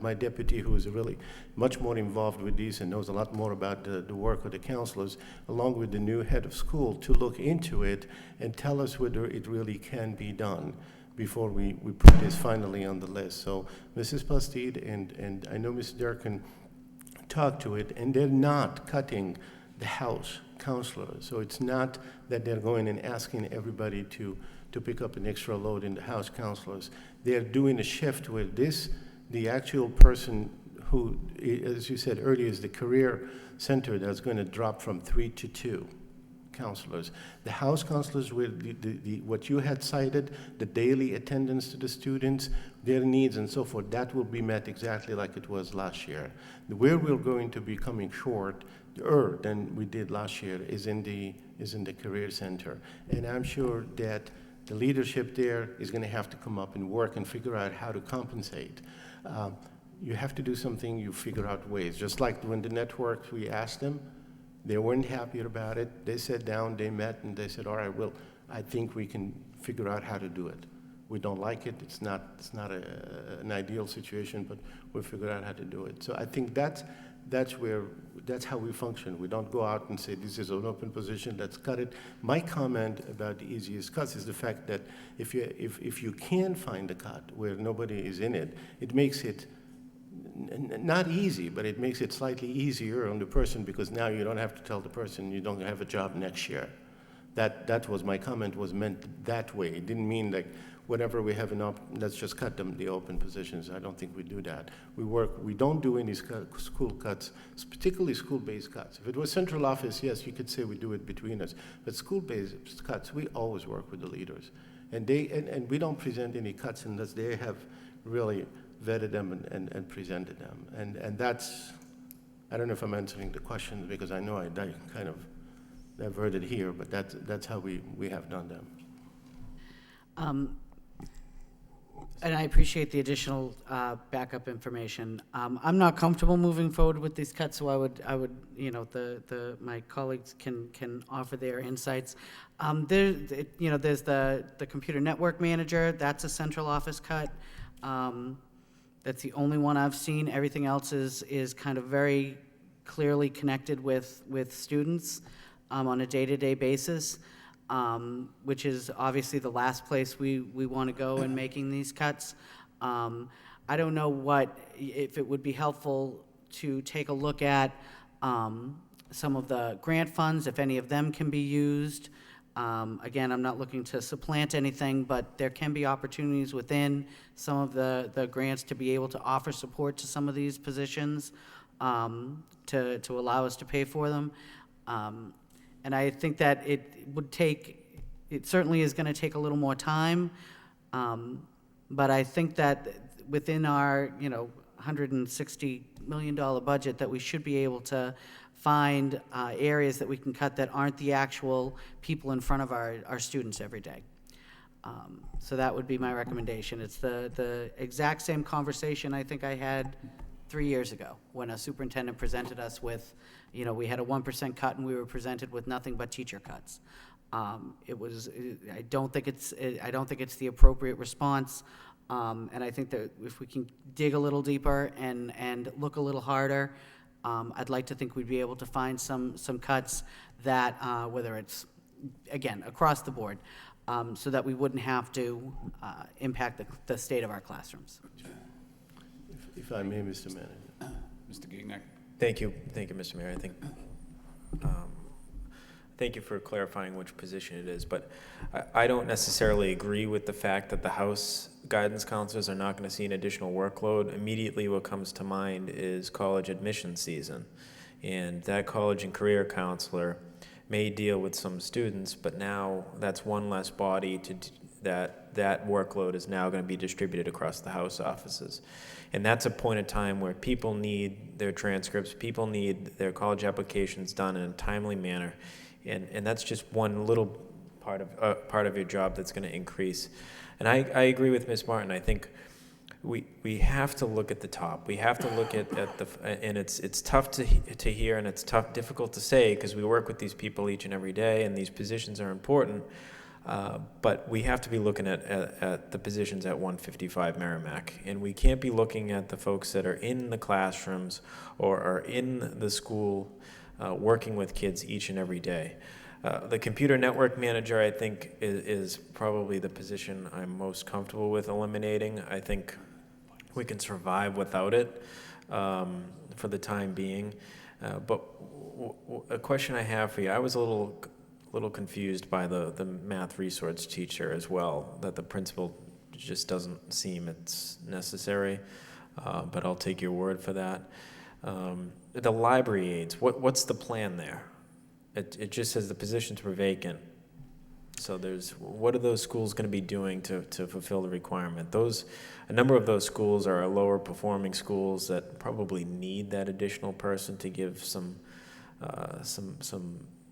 my deputy, who is really much more involved with these and knows a lot more about the work of the counselors, along with the new head of school, to look into it and tell us whether it really can be done before we put this finally on the list. So Mrs. Bastide and I know Ms. Durkin talked to it, and they're not cutting the house counselors. So it's not that they're going and asking everybody to pick up an extra load in the house counselors. They're doing a shift where the actual person who, as you said earlier, is the career center, that's going to drop from 3 to 2 counselors. The house counselors, with what you had cited, the daily attendance to the students, their needs and so forth, that will be met exactly like it was last year. Where we're going to be coming short than we did last year is in the career center. And I'm sure that the leadership there is going to have to come up and work and figure out how to compensate. You have to do something, you figure out ways. Just like when the networks, we asked them, they weren't happy about it. They sat down, they met, and they said, all right, well, I think we can figure out how to do it. We don't like it, it's not an ideal situation, but we'll figure out how to do it. So I think that's that's how we function. We don't go out and say, this is an open position, let's cut it. My comment about the easiest cuts is the fact that if you can find a cut where nobody is in it, it makes it not easy, but it makes it slightly easier on the person, because now you don't have to tell the person you don't have a job next year. That was my comment, was meant that way. It didn't mean like whatever we have let's just cut the open positions. I don't think we do that. We don't do any school cuts, particularly school-based cuts. If it was central office, yes, you could say we do it between us. But school-based cuts, we always work with the leaders. And we don't present any cuts unless they have really vetted them and presented them. And that's, I don't know if I'm answering the question, because I know I kind of diverted here, but that's how we have done them. And I appreciate the additional backup information. I'm not comfortable moving forward with these cuts, so I would, my colleagues can offer their insights. There's the computer network manager. That's a central office cut. That's the only one I've seen. Everything else is kind of very clearly connected with students on a day-to-day basis. Which is obviously the last place we want to go in making these cuts. I don't know if it would be helpful to take a look at some of the grant funds, if any of them can be used. Again, I'm not looking to supplant anything, but there can be opportunities within some of the grants to be able to offer support to some of these positions to allow us to pay for them. And I think that it certainly is going to take a little more time, but I think that within our, $160 million budget, that we should be able to find areas that we can cut that aren't the actual people in front of our students every day. So that would be my recommendation. It's the exact same conversation I think I had 3 years ago when a superintendent presented us with, we had a 1% cut and we were presented with nothing but teacher cuts. I don't think it's the appropriate response. And I think that if we can dig a little deeper and look a little harder, I'd like to think we'd be able to find some cuts that, whether it's, again, across the board, so that we wouldn't have to impact the state of our classrooms. If I may, Mr. Manager. Mr. Gignac. Thank you, Mr. Mayor. I think, thank you for clarifying which position it is, but I don't necessarily agree with the fact that the House guidance counselors are not going to see an additional workload. Immediately what comes to mind is college admission season, and that college and career counselor may deal with some students, but now that's one less body that workload is now going to be distributed across the House offices. And that's a point in time where people need their transcripts, people need their college applications done in a timely manner. And that's just one little part of your job that's going to increase. And I agree with Ms. Martin. I think we have to look at the top. We have to look at and it's tough to hear, and it's difficult to say, because we work with these people each and every day, and these positions are important. But we have to be looking at the positions at 155 Merrimack, and we can't be looking at the folks that are in the classrooms or are in the school working with kids each and every day. The computer network manager, I think, is probably the position I'm most comfortable with eliminating. I think we can survive without it for the time being. But a question I have for you, I was a little confused by the math resource teacher as well, that the principal just doesn't seem it's necessary, but I'll take your word for that. The library aides, what's the plan there? It just says the positions were vacant. So what are those schools going to be doing to fulfill the requirement? A number of those schools are lower performing schools that probably need that additional person to give some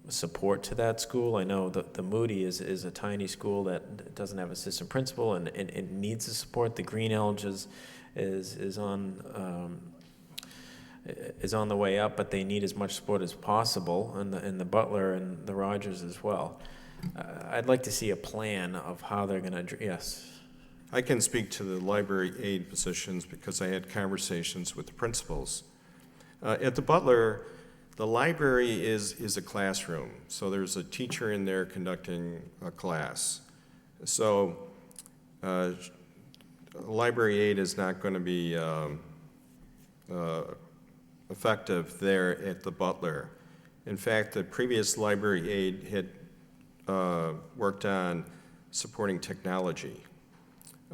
support to that school. I know the Moody is a tiny school that doesn't have assistant principal and needs the support. The Green Elge is on the way up, but they need as much support as possible, and the Butler and the Rogers as well. I'd like to see a plan of how they're going to, yes. I can speak to the library aide positions because I had conversations with the principals. At the Butler, the library is a classroom, so there's a teacher in there conducting a class. So library aid is not going to be effective there at the Butler. In fact, the previous library aide had worked on supporting technology.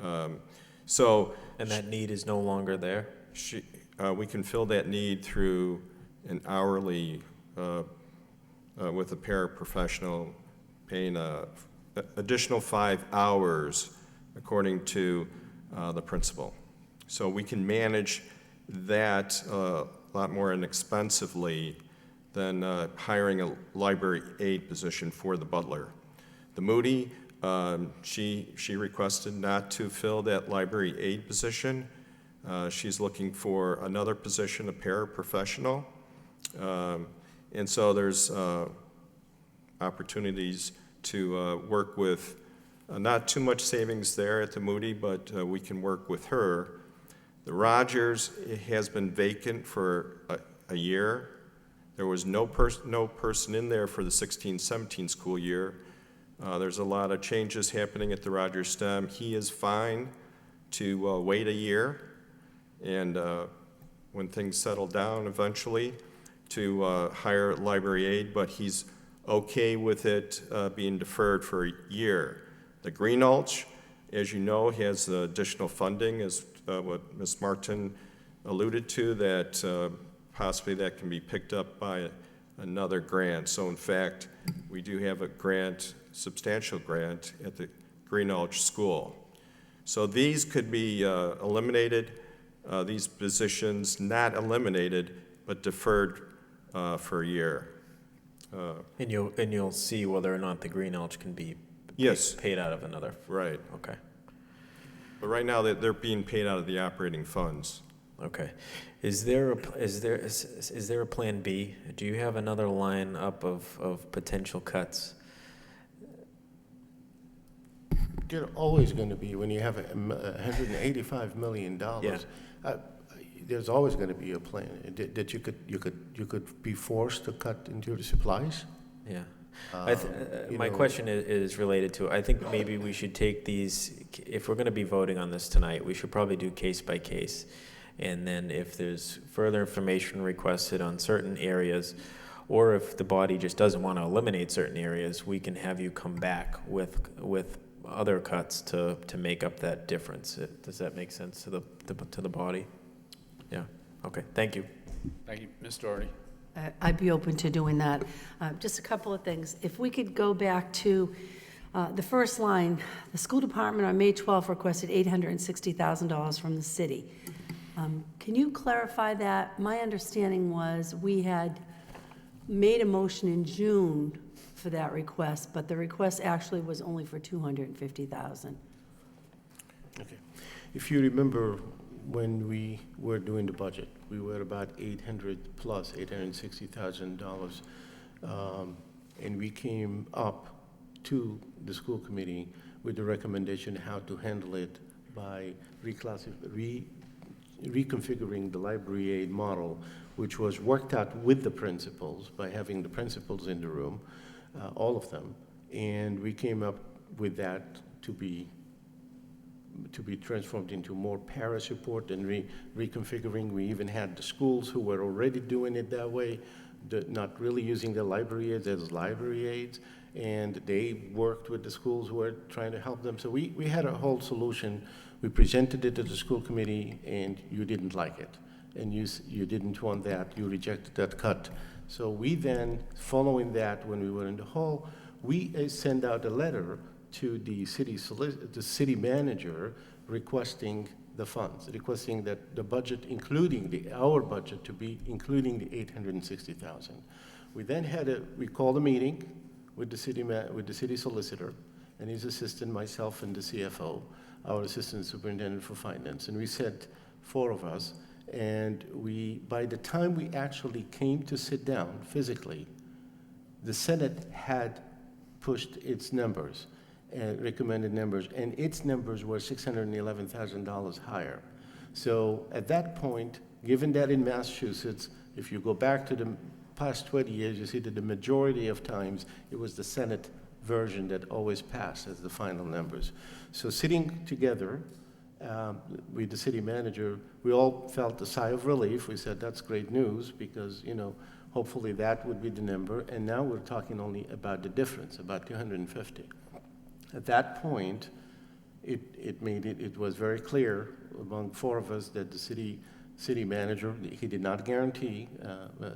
And that need is no longer there? We can fill that need through an hourly with a paraprofessional paying additional 5 hours according to the principal. So we can manage that a lot more inexpensively than hiring a library aide position for the Butler. The Moody, she requested not to fill that library aide position. She's looking for another position, a paraprofessional. And so there's opportunities to work with not too much savings there at the Moody, but we can work with her. The Rogers has been vacant for a year. There was no person in there for the 16-17 school year. There's a lot of changes happening at the Rogers STEM. He is fine to wait a year, and when things settle down eventually, to hire library aide, but he's okay with it being deferred for a year. The Greenulch, as you know, has additional funding, as what Ms. Martin alluded to, that possibly that can be picked up by another grant. So in fact, we do have a grant, substantial grant at the Greenulch School. So these could be eliminated, these positions not eliminated, but deferred for a year. And you'll see whether or not the Greenulch can be paid out of another. Right. Okay. But right now they're being paid out of the operating funds. Okay. Is there a plan B? Do you have another line up of potential cuts? There's always going to be, when you have $185 million, there's always going to be a plan that you could be forced to cut into the supplies. Yeah. My question is related to, I think maybe we should take these, if we're going to be voting on this tonight, we should probably do case by case. And then if there's further information requested on certain areas, or if the body just doesn't want to eliminate certain areas, we can have you come back with other cuts to make up that difference. Does that make sense to the body? Yeah. Okay. Thank you. Thank you. Ms. Doherty. I'd be open to doing that. Just a couple of things. If we could go back to the first line, the school department on May 12th requested $860,000 from the city. Can you clarify that? My understanding was we had made a motion in June for that request, but the request actually was only for $250,000. Okay. If you remember, when we were doing the budget, we were about $860,000, and we came up to the school committee with the recommendation how to handle it by reconfiguring the library aid model, which was worked out with the principals by having the principals in the room, all of them, and we came up with that to be transformed into more para support and reconfiguring. We even had the schools who were already doing it that way, not really using the library aids as library aids, and they worked with the schools who were trying to help them. So we had a whole solution. We presented it to the school committee, and you didn't like it, and you didn't want that. You rejected that cut. So we then, following that, when we were in the hall, we sent out a letter to the city manager requesting the funds, requesting that the budget, including our budget, to be including the $860,000. We then we called a meeting with the city solicitor and his assistant, myself, and the CFO, our assistant superintendent for finance, and we said 4 of us. And by the time we actually came to sit down physically, the Senate had pushed its numbers, recommended numbers, and its numbers were $611,000 higher. So at that point, given that in Massachusetts, if you go back to the past 20 years, you see that the majority of times it was the Senate version that always passed as the final numbers. So sitting together with the city manager, we all felt a sigh of relief. We said, that's great news because, you know, hopefully that would be the number. And now we're talking only about the difference, about 250. At that point, it was very clear among four of us that the city manager, he did not guarantee.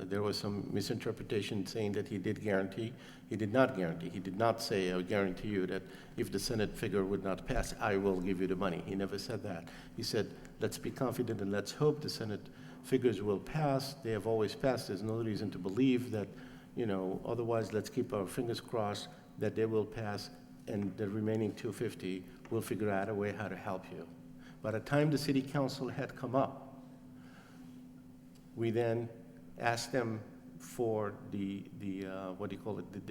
There was some misinterpretation saying that he did guarantee. He did not guarantee. He did not say, I guarantee you that if the Senate figure would not pass, I will give you the money. He never said that. He said, let's be confident and let's hope the Senate figures will pass. They have always passed. There's no reason to believe that, you know, otherwise let's keep our fingers crossed that they will pass and the remaining 250 will figure out a way how to help you. By the time the city council had come up, we then asked them for the what do you call it,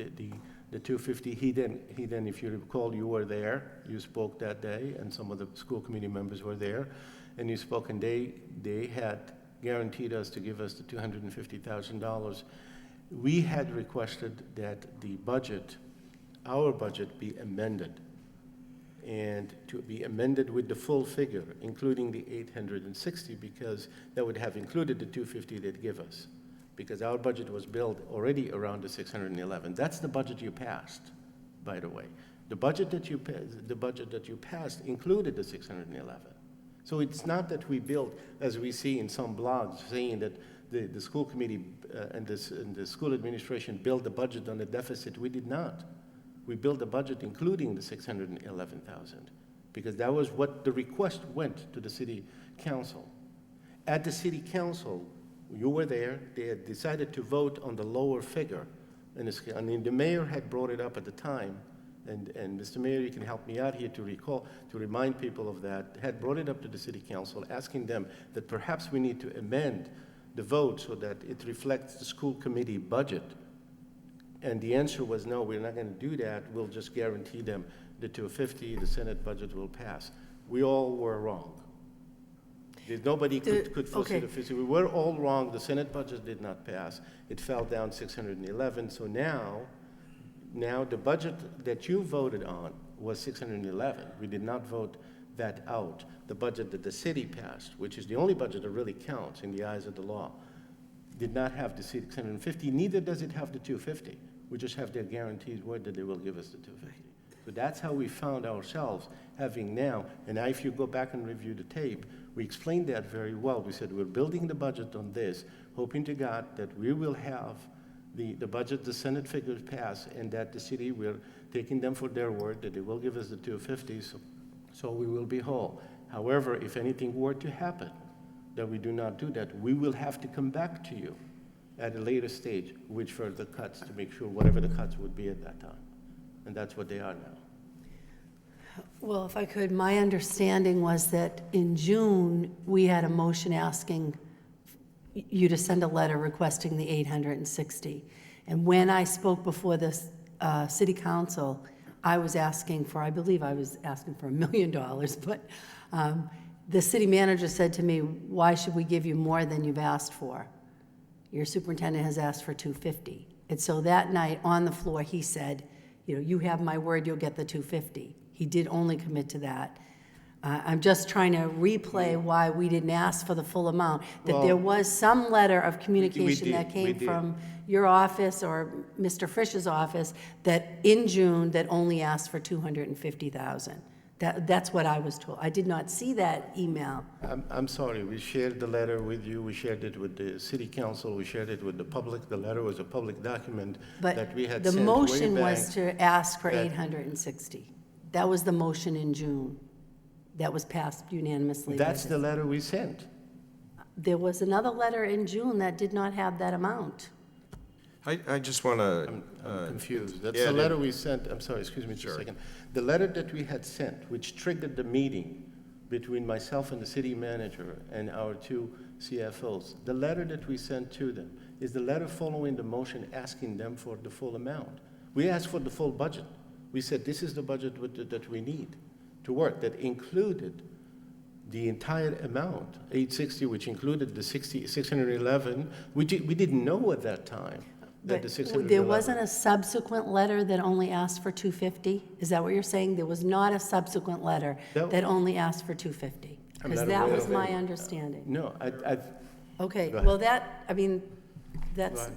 the 250. He then, if you recall, you were there, you spoke that day, and some of the school committee members were there, and you spoke, and they had guaranteed us to give us the $250,000. We had requested that the budget, our budget, be amended, and to be amended with the full figure, including the 860, because that would have included the 250 they'd give us, because our budget was built already around the 611. That's the budget you passed, by the way. The budget that you passed included the 611. So it's not that we built, as we see in some blogs, saying that the school committee and the school administration built the budget on the deficit. We did not. We built the budget including the 611,000, because that was what the request went to the city council. At the city council, you were there, they had decided to vote on the lower figure. And the mayor had brought it up at the time, and Mr. Mayor, you can help me out here to remind people of that, had brought it up to the city council, asking them that perhaps we need to amend the vote so that it reflects the school committee budget. And the answer was, no, we're not going to do that. We'll just guarantee them the 250, the Senate budget will pass. We all were wrong. Nobody could foresee the 50. We were all wrong. The Senate budget did not pass. It fell down 611. So now the budget that you voted on was 611. We did not vote that out. The budget that the city passed, which is the only budget that really counts in the eyes of the law, did not have the 650, neither does it have the 250. We just have their guaranteed word that they will give us the 250. So that's how we found ourselves having now, and now if you go back and review the tape, we explained that very well. We said we're building the budget on this, hoping to God that we will have the budget, the Senate figures pass, and that the city, we're taking them for their word that they will give us the 250, so we will be whole. However, if anything were to happen, that we do not do that, we will have to come back to you at a later stage with further cuts to make sure whatever the cuts would be at that time. And that's what they are now. Well, if I could, my understanding was that in June, we had a motion asking you to send a letter requesting the 860. And when I spoke before this city council, I was asking for, I believe I was asking for $1 million, but the city manager said to me, why should we give you more than you've asked for? Your superintendent has asked for 250. And so that night on the floor, he said, you know, you have my word, you'll get the 250. He did only commit to that. I'm just trying to replay why we didn't ask for the full amount. That there was some letter of communication that came from your office or Mr. Frisch's office that in June that only asked for 250,000. That's what I was told. I did not see that email. I'm sorry. We shared the letter with you. We shared it with the city council. We shared it with the public. The letter was a public document that we had sent way back. But the motion was to ask for 860. That was the motion in June. That was passed unanimously. That's the letter we sent. There was another letter in June that did not have that amount. I just want to... I'm confused. That's the letter we sent. I'm sorry, excuse me just a second. The letter that we had sent, which triggered the meeting between myself and the city manager and our two CFOs, the letter that we sent to them is the letter following the motion asking them for the full amount. We asked for the full budget. We said this is the budget that we need to work, that included the entire amount, 860, which included the 611. We didn't know at that time that the 611. There wasn't a subsequent letter that only asked for 250? Is that what you're saying? There was not a subsequent letter that only asked for 250? Because that was my understanding. No, Okay, Go ahead. well, that, I mean, that's,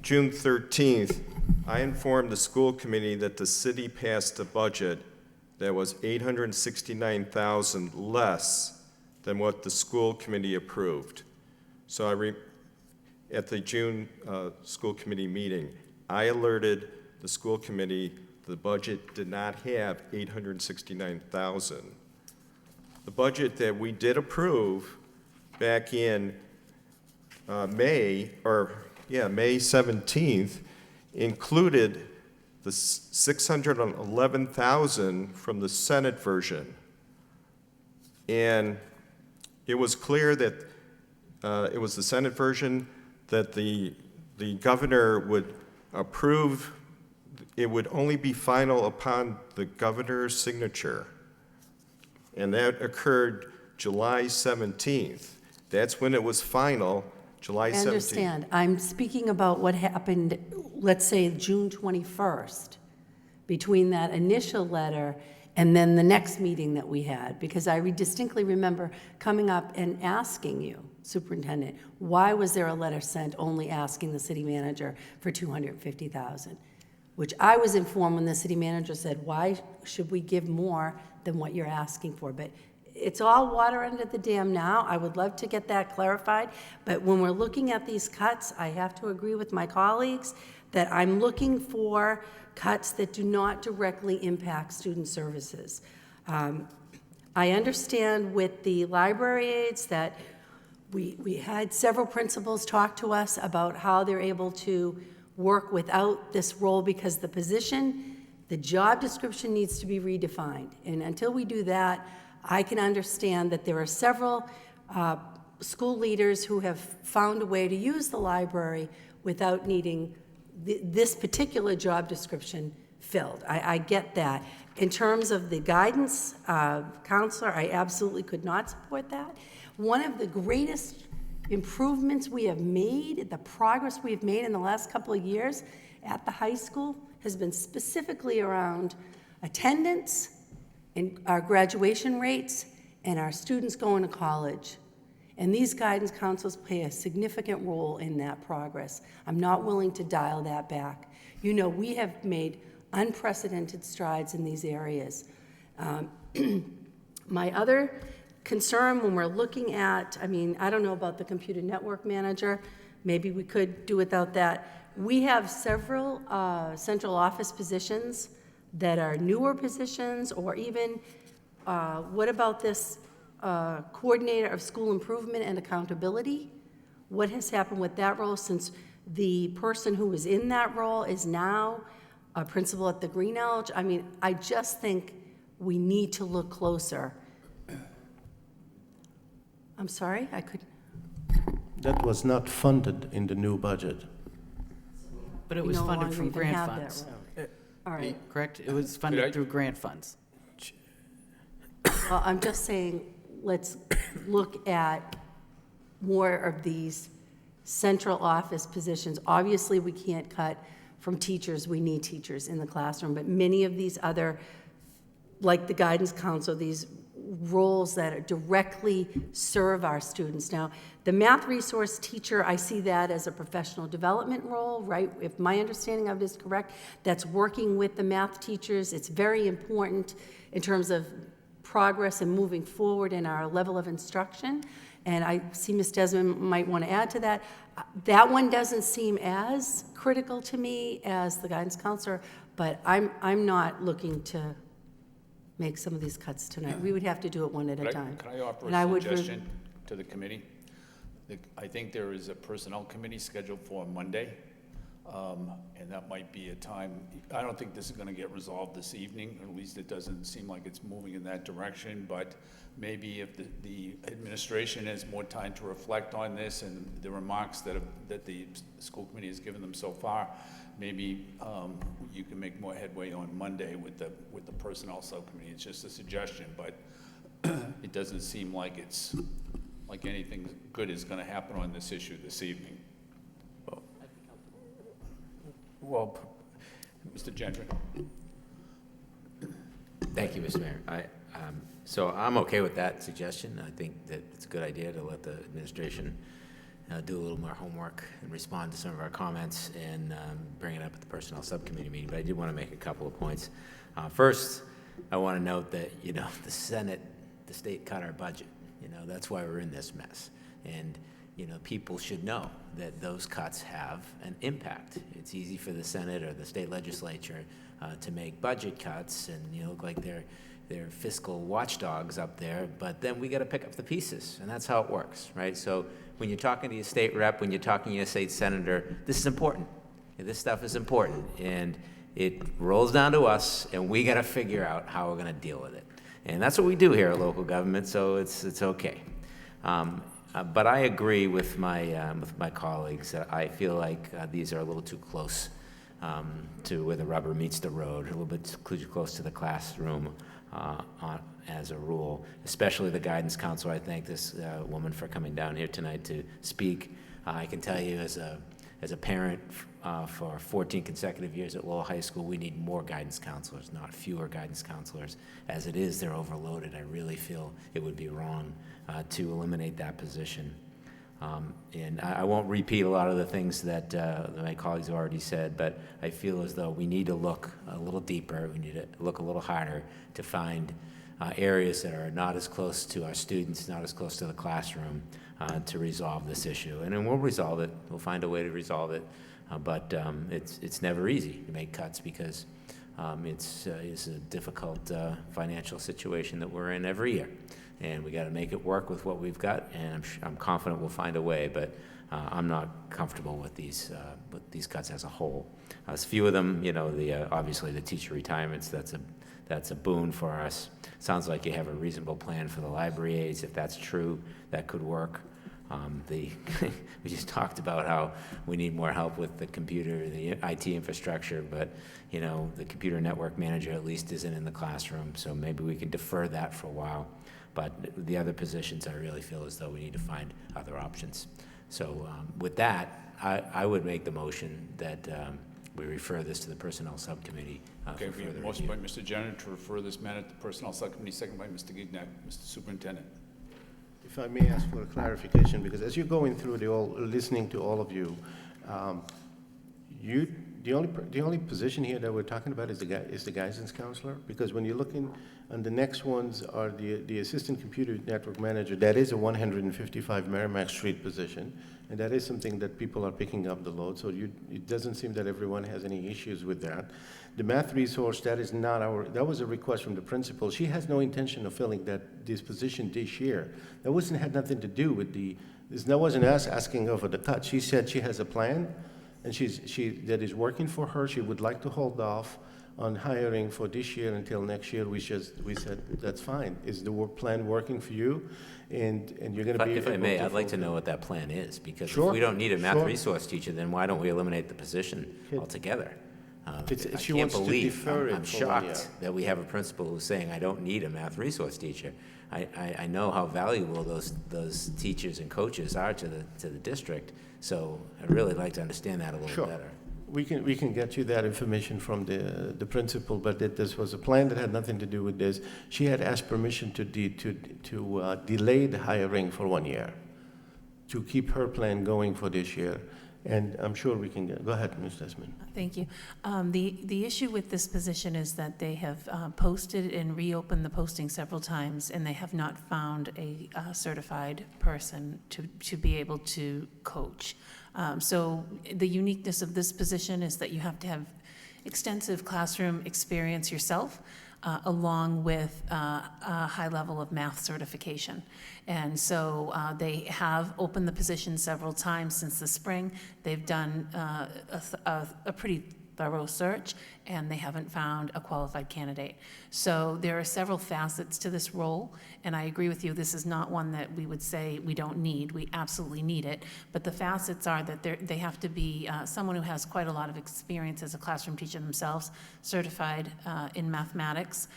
June 13th, I informed the school committee that the city passed a budget that was $869,000 less than what the school committee approved. So at the June school committee meeting, I alerted the school committee the budget did not have $869,000. The budget that we did approve back in May 17th included the $611,000 from the Senate version. And it was clear that it was the Senate version that the governor would approve. It would only be final upon the governor's signature. And that occurred July 17th. That's when it was final, July 17th. I understand. I'm speaking about what happened, let's say, June 21st, between that initial letter and then the next meeting that we had, because I distinctly remember coming up and asking you, Superintendent, why was there a letter sent only asking the city manager for $250,000? Which I was informed when the city manager said, why should we give more than what you're asking for? But it's all water under the dam now. I would love to get that clarified. But when we're looking at these cuts, I have to agree with my colleagues that I'm looking for cuts that do not directly impact student services. I understand with the library aides that we had several principals talk to us about how they're able to work without this role because the position, the job description needs to be redefined. And until we do that, I can understand that there are several school leaders who have found a way to use the library without needing this particular job description filled. I get that. In terms of the guidance counselor, I absolutely could not support that. One of the greatest improvements we have made, the progress we have made in the last couple of years at the high school has been specifically around attendance and our graduation rates and our students going to college. And these guidance counselors play a significant role in that progress. I'm not willing to dial that back. You know, we have made unprecedented strides in these areas. My other concern when we're looking at, I mean, I don't know about the computer network manager, maybe we could do without that. We have several central office positions that are newer positions, or even, what about this coordinator of school improvement and accountability? What has happened with that role since the person who was in that role is now a principal at the Green Elge? I mean, I just think we need to look closer. I'm sorry, I could. That was not funded in the new budget. But it was No funded longer from even grant have that funds. role. All right. Correct? It was funded through grant funds. Well, I'm just saying, let's look at more of these central office positions. Obviously, we can't cut from teachers. We need teachers in the classroom. But many of these other, like the guidance counselor, these roles that are directly serve our students. Now, the math resource teacher, I see that as a professional development role, right? If my understanding of it is correct, that's working with the math teachers. It's very important in terms of progress and moving forward in our level of instruction. And I see Ms. Desmond might want to add to that. That one doesn't seem as critical to me as the guidance counselor, but I'm not looking to make some of these cuts tonight. We would have to do it one at a time. Can I offer And I a would suggestion to the committee? I think there is a personnel committee scheduled for Monday. And that might be a time, I don't think this is gonna get resolved this evening, or at least it doesn't seem like it's moving in that direction, but maybe if the administration has more time to reflect on this and the remarks that the school committee has given them so far, maybe you can make more headway on Monday with the personnel subcommittee. It's just a suggestion, but it doesn't seem like it's, like anything good is gonna happen on this issue this evening. Well, Mr. Gentry. thank you, Mr. Mayor. So I'm okay with that suggestion. I think that it's a good idea to let the administration do a little more homework and respond to some of our comments and bring it up at the personnel subcommittee meeting. But I did want to make a couple of points. First, I want to note that, the Senate, the state cut our budget. That's why we're in this mess. And people should know that those cuts have an impact. It's easy for the Senate or the state legislature to make budget cuts and look like they're fiscal watchdogs up there, but then we got to pick up the pieces, and that's how it works, right? So when you're talking to your state rep, when you're talking to your state senator, this is important. This stuff is important, and it rolls down to us, and we got to figure out how we're going to deal with it. And that's what we do here at local government, so it's okay. But I agree with my colleagues that I feel like these are a little too close to where the rubber meets the road, a little bit too close to the classroom as a rule, especially the guidance counselor. I thank this woman for coming down here tonight to speak. I can tell you as a parent for 14 consecutive years at Lowell High School, we need more guidance counselors, not fewer guidance counselors. As it is, they're overloaded. I really feel it would be wrong to eliminate that position. And I won't repeat a lot of the things that my colleagues have already said, but I feel as though we need to look a little deeper, we need to look a little harder to find areas that are not as close to our students, not as close to the classroom, to resolve this issue. And then we'll resolve it. We'll find a way to resolve it. But it's never easy to make cuts because it's a difficult financial situation that we're in every year. And we got to make it work with what we've got, and I'm confident we'll find a way, but I'm not comfortable with these cuts as a whole. A few of them, obviously the teacher retirements, that's a boon for us. Sounds like you have a reasonable plan for the library aides. If that's true, that could work. We just talked about how we need more help with the computer, the IT infrastructure, but the computer network manager at least isn't in the classroom, so maybe we can defer that for a while. But the other positions, I really feel as though we need to find other options. So with that, I would make the motion that we refer this to the Personnel Subcommittee Okay, for we have further a motion by review. Mr. Jenner to refer this matter to the Personnel Subcommittee, second by Mr. Gignac. Mr. Superintendent. If I may ask for a clarification, because as you're going through listening to all of you, the only position here that we're talking about is the guidance counselor, because when you're looking, and the next ones are the assistant computer network manager. That is a 155 Merrimack Street position, and that is something that people are picking up the load. So it doesn't seem that everyone has any issues with that. The math resource, that was a request from the principal. She has no intention of filling this position this year. That had nothing to do with that wasn't us asking her for the cut. She said she has a plan, and that is working for her. She would like to hold off on hiring for this year until next year. We said, that's fine. Is the plan working for you? And you're going to be If I able may, to I'd like to fulfill- know what that plan is, because Sure, if we don't need a math sure. resource teacher, then why don't we eliminate the position altogether? She I can't wants to believe, defer it I'm for 1 year. shocked that we have a principal who's saying, I don't need a math resource teacher. I know how valuable those teachers and coaches are to the district, so I'd really like to understand that a little Sure. better. We can get you that information from the principal, but this was a plan that had nothing to do with this. She had asked permission to delay the hiring for 1 year, to keep her plan going for this year. And I'm sure we can go ahead, Ms. Desmond. Thank you. The issue with this position is that they have posted and reopened the posting several times, and they have not found a certified person to be able to coach. So the uniqueness of this position is that you have to have extensive classroom experience yourself. along with a high level of math certification. And so they have opened the position several times since the spring. They've done a pretty thorough search, and they haven't found a qualified candidate. So there are several facets to this role, and I agree with you, this is not one that we would say we don't need. We absolutely need it. But the facets are that they have to be someone who has quite a lot of experience as a classroom teacher themselves, certified in mathematics,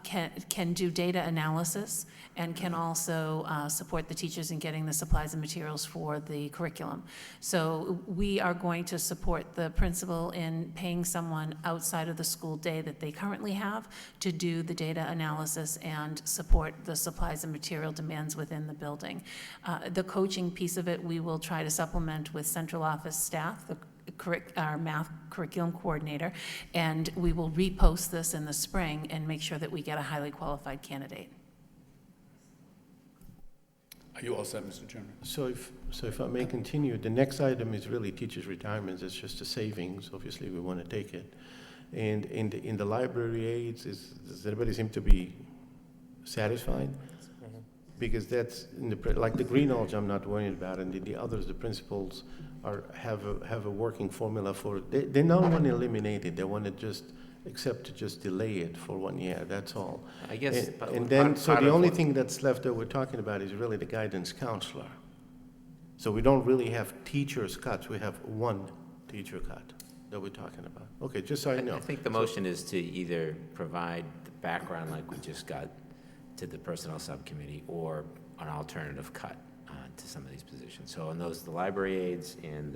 can do data analysis, and can also support the teachers in getting the supplies and materials for the curriculum. So we are going to support the principal in paying someone outside of the school day that they currently have to do the data analysis and support the supplies and material demands within the building. The coaching piece of it, we will try to supplement with central office staff, our math curriculum coordinator, and we will repost this in the spring and make sure that we get a highly qualified candidate. Are you all set, Mr. Chairman? So if I may continue, the next item is really teachers' retirements. It's just a savings. Obviously, we want to take it. And in the library aides, does anybody seem to be satisfied? Because that's, like the Greenhalgh, I'm not worried about, and the others, the principals have a working formula for it. They don't want to eliminate it. They want to just delay it for 1 year. That's all. I guess. And then, so the only thing that's left that we're talking about is really the guidance counselor. So we don't really have teachers' cuts. We have one teacher cut that we're talking about. Okay, just so I know. I think the motion is to either provide the background like we just got to the personnel subcommittee, or an alternative cut to some of these positions. So on those, the library aides and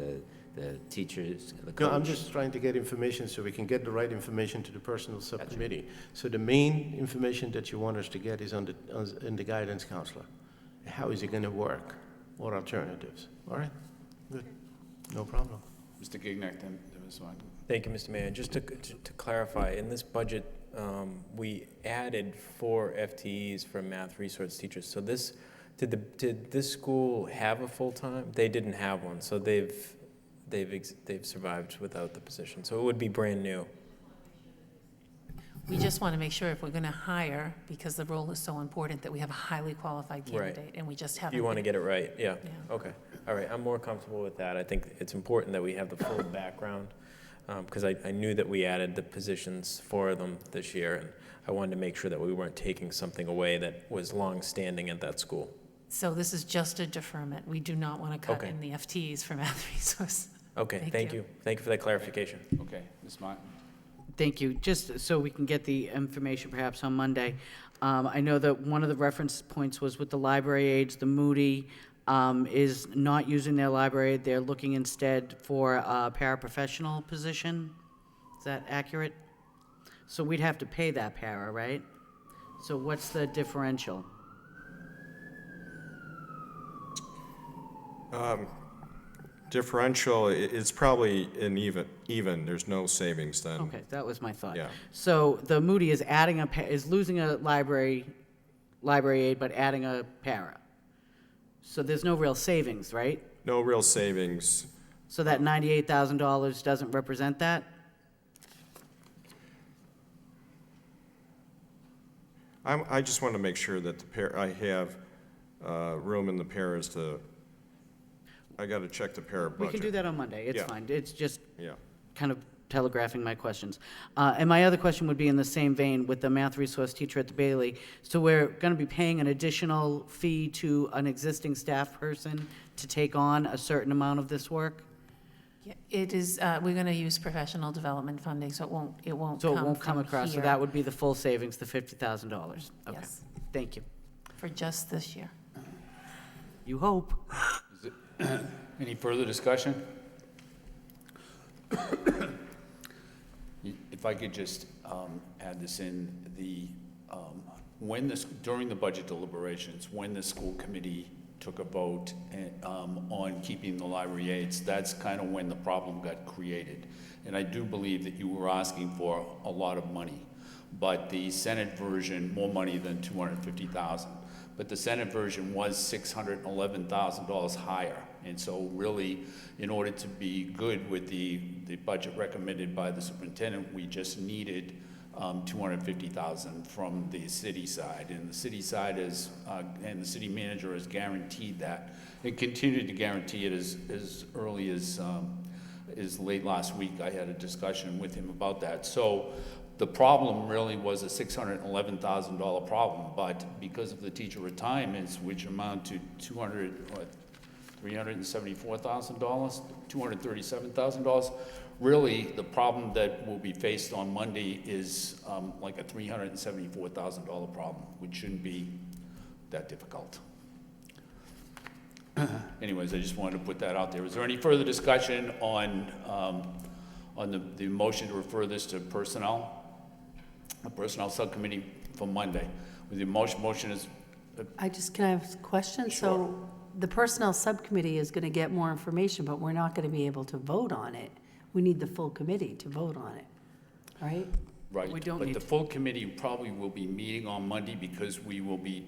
the teachers, the coach. No, I'm just trying to get information so we can get the right information to the personnel subcommittee. So the main information that you want us to get is in the guidance counselor. How is it going to work? What alternatives? All right, good, no problem. Mr. Gignac, then there was one. Thank you, Mr. Mayor. Just to clarify, in this budget, we added 4 FTEs for math resource teachers. So did this school have a full-time? They didn't have one, so they've survived without the position. So it would be brand new. We just want to make sure if we're going to hire, because the role is so important, that we have a highly qualified candidate, and we just haven't. You want to get it right, yeah. Okay, all right, I'm more comfortable with that. I think it's important that we have the full background, because I knew that we added the positions for them this year, and I wanted to make sure that we weren't taking something away that was long-standing at that school. So this is just a deferment. We do not want to cut in the FTEs for math resource. Okay, thank you. Thank you for that clarification. Okay, Ms. Martin. Thank you. Just so we can get the information perhaps on Monday, I know that one of the reference points was with the library aides, the Moody is not using their library. They're looking instead for a paraprofessional position. Is that accurate? So we'd have to pay that para, right? So what's the differential? Differential, it's probably an even. There's no savings then. Okay, that was my thought. Yeah. So the Moody is adding is losing a library aide, but adding a para. So there's no real savings, right? No real savings. So that $98,000 doesn't represent that? I just want to make sure that I have room in the paras to. I got to check the para budget. We can do that on Monday. It's Yeah. fine. It's just Yeah. kind of telegraphing my questions. And my other question would be in the same vein with the math resource teacher at the Bailey. So we're going to be paying an additional fee to an existing staff person to take on a certain amount of this work? Yeah, it is, we're going to use professional development funding, so it won't So come it won't come from across, so here. that would be the full savings, the $50,000? Okay. Yes. Thank you. For just this year. You hope. Any further discussion? If I could just add this in, during the budget deliberations, when the school committee took a vote on keeping the library aides, that's kind of when the problem got created. And I do believe that you were asking for a lot of money, but the Senate version, more money than $250,000. But the Senate version was $611,000 higher. And so really, in order to be good with the budget recommended by the superintendent, we just needed $250,000 from the city side. And the city side is, and the city manager has guaranteed that. It continued to guarantee it as early as late last week. I had a discussion with him about that. So the problem really was a $611,000 problem, but because of the teacher retirements, which amount to $374,000, $237,000, really the problem that will be faced on Monday is like a $374,000 problem, which shouldn't be that difficult. Anyways, I just wanted to put that out there. Is there any further discussion on the motion to refer this to personnel? A personnel subcommittee for Monday. The motion is. Can I have a question? Sure. So the personnel subcommittee is going to get more information, but we're not going to be able to vote on it. We need the full committee to vote on it, right? Right, but the full committee probably will be meeting on Monday because we will be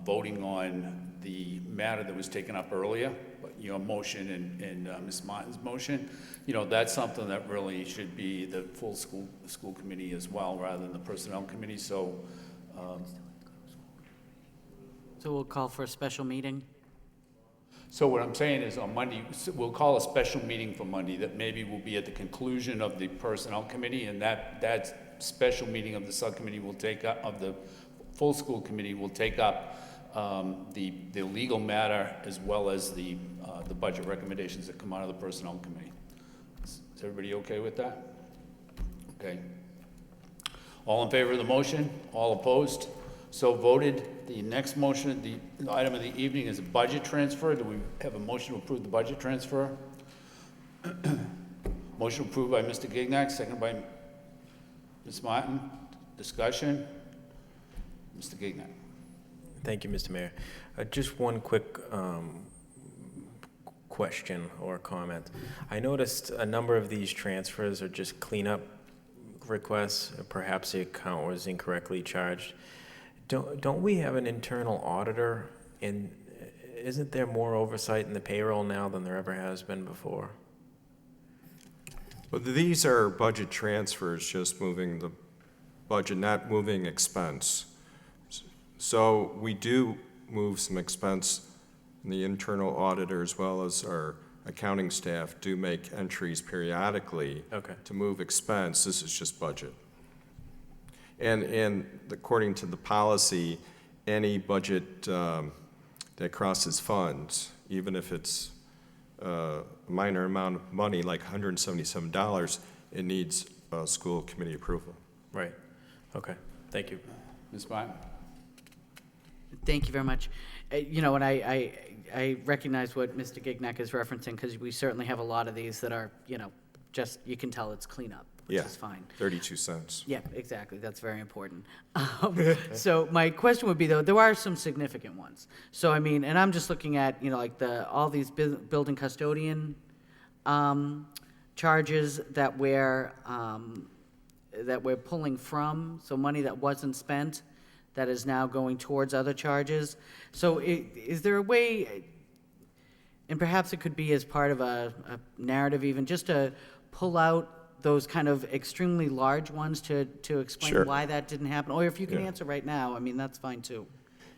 voting on the matter that was taken up earlier, your motion and Ms. Martin's motion. You know, that's something that really should be the full school committee as well, rather than the personnel committee. So we'll call for a special meeting? So what I'm saying is on Monday, we'll call a special meeting for Monday that maybe will be at the conclusion of the personnel committee, and that special meeting of the subcommittee will take up, of the full school committee will take up the legal matter as well as the budget recommendations that come out of the personnel committee. Is everybody okay with that? Okay. All in favor of the motion? All opposed? So voted. The next motion, the item of the evening is a budget transfer. Do we have a motion to approve the budget transfer? Motion approved by Mr. Gignac, seconded by Ms. Martin. Discussion? Mr. Gignac. Thank you, Mr. Mayor. Just one quick question or comment. I noticed a number of these transfers are just cleanup requests. Perhaps the account was incorrectly charged. Don't we have an internal auditor, and isn't there more oversight in the payroll now than there ever has been before? Well, these are budget transfers, just moving the budget, not moving expense. So we do move some expense, and the internal auditor as well as our accounting staff do make entries periodically to move expense. This is just budget. And according to the policy, any budget that crosses funds, even if it's a minor amount of money, like $177, it needs school committee approval. Right. Okay. Thank you. Ms. Martin? Thank you very much. You know, and I recognize what Mr. Gignac is referencing, because we certainly have a lot of these that are, you know, just, you can tell it's cleanup, which is fine. 32 cents. Yeah, exactly. That's very important. So my question would be, though, there are some significant ones. So, I mean, and I'm just looking at, you know, like all these building custodian charges that we're pulling from, so money that wasn't spent that is now going towards other charges. So is there a way, and perhaps it could be as part of a narrative even, just to pull out those kind of extremely large ones to explain why that didn't happen? Or if you can answer right now, I mean, that's fine too.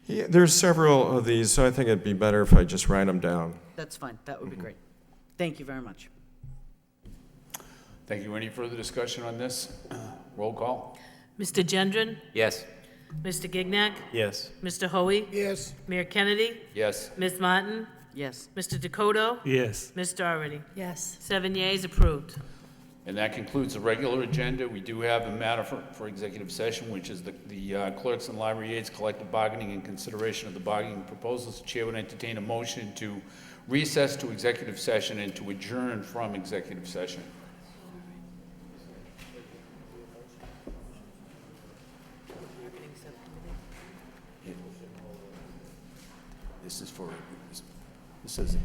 Yeah, there's several of these, so I think it'd be better if I just write them down. That's fine. That would be great. Thank you very much. Thank you. Any further discussion on this? Roll call. Mr. Gendron? Yes. Mr. Gignac? Yes. Mr. Hoey? Yes. Mayor Kennedy? Yes. Ms. Martin? Yes. Mr. Dakota? Yes. Ms. Doherty? Yes. 7 yeas, approved. And that concludes the regular agenda. We do have a matter for executive session, which is the clerks and library aides collective bargaining in consideration of the bargaining proposals. The chair would entertain a motion to recess to executive session and to adjourn from executive session. This is for, this is.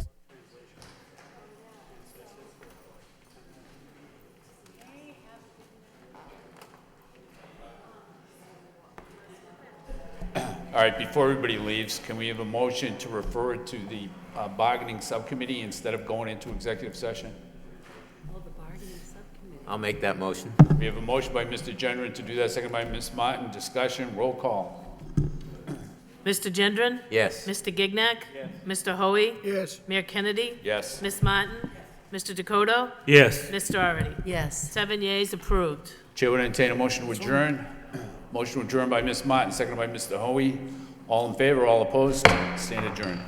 All right, before everybody leaves, can we have a motion to refer it to the bargaining subcommittee instead of going into executive session? Oh, the bargaining subcommittee. I'll make that motion. We have a motion by Mr. Gendron to do that, second by Ms. Martin. Discussion, roll call. Mr. Gendron? Yes. Mr. Gignac? Mr. Hoey? Yes. Mayor Kennedy? Yes. Ms. Martin? Mr. Dakota? Yes. Ms. Doherty? Yes. 7 yeas, approved. Chair would entertain a motion to adjourn. Motion to adjourn by Ms. Martin, seconded by Mr. Hoey. All in favor, all opposed, stand adjourned.